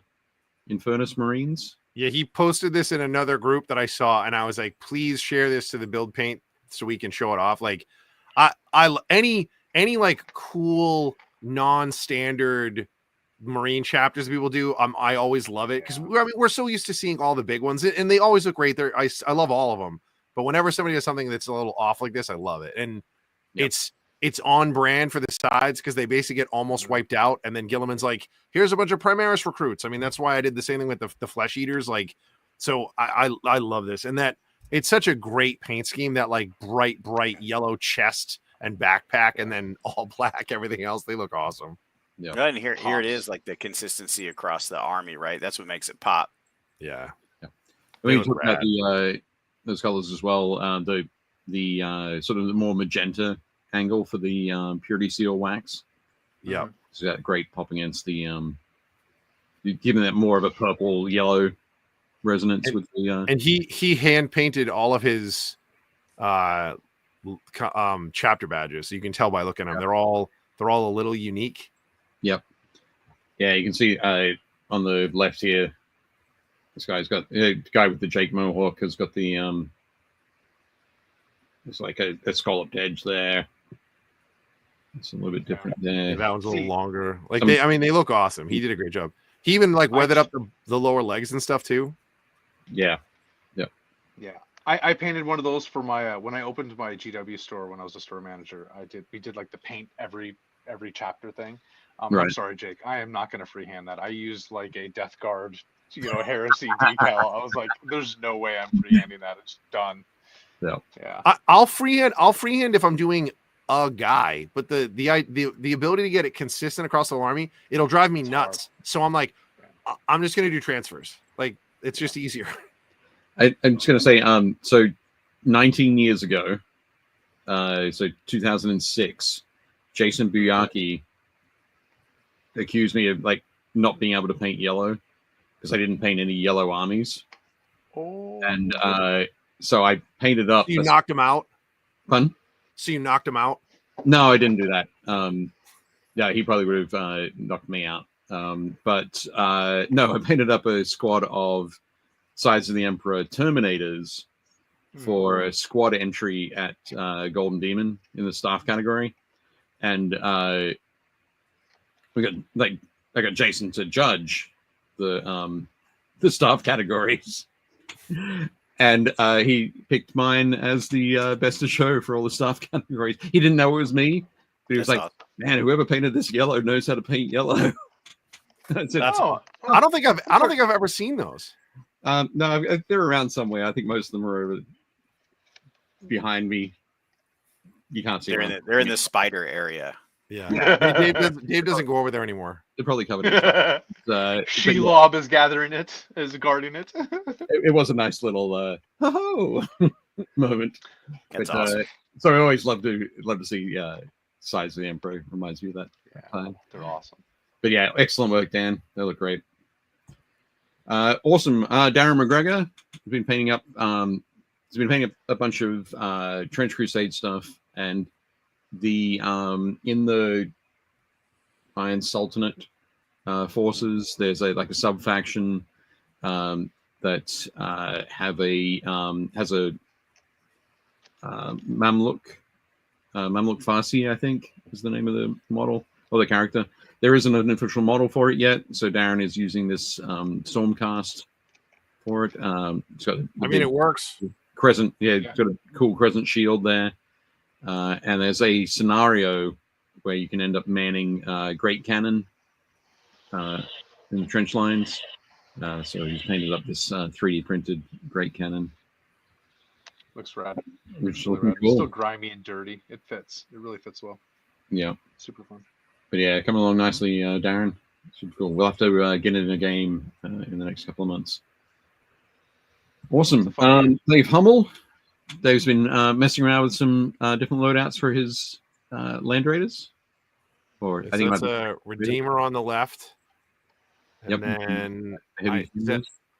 Infernus Marines. Yeah, he posted this in another group that I saw, and I was like, please share this to the Build Paint so we can show it off. Like, any like cool non-standard Marine chapters people do, I always love it because we're so used to seeing all the big ones, and they always look great. I love all of them, but whenever somebody does something that's a little off like this, I love it, and it's on brand for the sides because they basically get almost wiped out. And then Gilliman's like, here's a bunch of Primaris recruits. I mean, that's why I did the same thing with the Flesh Eaters. Like, so I love this. And that it's such a great paint scheme, that like bright yellow chest and backpack, and then all black, everything else. They look awesome. Yeah. Right, and here it is, like the consistency across the army, right? That's what makes it pop. Yeah. I mean, They we talked look about those colors as well. The sort of the more magenta angle for the Purity Seal wax. Yeah. So that great pop against the giving that more of a purple yellow resonance with the And he hand painted all of his chapter badges. So you can tell by looking at them. They're all a little unique. Yep. Yeah, you can see on the left here, this guy's got the guy with the Jake Mohawk has got the it's like a scalloped edge there. It's a little bit different there. Yeah, that one's a little longer. Like, Some- they look awesome. He did a great job. He even like weathered up the lower legs and stuff too. Yeah. Yeah, I painted one of those for my when I opened my GW store when I was a store manager. We did like the paint every chapter thing. I'm Right. sorry, Jake. I am not going to freehand that. I used like a Death Guard, heresy decal. I was like, there's no way I'm freehanding that. It's done. Yeah. I'll freehand if I'm doing a guy, but the ability to get it consistent across the whole army, it'll drive me nuts. So I'm like, I'm just gonna do transfers. Like, it's just easier. I'm just gonna say, so 19 years ago, so 2006, Jason Buyaki accused me of like not being able to paint yellow because I didn't paint any yellow armies. Oh. And so I painted up. You knocked him out. Fun? So you knocked him out. No, I didn't do that. Yeah, he probably would have knocked me out. But no, I painted up a squad of Sides of the Emperor Terminators for a squad entry at Golden Demon in the staff category, and we got I got Jason to judge the staff categories, And he picked mine as the best of show for all the staff categories. He didn't know it was me, but he was like, "Man, whoever painted this yellow knows how to paint yellow." That's it. I don't think I've ever seen those. No, they're around somewhere. I think most of them are over behind me. You can't see them. They're in the spider area. Yeah, Dave doesn't go over there anymore. They're probably covered. Shelob is gathering it, is guarding it. It was a nice little moment. That's awesome. So I always love to see Size of the Emperor. Reminds me of that. Yeah, they're awesome. But yeah, excellent work, Dan. They look great. Awesome. Darren McGregor has been painting up. He's been painting up a bunch of Trench Crusade stuff, and the in the Iron Sultanate forces, there's a sub faction that has a Mamluk Farsi, I think is the name of the model or the character. There isn't an official model for it yet, so Darren is using this Stormcast for it. It works. Crescent, it's got a cool crescent shield there. And there's a scenario where you can end up manning Great Cannon in the trench lines. So he's painted up this 3D printed Great Cannon. Looks rad. Which really looking rad. cool. It's still grimy and dirty. It fits. It really fits well. Yeah. Super fun. But yeah, coming along nicely, Darren. Super cool. We'll have to get it in a game in the next couple of months. Awesome. Dave Hummel. Dave's been messing around with some different loadouts for his Land Raiders. Or I think that's a Redeemer on the left. And then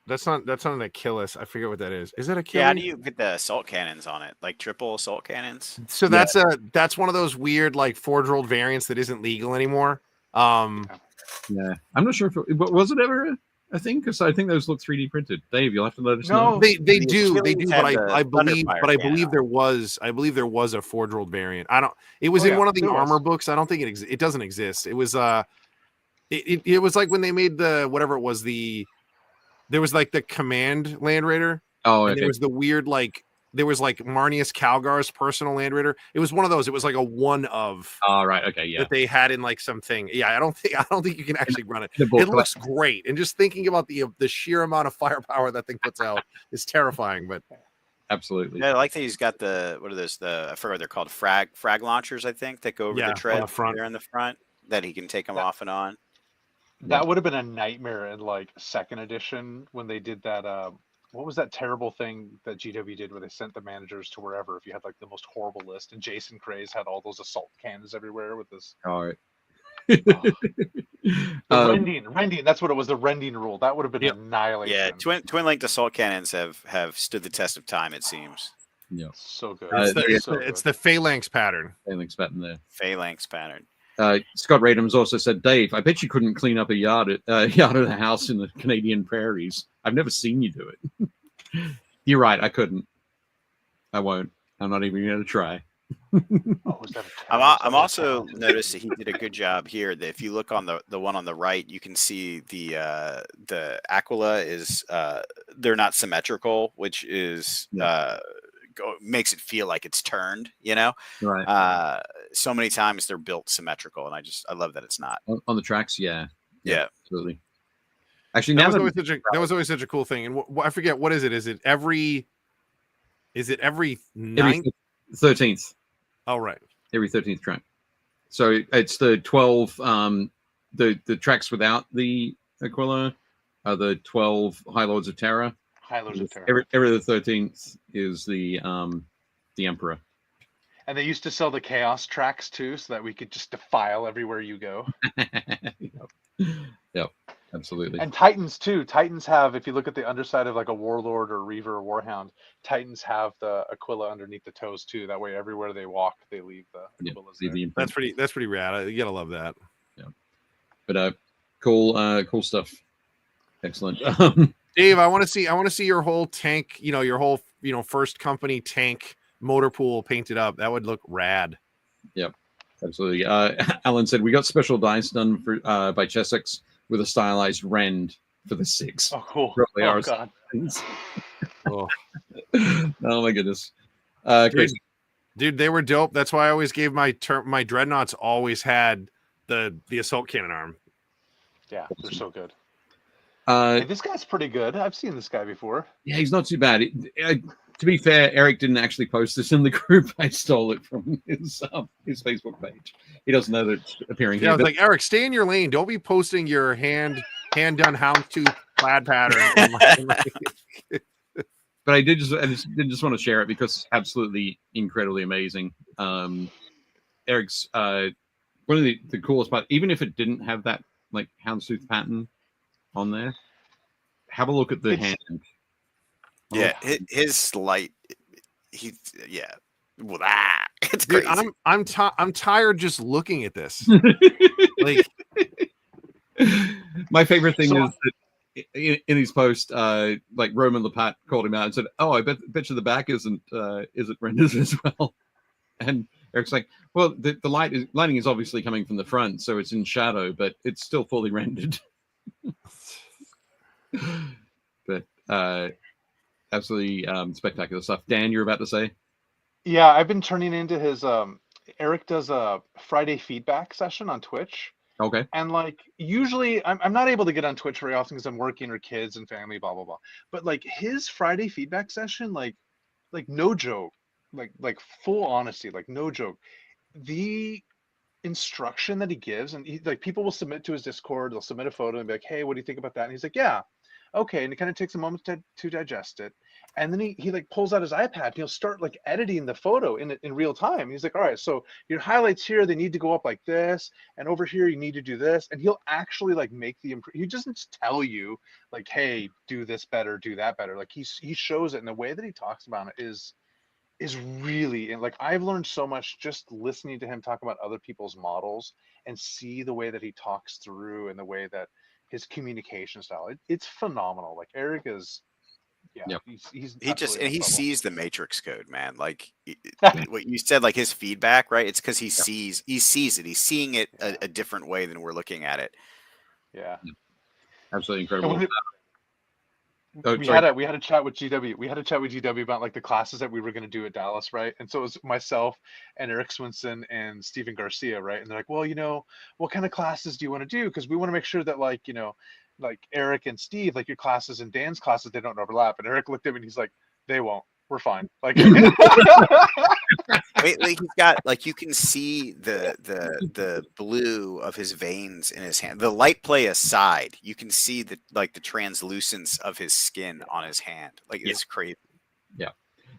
that's not an Achilles. I forget what that is. Is that Achilles? Yeah, how do you get the assault cannons on it? Like triple assault cannons? So that's one of those weird like forge-rolled variants that isn't legal anymore. Yeah, I'm not sure if was it ever a thing, because I think those look 3D printed. Dave, you'll have to let us know. They do, but I believe there was a forge-rolled variant. It was in one of the armor books. I don't think it doesn't exist. It was it was like when they made there was like the Command Land Raider. Oh, and there was the weird there was like Marnius Calgar's personal Land Raider. It was one of those. It was like a one of. Oh, right. Okay. Yeah. That they had in like something. Yeah. I don't think you can actually run it. It looks great. And just thinking about the sheer amount of firepower that thing puts out is terrifying, but. Absolutely. Yeah, I like that he's got what are those? I forget what they're called. Frag launchers, I think, that go over the tread there in the front, that he can take them off and on. That would have been a nightmare in like second edition when they did that. What was that terrible thing that GW did where they sent the managers to wherever if you had like the most horrible list, and Jason Craze had all those assault cannons everywhere with this. All right. Rending. That's what it was. The rending rule. That would have been annihilation. Yeah, twin linked assault cannons have stood the test of time. It seems. Yeah. So good. It's the phalanx pattern. Phalanx pattern there. Phalanx pattern. Scott Radham's also said, Dave, I bet you couldn't clean up a yard of the house in the Canadian prairies. I've never seen you do it. You're right. I couldn't. I won't. I'm not even going to try. I'm also noticed that he did a good job here. That if you look on the one on the right, you can see the Aquila is they're not symmetrical, which is makes it feel like it's turned, Right. So many times they're built symmetrical, and I love that it's not on the tracks. Yeah, absolutely. Actually, that was always such a cool thing. And I forget, what is it? Is it every 9th? 13th. Oh, right. Every 13th track. So it's the 12. The tracks without the Aquila are the 12 High Lords of Terror. High Lords of Terror. Every the 13th is the Emperor. And they used to sell the Chaos tracks too, so that we could just defile everywhere you go. Yep, absolutely. And Titans too. Titans have, if you look at the underside of like a Warlord or Reaver or Warhound, Titans have the Aquila underneath the toes too. That way, everywhere they walk, they leave the Aquilas there. That's pretty rad. You gotta love that. Yeah, but cool stuff. Excellent. Dave, I want to see your whole tank. Your whole first company tank motor pool painted up. That would look rad. Yep, absolutely. Alan said we got special dice done for by Chessex with a stylized rend for the 6. Oh, cool. Oh, God. Oh. Oh my goodness. Crazy. Dude, they were dope. That's why I always gave my dreadnoughts always had the assault cannon arm. Yeah, they're so good. Uh, Hey, this guy's pretty good. I've seen this guy before. yeah, he's not too bad. To be fair, Eric didn't actually post this in the group. I stole it from his Facebook page. He doesn't know that it's appearing Yeah, here. I was like, Eric, stay in your lane. Don't be posting your hand done houndstooth plaid pattern. But I did just want to share it because it's absolutely incredibly amazing. Eric's one of the coolest parts, even if it didn't have that like houndstooth pattern on there, have a look at the hand. Yeah, his light. Well, it's Dude, crazy. I'm tired just looking at this. Like, my favorite thing is that in his post, like Roman Lepat called him out and said, "Oh, I bet you the back isn't rendered as well." And Eric's like, "Well, the lighting is obviously coming from the front, so it's in shadow, but it's still fully rendered." But absolutely spectacular stuff. Dan, you're about to say? Yeah, I've been turning into his. Eric does a Friday feedback session on Twitch. Okay. And like usually I'm not able to get on Twitch very often because I'm working or kids and family, blah blah blah. But like his Friday feedback session, like no joke, like full honesty, like no joke. The instruction that he gives, and like people will submit to his Discord, they'll submit a photo and be like, hey, what do you think about that? And he's like, yeah, okay. And it kind of takes a moment to digest it. And then he like pulls out his iPad and he'll start like editing the photo in real time. He's like, all right, so your highlights here, they need to go up like this, and over here you need to do this. And he'll actually like make he doesn't just tell you like, hey, do this better, do that better. Like he shows it, and the way that he talks about it is really, and like I've learned so much just listening to him talk about other people's models and see the way that he talks through and the way that his communication style, it's phenomenal. Like Eric is, yeah, yep. he sees the matrix code, man. Like what you said, like his feedback, right? It's because he sees it. He's seeing it a different way than we're looking at it. Yeah, absolutely incredible. We had a chat with GW. We had a chat with GW about like the classes that we were going to do at Dallas, right? And so it was myself and Eric Swinson and Steven Garcia, right? And they're like, well, what kind of classes do you want to do? Because we want to make sure that like, like Eric and Steve, like your classes and Dan's classes, they don't overlap. And Eric looked at me and he's like, they won't. We're fine. Like, Wait, like he's got like you can see the blue of his veins in his hand. The light play aside, you can see the translucence of his skin on his hand. Like it's crazy. Yeah.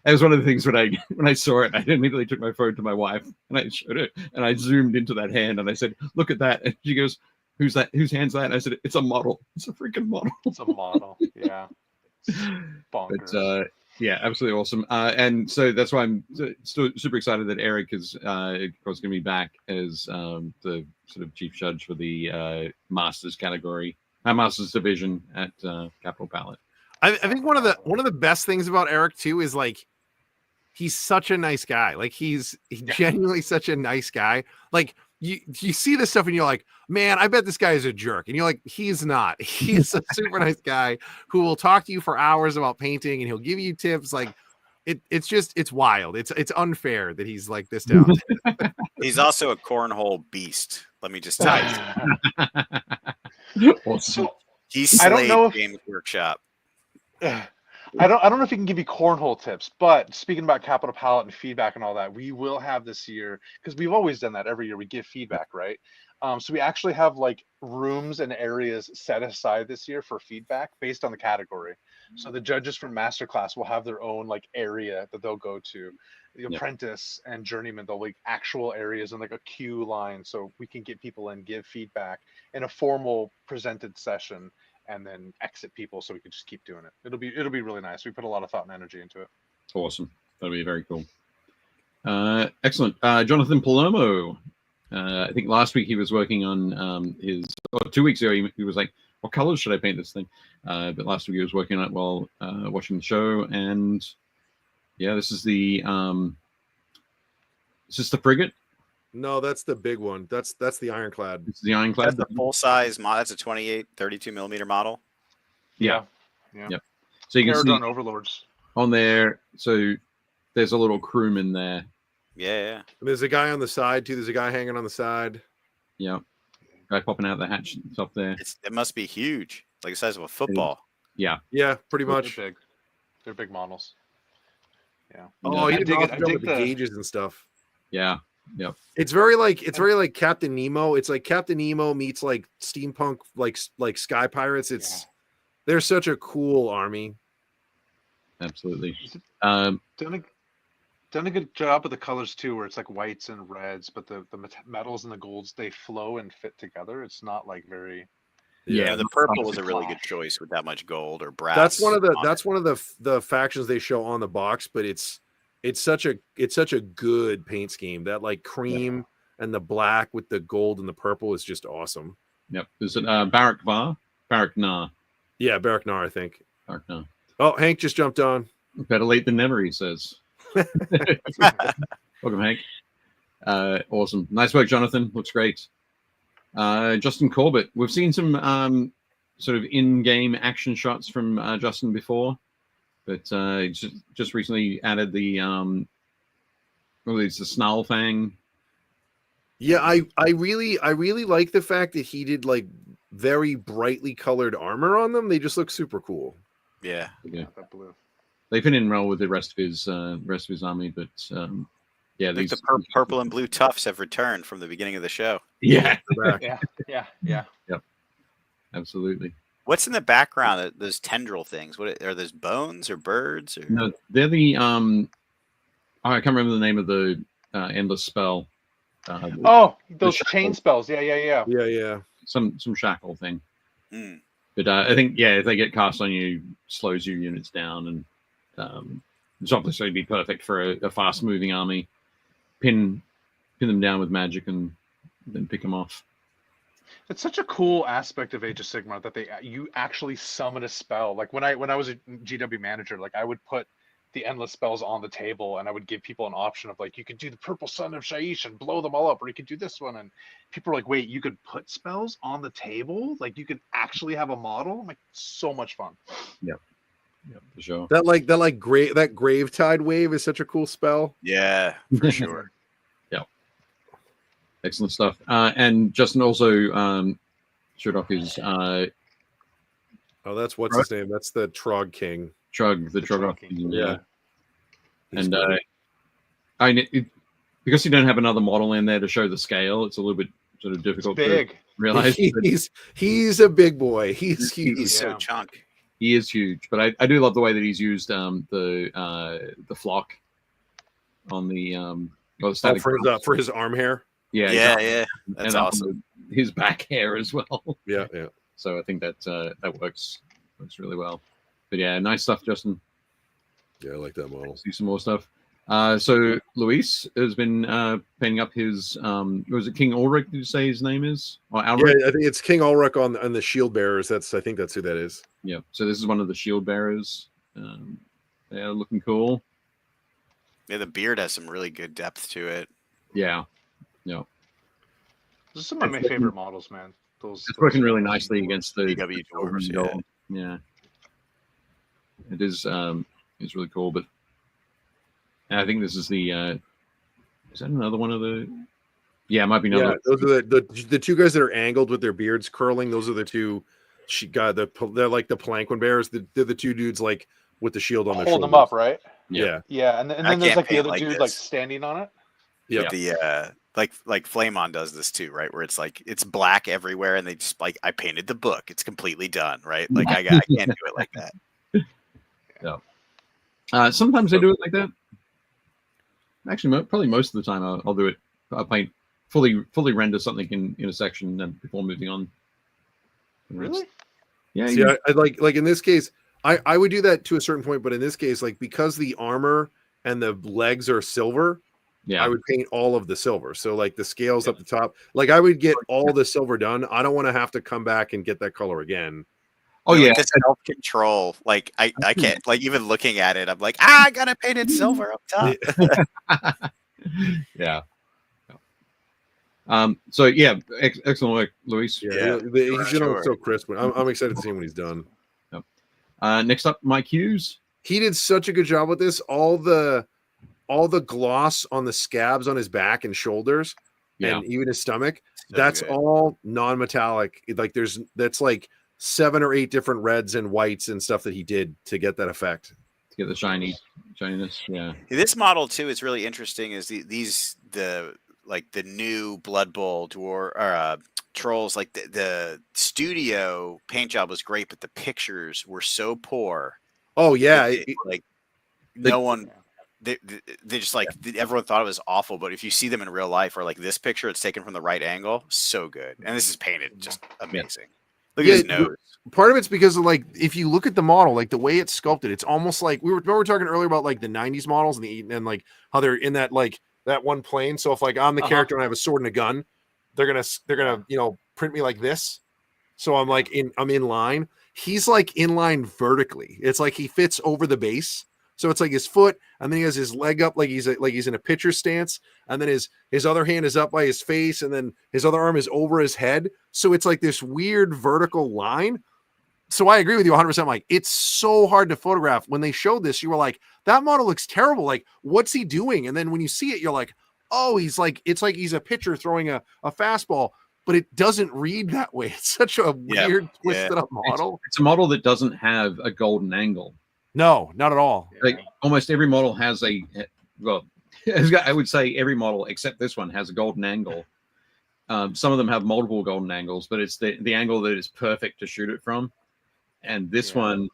That was one of the things when I saw it, I immediately took my phone to my wife and I showed it and I zoomed into that hand and I said, look at that. And she goes, who's that? Whose hand's that? And I said, it's a model. It's a freaking model. It's a model. Yeah. Bonkers. But yeah, absolutely awesome. And so that's why I'm super excited that Eric is, of course, going to be back as the sort of chief judge for the Masters category, Masters division at Capital Palette. I think one of the best things about Eric too is like he's such a nice guy. Like he's genuinely such a nice guy. Like you see this stuff and you're like, man, I bet this guy is a jerk. And you're like, he's not. He's a super nice guy who will talk to you for hours about painting and he'll give you tips. Like it's wild. It's unfair that he's like this talented. He's also a cornhole beast. Let me just tell you. Awesome. He slayed Games Workshop. I don't know if he can give you cornhole tips, but speaking about Capital Palette and feedback and all that, we will have this year, because we've always done that every year. We give feedback, right? So we actually have like rooms and areas set aside this year for feedback based on the category. So the judges from Masterclass will have their own like area that they'll go to. The apprentice and journeyman, they'll like actual areas and like a queue line, so we can get people in, give feedback in a formal presented session, and then exit people so we can just keep doing it. It'll be really nice. We put a lot of thought and energy into it. Awesome. That'll be very cool. Excellent. Jonathan Palomo. I think last week he was working on 2 weeks ago he was like, what colors should I paint this thing? But last week he was working on it while watching the show. And yeah, this is the frigate. No, that's the big one. That's the ironclad. It's the ironclad. That's a full size model. That's a 28, 32 millimeter model. Yeah. Yeah. Yep. So you can see Paragon Overlords. on there. So there's a little crewman there. Yeah. There's a guy on the side too. There's a guy hanging on the side. Yeah, guy popping out the hatch up there. It must be huge, like the size of a football. Yeah, Yeah, pretty much. They're big. They're big models. Yeah. Oh, I you did dig an it. awesome I job dig with the the gauges and stuff. yeah, yep. It's very like Captain Nemo. It's like Captain Nemo meets like steampunk, like Sky Pirates. They're such a cool army. Absolutely. Done a good job with the colors too, where it's like whites and reds, but the metals and the golds, they flow and fit together. It's not like very. Yeah, The purple was a really good choice with that much gold or brass. That's one of the factions they show on the box, but it's such a good paint scheme. That like cream and the black with the gold and the purple is just awesome. Yep. There's Barak Nar. Yeah, Barak Nar, I think. Barak Nar. Oh, Hank just jumped on. Better late than never, he says. Welcome, Hank. Awesome. Nice work, Jonathan. Looks great. Justin Corbett. We've seen some sort of in-game action shots from Justin before, but just recently added the the Snarl Fang. Yeah, I really like the fact that he did like very brightly colored armor on them. They just look super cool. Yeah. That blue. They fit in well with the rest of his army, but yeah, I think the purple and blue tufts have returned from the beginning of the show. Yeah, Yeah. Yep, absolutely. What's in the background? Those tendril things. What are those? Bones or birds? Or... No, they're the I can't remember the name of the endless spell. Those chain spells. Yeah. Some shackle thing. Mm. But I think if they get cast on you, slows your units down, and it's obviously be perfect for a fast moving army. Pin them down with magic and then pick them off. It's such a cool aspect of Age of Sigmar that you actually summon a spell. Like when I was a GW manager, like I would put the endless spells on the table and I would give people an option of like, you could do the Purple Sun of Shaiish and blow them all up, or you could do this one. And people are like, wait, you could put spells on the table? Like you could actually have a model? I'm like, so much fun. Yeah, for sure. That Gravetide wave is such a cool spell. Yeah, for sure. Yeah. Excellent stuff. And Justin also showed off his that's what's his name? That's the Trog King. The Trog King. Yeah. And because you don't have another model in there to show the scale, it's a little bit sort of difficult to realize. He's a big boy. He's huge. He's so chunk. He is huge, but I do love the way that he's used the flock on the static for his arm hair. Yeah. That's awesome. His back hair as well. Yeah. So I think that works really well. But yeah, nice stuff, Justin. Yeah, I like that model. See some more stuff. So Luis has been painting up his was it King Ulrich? Did you say his name is? Or Alric? Yeah, I think it's King Ulrich on the shield bearers. I think that's who that is. Yeah. So this is one of the shield bearers. They're looking cool. Yeah, the beard has some really good depth to it. Yeah. Those are some of my favorite models, man. It's working really nicely against the BW dwarves. Yeah. It is. It's really cool, but I think this is the. Is that another one of the? Yeah, it might be another. Yeah, those are the two guys that are angled with their beards curling. Those are the two. They're like the Palanquin bearers. They're the two dudes like with the shield on their shoulders. Hold them up, right? Yeah. And then there's like the other dude like standing on it. Yeah. The like Flamon does this too, right? Where it's like it's black everywhere, and they just like I painted the book. It's completely done, right? Like I can't do it like that. Yeah. Sometimes I do it like that. Actually, probably most of the time I'll do it. I'll paint fully render something in a section and before moving on. Really? Yeah. See, I like in this case, I would do that to a certain point, but in this case, like because the armor and the legs are silver, I would paint all of the silver. So like the scales up the top, like I would get all the silver done. I don't want to have to come back and get that color again. Oh yeah, the self-control. Like I can't. Like even looking at it, I'm like, I gotta paint it silver up top. Yeah. So yeah, excellent work, Luis. Yeah, he's so crisp. I'm excited to see him when he's done. Next up, Mike Hughes. he did such a good job with this. All the gloss on the scabs on his back and shoulders, and even his stomach. So That's good. all non-metallic. Like that's like 7 or 8 different reds and whites and stuff that he did to get that effect. To get the shininess. Yeah. This model too is really interesting. Is the new Blood Bowl trolls, like the studio paint job was great, but the pictures were so poor. Oh yeah, no one. They just like everyone thought it was awful, but if you see them in real life, or like this picture, it's taken from the right angle, so good, and this is painted just amazing. Look at his nose. Part of it's because of like if you look at the model, like the way it's sculpted, it's almost like we were talking earlier about like the '90s models and like how they're in that like that one plane. So if like I'm the character and I have a sword and a gun, they're gonna print me like this. So I'm like I'm in line. He's like in line vertically. It's like he fits over the base. So it's like his foot, and then he has his leg up like he's in a pitcher stance, and then his other hand is up by his face, and then his other arm is over his head. So it's like this weird vertical line. So I agree with you 100%. Like, it's so hard to photograph. When they showed this, you were like, that model looks terrible. Like, what's he doing? And then when you see it, you're like, oh, it's like he's a pitcher throwing a fastball, but it doesn't read that way. It's such a weird, twisted up model. It's a model that doesn't have a golden angle. No, not at all. Like almost every model has I would say every model except this one has a golden angle. Some of them have multiple golden angles, but it's the angle that is perfect to shoot it from. And this one,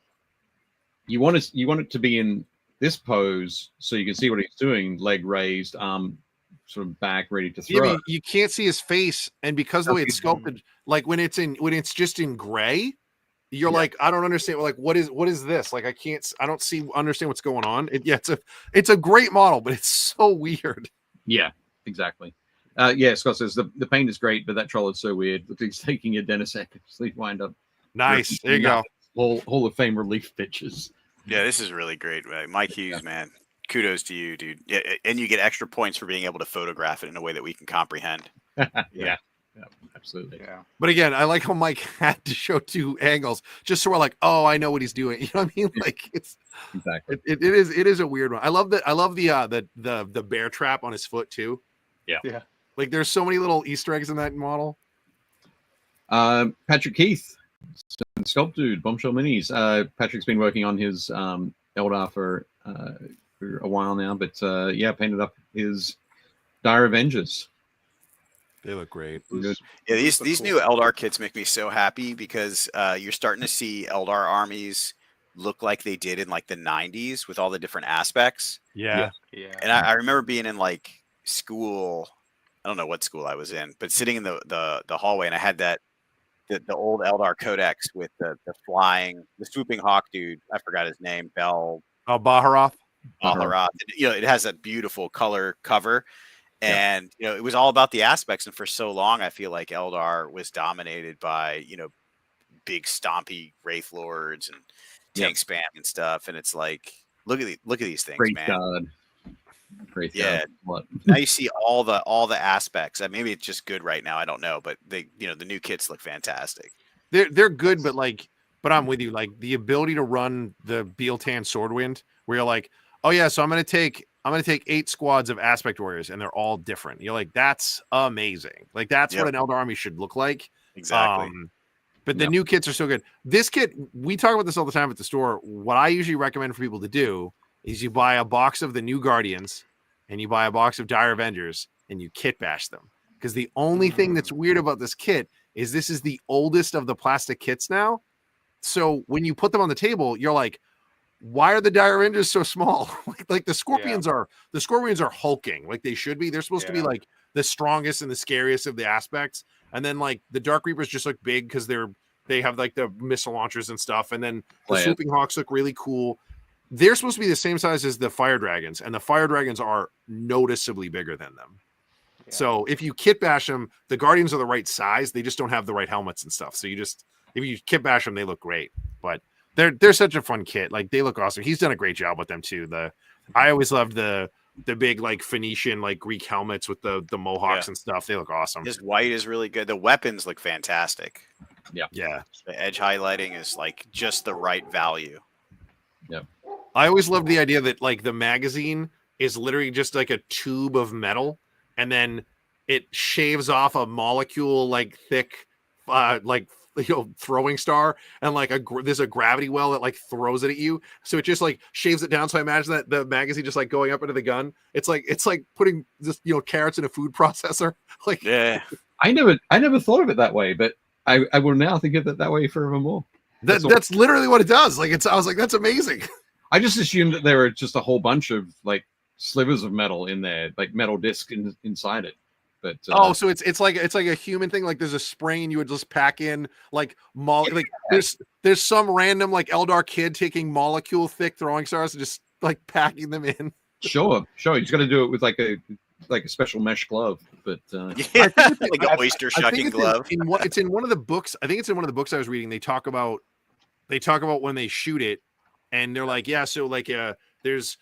you want it to be in this pose so you can see what he's doing, leg raised, arm sort of back, ready to throw. Yeah, you can't see his face, and because of the way it's sculpted, like when it's just in gray, you're like, I don't understand. Like, what is this? Like, I don't understand what's going on. It's a great model, but it's so weird. Yeah, exactly. Scott says the paint is great, but that troll is so weird. Look, he's taking a Denisec sleep wind up. Nice. There you go. Hall of Fame relief pictures. Yeah, this is really great. Mike Hughes, man. Kudos to you, dude. Yeah, and you get extra points for being able to photograph it in a way that we can comprehend. Yeah, absolutely. Yeah. But again, I like how Mike had to show 2 angles just so we're like, oh, I know what he's doing. You know what I mean? Like it's exactly. It is a weird one. I love the bear trap on his foot too. Yeah. Like there's so many little Easter eggs in that model. Patrick Keith, Sculpt Dude, Bombshell Minis. Patrick's been working on his Eldar for a while now, but painted up his Dire Avengers. They look great. Good. Yeah, these new Eldar kits make me so happy because you're starting to see Eldar armies look like they did in like the 90s with all the different aspects. Yeah. And I remember being in like school. I don't know what school I was in, but sitting in the hallway, and I had the old Eldar Codex with the swooping hawk dude. I forgot his name. Baharoth. Baharoth. It has a beautiful color cover. And it was all about the aspects, and for so long, I feel like Eldar was dominated by big stompy wraith lords and tank spam and stuff. And it's like, look at these things, Great man. God. Great God. What? Now you see all the aspects. Maybe it's just good right now. I don't know, but the new kits look fantastic. They're good, but I'm with you. Like the ability to run the Bealtan Swordwind, where you're like, oh yeah, so I'm gonna take 8 squads of aspect warriors, and they're all different. You're like, that's amazing. Like that's what an Eldar army should look like. Exactly. But the new kits are so good. This kit, we talk about this all the time at the store. What I usually recommend for people to do is you buy a box of the new Guardians and you buy a box of Dire Avengers and you kit bash them. Because the only thing that's weird about this kit is this is the oldest of the plastic kits now. So when you put them on the table, you're like, why are the Dire Avengers so small? like the Scorpions are hulking like they should be. They're supposed to be like the strongest and the scariest of the aspects. And then like the Dark Reapers just look big because they have like the missile launchers and stuff. And then the Swooping Hawks look really cool. They're supposed to be the same size as the Fire Dragons, and the Fire Dragons are noticeably bigger than them. Yeah. So if you kit bash them, the Guardians are the right size. They just don't have the right helmets and stuff. So if you kit bash them, they look great. But they're such a fun kit. Like they look awesome. He's done a great job with them too. I always loved the big like Phoenician like Greek helmets with the mohawks and stuff. They look awesome. His white is really good. The weapons look fantastic. Yeah. The edge highlighting is like just the right value. Yep. I always loved the idea that like the magazine is literally just like a tube of metal, and then it shaves off a molecule like thick, like throwing star, and like there's a gravity well that like throws it at you, so it just like shaves it down. So I imagine that the magazine just like going up into the gun. It's like putting just carrots in a food processor. Like Yeah. I never thought of it that way, but I will now think of it that way forevermore. That's literally what it does. Like I was like, that's amazing. I just assumed that there were just a whole bunch of like slivers of metal in there, like metal disc inside it. But so it's like a human thing. Like there's a spring you would just pack in like like there's some random like Eldar kid taking molecule thick throwing stars and just like packing them in. Sure. You just got to do it with like a special mesh glove. But Yeah, like an oyster shucking glove. It's in one of the books. I think it's in one of the books I was reading. They talk about when they shoot it, and they're like, yeah, so like there's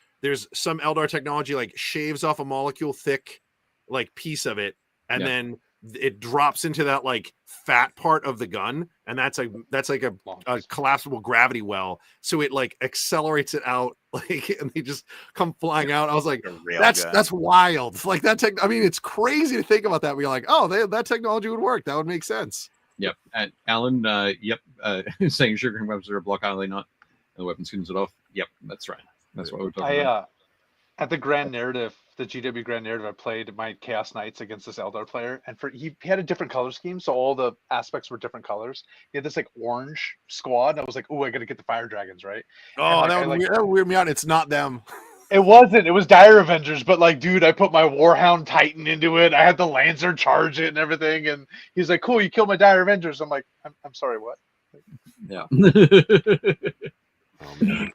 some Eldar technology like shaves off a molecule thick like piece of it, and then it drops into that like fat part of the gun, and that's like a collapsible gravity well, so it like accelerates it out, like, and they just come flying out. I was like, that's wild. Like that I mean, it's crazy to think about that. We're like, oh, that technology would work. That would make sense. Yep. And Alan, saying sugar and weapons are a block only, not and the weapon tunes it off. Yep, that's right. That's what we're talking about. At the Grand Narrative, the GW Grand Narrative, I played my Chaos Knights against this Eldar player, and he had a different color scheme, so all the aspects were different colors. He had this like orange squad, and I was like, oh, I gotta get the fire dragons, right? Oh, like, that would weird me out. It's not them. It wasn't. It was Dire Avengers, but like, dude, I put my Warhound Titan into it. I had the Lancer charge it and everything, and he's like, cool, you killed my Dire Avengers. I'm like, I'm sorry, what? Yeah. Oh man.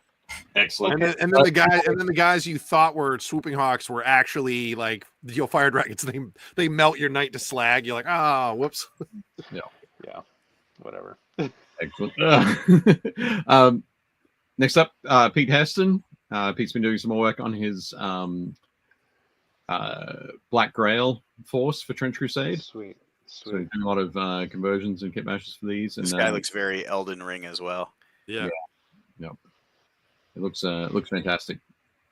Excellent. And then the guys you thought were swooping hawks were actually like fire dragons. They melt your knight to slag. You're like, whoops. Yeah, whatever. Excellent. Next up, Pete Heston. Pete's been doing some more work on his Black Grail force for Trench Crusade. Sweet. So he's doing a lot of conversions and kit mashes for these. And this guy looks very Elden Ring as well. Yeah. It looks fantastic,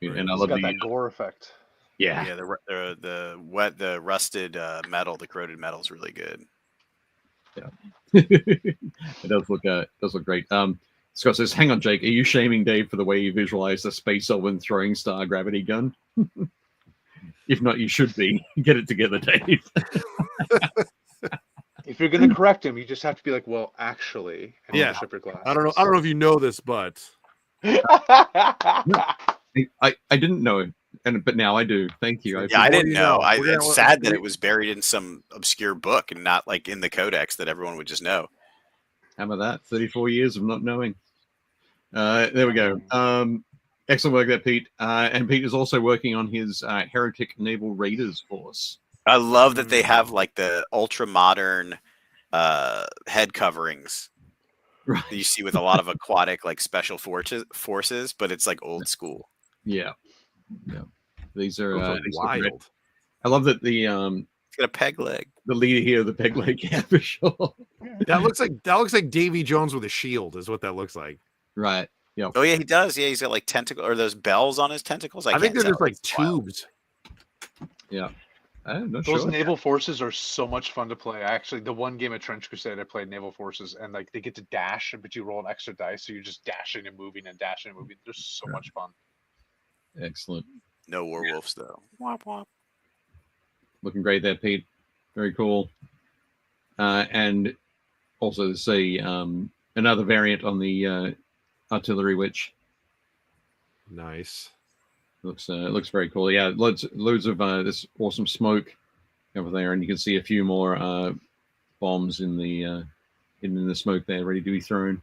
and I It's love got the that gore effect. Yeah, the rusted metal, the corroded metal is really good. Yeah, it does look great. Scott says, "Hang on, Jake, are you shaming Dave for the way you visualize the Space Elven throwing star gravity gun? If not, you should be. Get it together, Dave." If you're gonna correct him, you just have to be like, well, actually, and push up your glasses. I don't know if you know this, but I didn't know, but now I do. Thank you. I didn't know. It's sad that it was buried in some obscure book and not like in the codex that everyone would just know. How about that? 34 years of not knowing. There we go. Excellent work there, Pete. And Pete is also working on his Heretic Naval Raiders force. I love that they have like the ultra modern head coverings. Right. That you see with a lot of aquatic like special forces, but it's like old school. Yeah. These are wild. I love that the it's got a peg leg. The leader here, the peg leg, yeah, for sure. That looks like Davy Jones with a shield, is what that looks like. Right. Yeah. Oh yeah, he does. Yeah, he's got like tentacle or those bells on his tentacles. I think they're just like tubes. Yeah. Those naval forces are so much fun to play. Actually, the one game at Trench Crusade, I played naval forces, and like they get to dash, but you roll an extra dice, so you're just dashing and moving and dashing and moving. They're so much fun. Excellent. No werewolves though. Wop wop. Looking great there, Pete. Very cool. And also to see another variant on the artillery witch. Nice. Looks very cool. Yeah, loads of this awesome smoke over there, and you can see a few more bombs in the smoke there, ready to be thrown.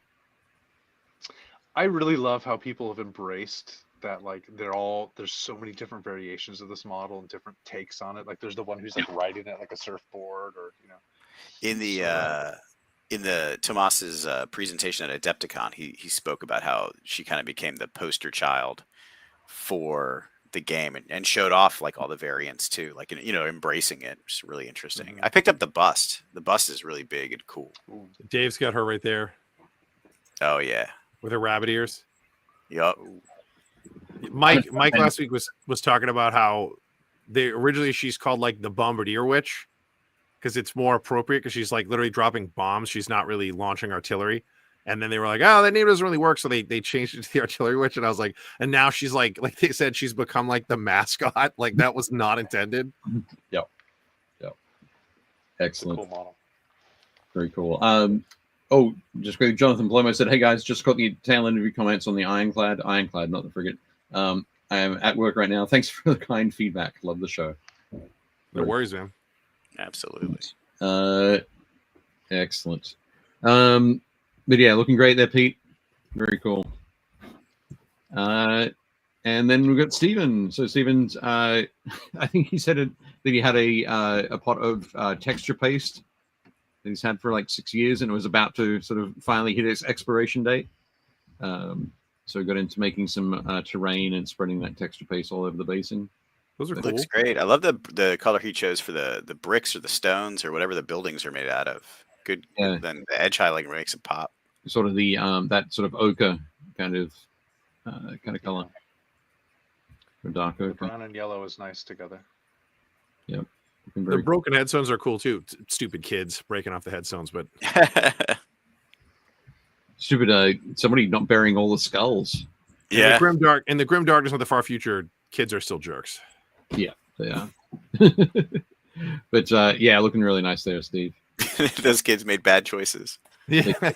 I really love how people have embraced that. Like there's so many different variations of this model and different takes on it. Like there's the one who's like riding it like a surfboard, or in the Tomas's presentation at Adepticon, he spoke about how she kind of became the poster child for the game and showed off like all the variants too, like embracing it, which is really interesting. Mm-hmm. I picked up the bust. The bust is really big and cool. Dave's got her right there. Oh yeah, with her rabbit ears. Yup. Mike last week was talking about how originally she's called like the Bombardier Witch because it's more appropriate because she's like literally dropping bombs. She's not really launching artillery. And then they were like, oh, that name doesn't really work. So they changed it to the Artillery Witch. And I was like, and now she's like they said, she's become like the mascot. Like that was not intended. Yep. Excellent. Cool model. Very cool. Oh, just quickly, Jonathan Palomo said, hey guys, just got the tail end of your comments on the Ironclad, not the frigate. I am at work right now. Thanks for the kind feedback. Love the show. No worries, man. Absolutely. Excellent. But yeah, looking great there, Pete. Very cool. And then we've got Steven. So Steven's, I think he said that he had a pot of texture paste that he's had for like 6 years, and it was about to sort of finally hit its expiration date. So got into making some terrain and spreading that texture paste all over the basin. Those are It cool. looks great. I love the color he chose for the bricks or the stones or whatever the buildings are made out of. Good. Yeah. Then the edge highlighting makes it pop. Sort of the that sort of ochre kind of color. Or dark The ochre. brown and yellow is nice together. Yep. The broken headstones are cool too. Stupid kids breaking off the headstones, but Stupid somebody not burying all the skulls. Yeah. In the grim darkness of the far future, kids are still jerks. Yeah, they are. But yeah, looking really nice there, Steve. Those kids made bad choices. Yeah.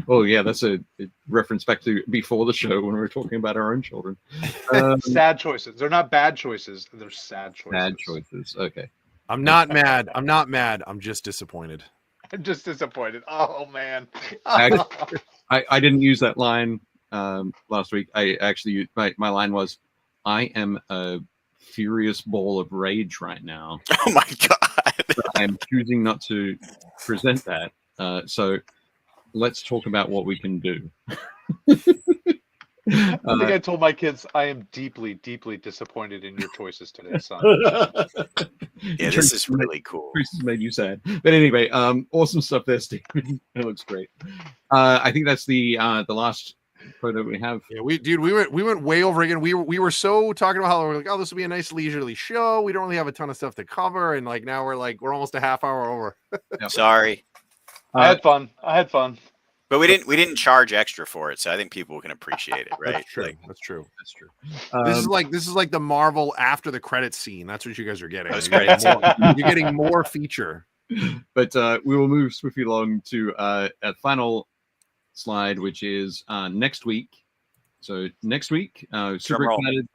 Oh yeah, that's a reference back to before the show when we were talking about our own children. Sad choices. They're not bad choices. They're sad choices. Bad choices. Okay. I'm not mad. I'm just disappointed. I'm just disappointed. Oh man. I didn't use that line last week. I actually used, my line was, I am a furious ball of rage right now. Oh my god. I'm choosing not to present that. So let's talk about what we can do. I think I told my kids I am deeply, deeply disappointed in your choices today, son. Yeah, this is really cool. This made you sad. But anyway, awesome stuff there, Stephen. It looks great. I think that's the last photo we have. Yeah, we went way over again. We were so talking about how we're like, oh, this will be a nice leisurely show. We don't really have a ton of stuff to cover, and like now we're almost a half hour over. Sorry. I had fun. But we didn't charge extra for it, so I think people can appreciate it, right? That's true. Like, That's true. That's true. This is like the Marvel after the credits scene. That's what you guys are getting. That's You're getting more feature. But we will move swiftly along to a final slide, which is next week. So next week, super excited.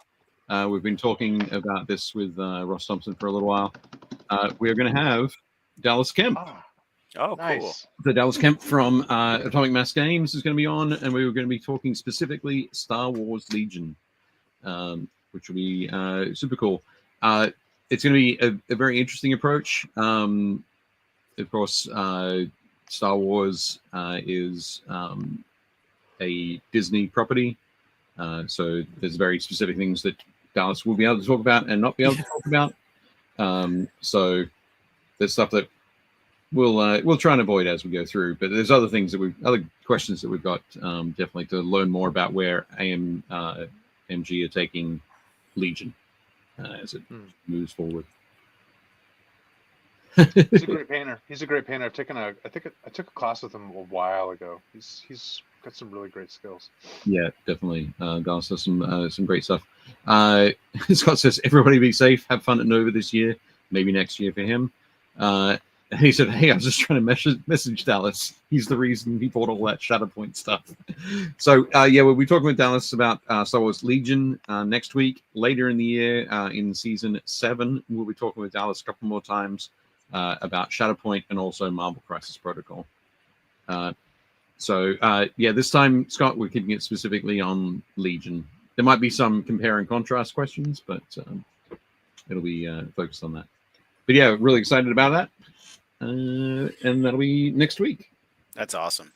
We've been talking about this with Ross Thompson for a little while. We're going to have Dallas Kemp. oh, Nice. cool. The Dallas Kemp from Atomic Mass Games is going to be on, and we were going to be talking specifically Star Wars Legion, which will be super cool. It's going to be a very interesting approach. Of course, Star Wars is a Disney property, so there's very specific things that Dallas will be able to talk about and not be able to talk about. So there's stuff that we'll try and avoid as we go through, but there's other things that other questions that we've got definitely to learn more about where MG are taking Legion as it moves forward. He's a great painter. I took a class with him a while ago. He's got some really great skills. Yeah, definitely. Dallas has some great stuff. Scott says, everybody be safe, have fun at Nova this year, maybe next year for him. And he said, hey, I was just trying to message Dallas. He's the reason he bought all that Shatterpoint stuff. So, yeah, we'll be talking with Dallas about Star Wars Legion next week. Later in the year, in Season 7, we'll be talking with Dallas a couple more times about Shatterpoint and also Marvel Crisis Protocol. So, yeah, this time, Scott, we're keeping it specifically on Legion. There might be some compare and contrast questions, but it'll be focused on that. But yeah, really excited about that. And that'll be next week. That's awesome.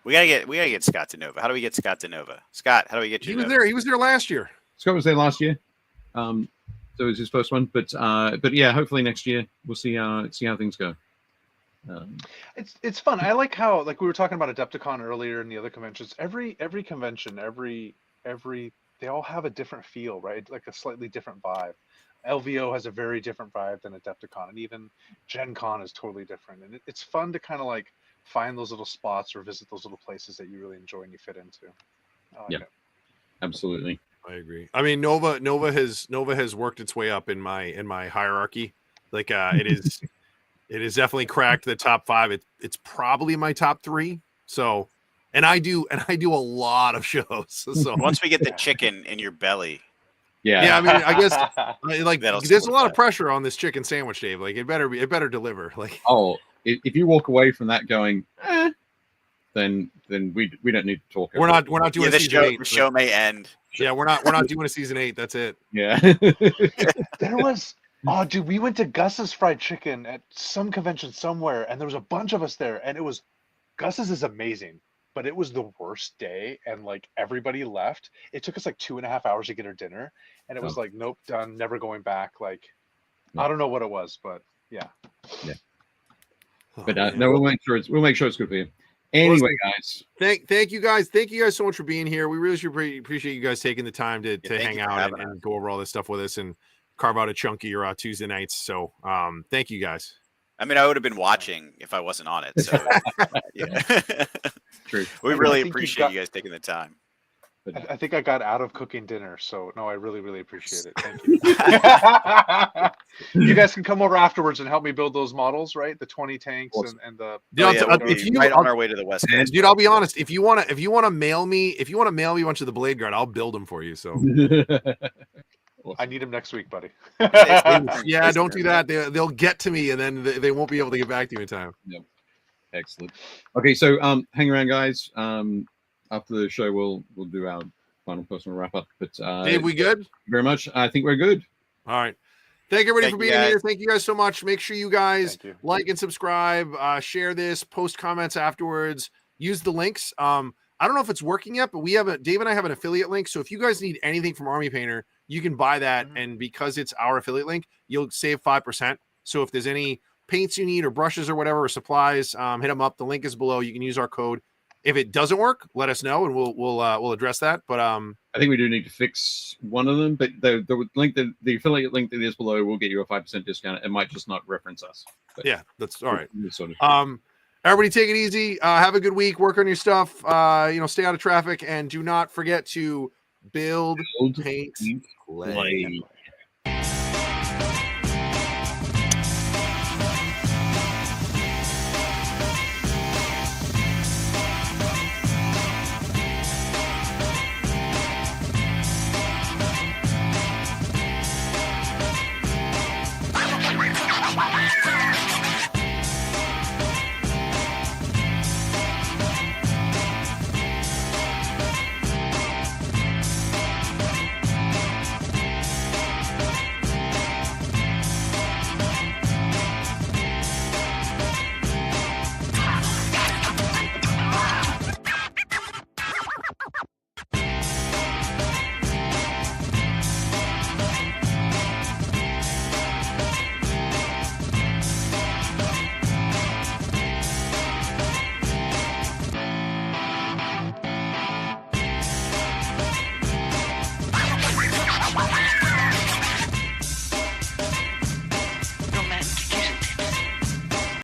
We gotta get Scott to Nova. How do we get Scott to Nova? Scott, how do we get you? He was there last year. Scott was there last year. So it was his first one. But yeah, hopefully next year we'll see how things go. It's fun. I like how, like we were talking about Adepticon earlier in the other conventions. Every convention, every they all have a different feel, right? Like a slightly different vibe. LVO has a very different vibe than Adepticon, and even Gen Con is totally different. And it's fun to kind of like find those little spots or visit those little places that you really enjoy and you fit into. I like it. Absolutely. I agree. I mean, Nova has worked its way up in my hierarchy. Like it is definitely cracked the top 5. It's probably my top 3. So, and I do a lot of shows. So Once we get the chicken in your belly, yeah, I mean, I guess like That'll there's a lot of solidify. pressure on this chicken sandwich, Dave. Like it better deliver. Like Oh, if you walk away from that going, then we don't need to talk. we're not doing yeah, a the season 8. show may end. Yeah, we're not doing a season 8. That's it. Yeah. There was, oh, dude, we went to Gus's Fried Chicken at some convention somewhere, and there was a bunch of us there, and it was, Gus's is amazing, but it was the worst day, and like everybody left. It took us like 2.5 hours to get our dinner, and it was like, nope, done, never going back. Like, I don't know what it was, but yeah. But no, we'll make sure it's good for you. Anyway, guys. Thank you guys. Thank you guys so much for being here. We really should appreciate you guys taking the time to thank hang you for out having and go over all this stuff with us and carve out a chunk of your Tuesday nights. So thank you guys. I mean, I would have been watching if I wasn't on it. So yeah. True. We I really think appreciate you guys taking the time. I think I got out of cooking dinner, so no, I really, really appreciate it. Thank you. You guys can come over afterwards and help me build those models, right? The 20 tanks and the. Dude, On our way to the West Coast. Dude, I'll be honest. If you wanna mail me a bunch of the Blade Guard, I'll build them for you. So I need them next week, buddy. yeah, don't do that. They'll get to me and then they won't be able to get back to you in time. Yep. Excellent. Okay, so hang around, guys. After the show, we'll do our final personal wrap up. But Dave, we good? Very much. I think we're good. All right. Thank everybody for being here. Thank you guys so much. Make sure you guys like and subscribe, share this, post comments afterwards, use the links. I don't know if it's working yet, but Dave and I have an affiliate link. So if you guys need anything from Army Painter, you can buy that. And because it's our affiliate link, you'll save 5%. So if there's any paints you need or brushes or whatever, or supplies, hit them up. The link is below. You can use our code. If it doesn't work, let us know and we'll address that. But I think we do need to fix one of them. But the link, the affiliate link that is below, will get you a 5% discount. It might just not reference us. But yeah, that's all right. Sort of. Everybody, take it easy. Have a good week. Work on your stuff. Stay out of traffic, and do not forget to build, paint, play.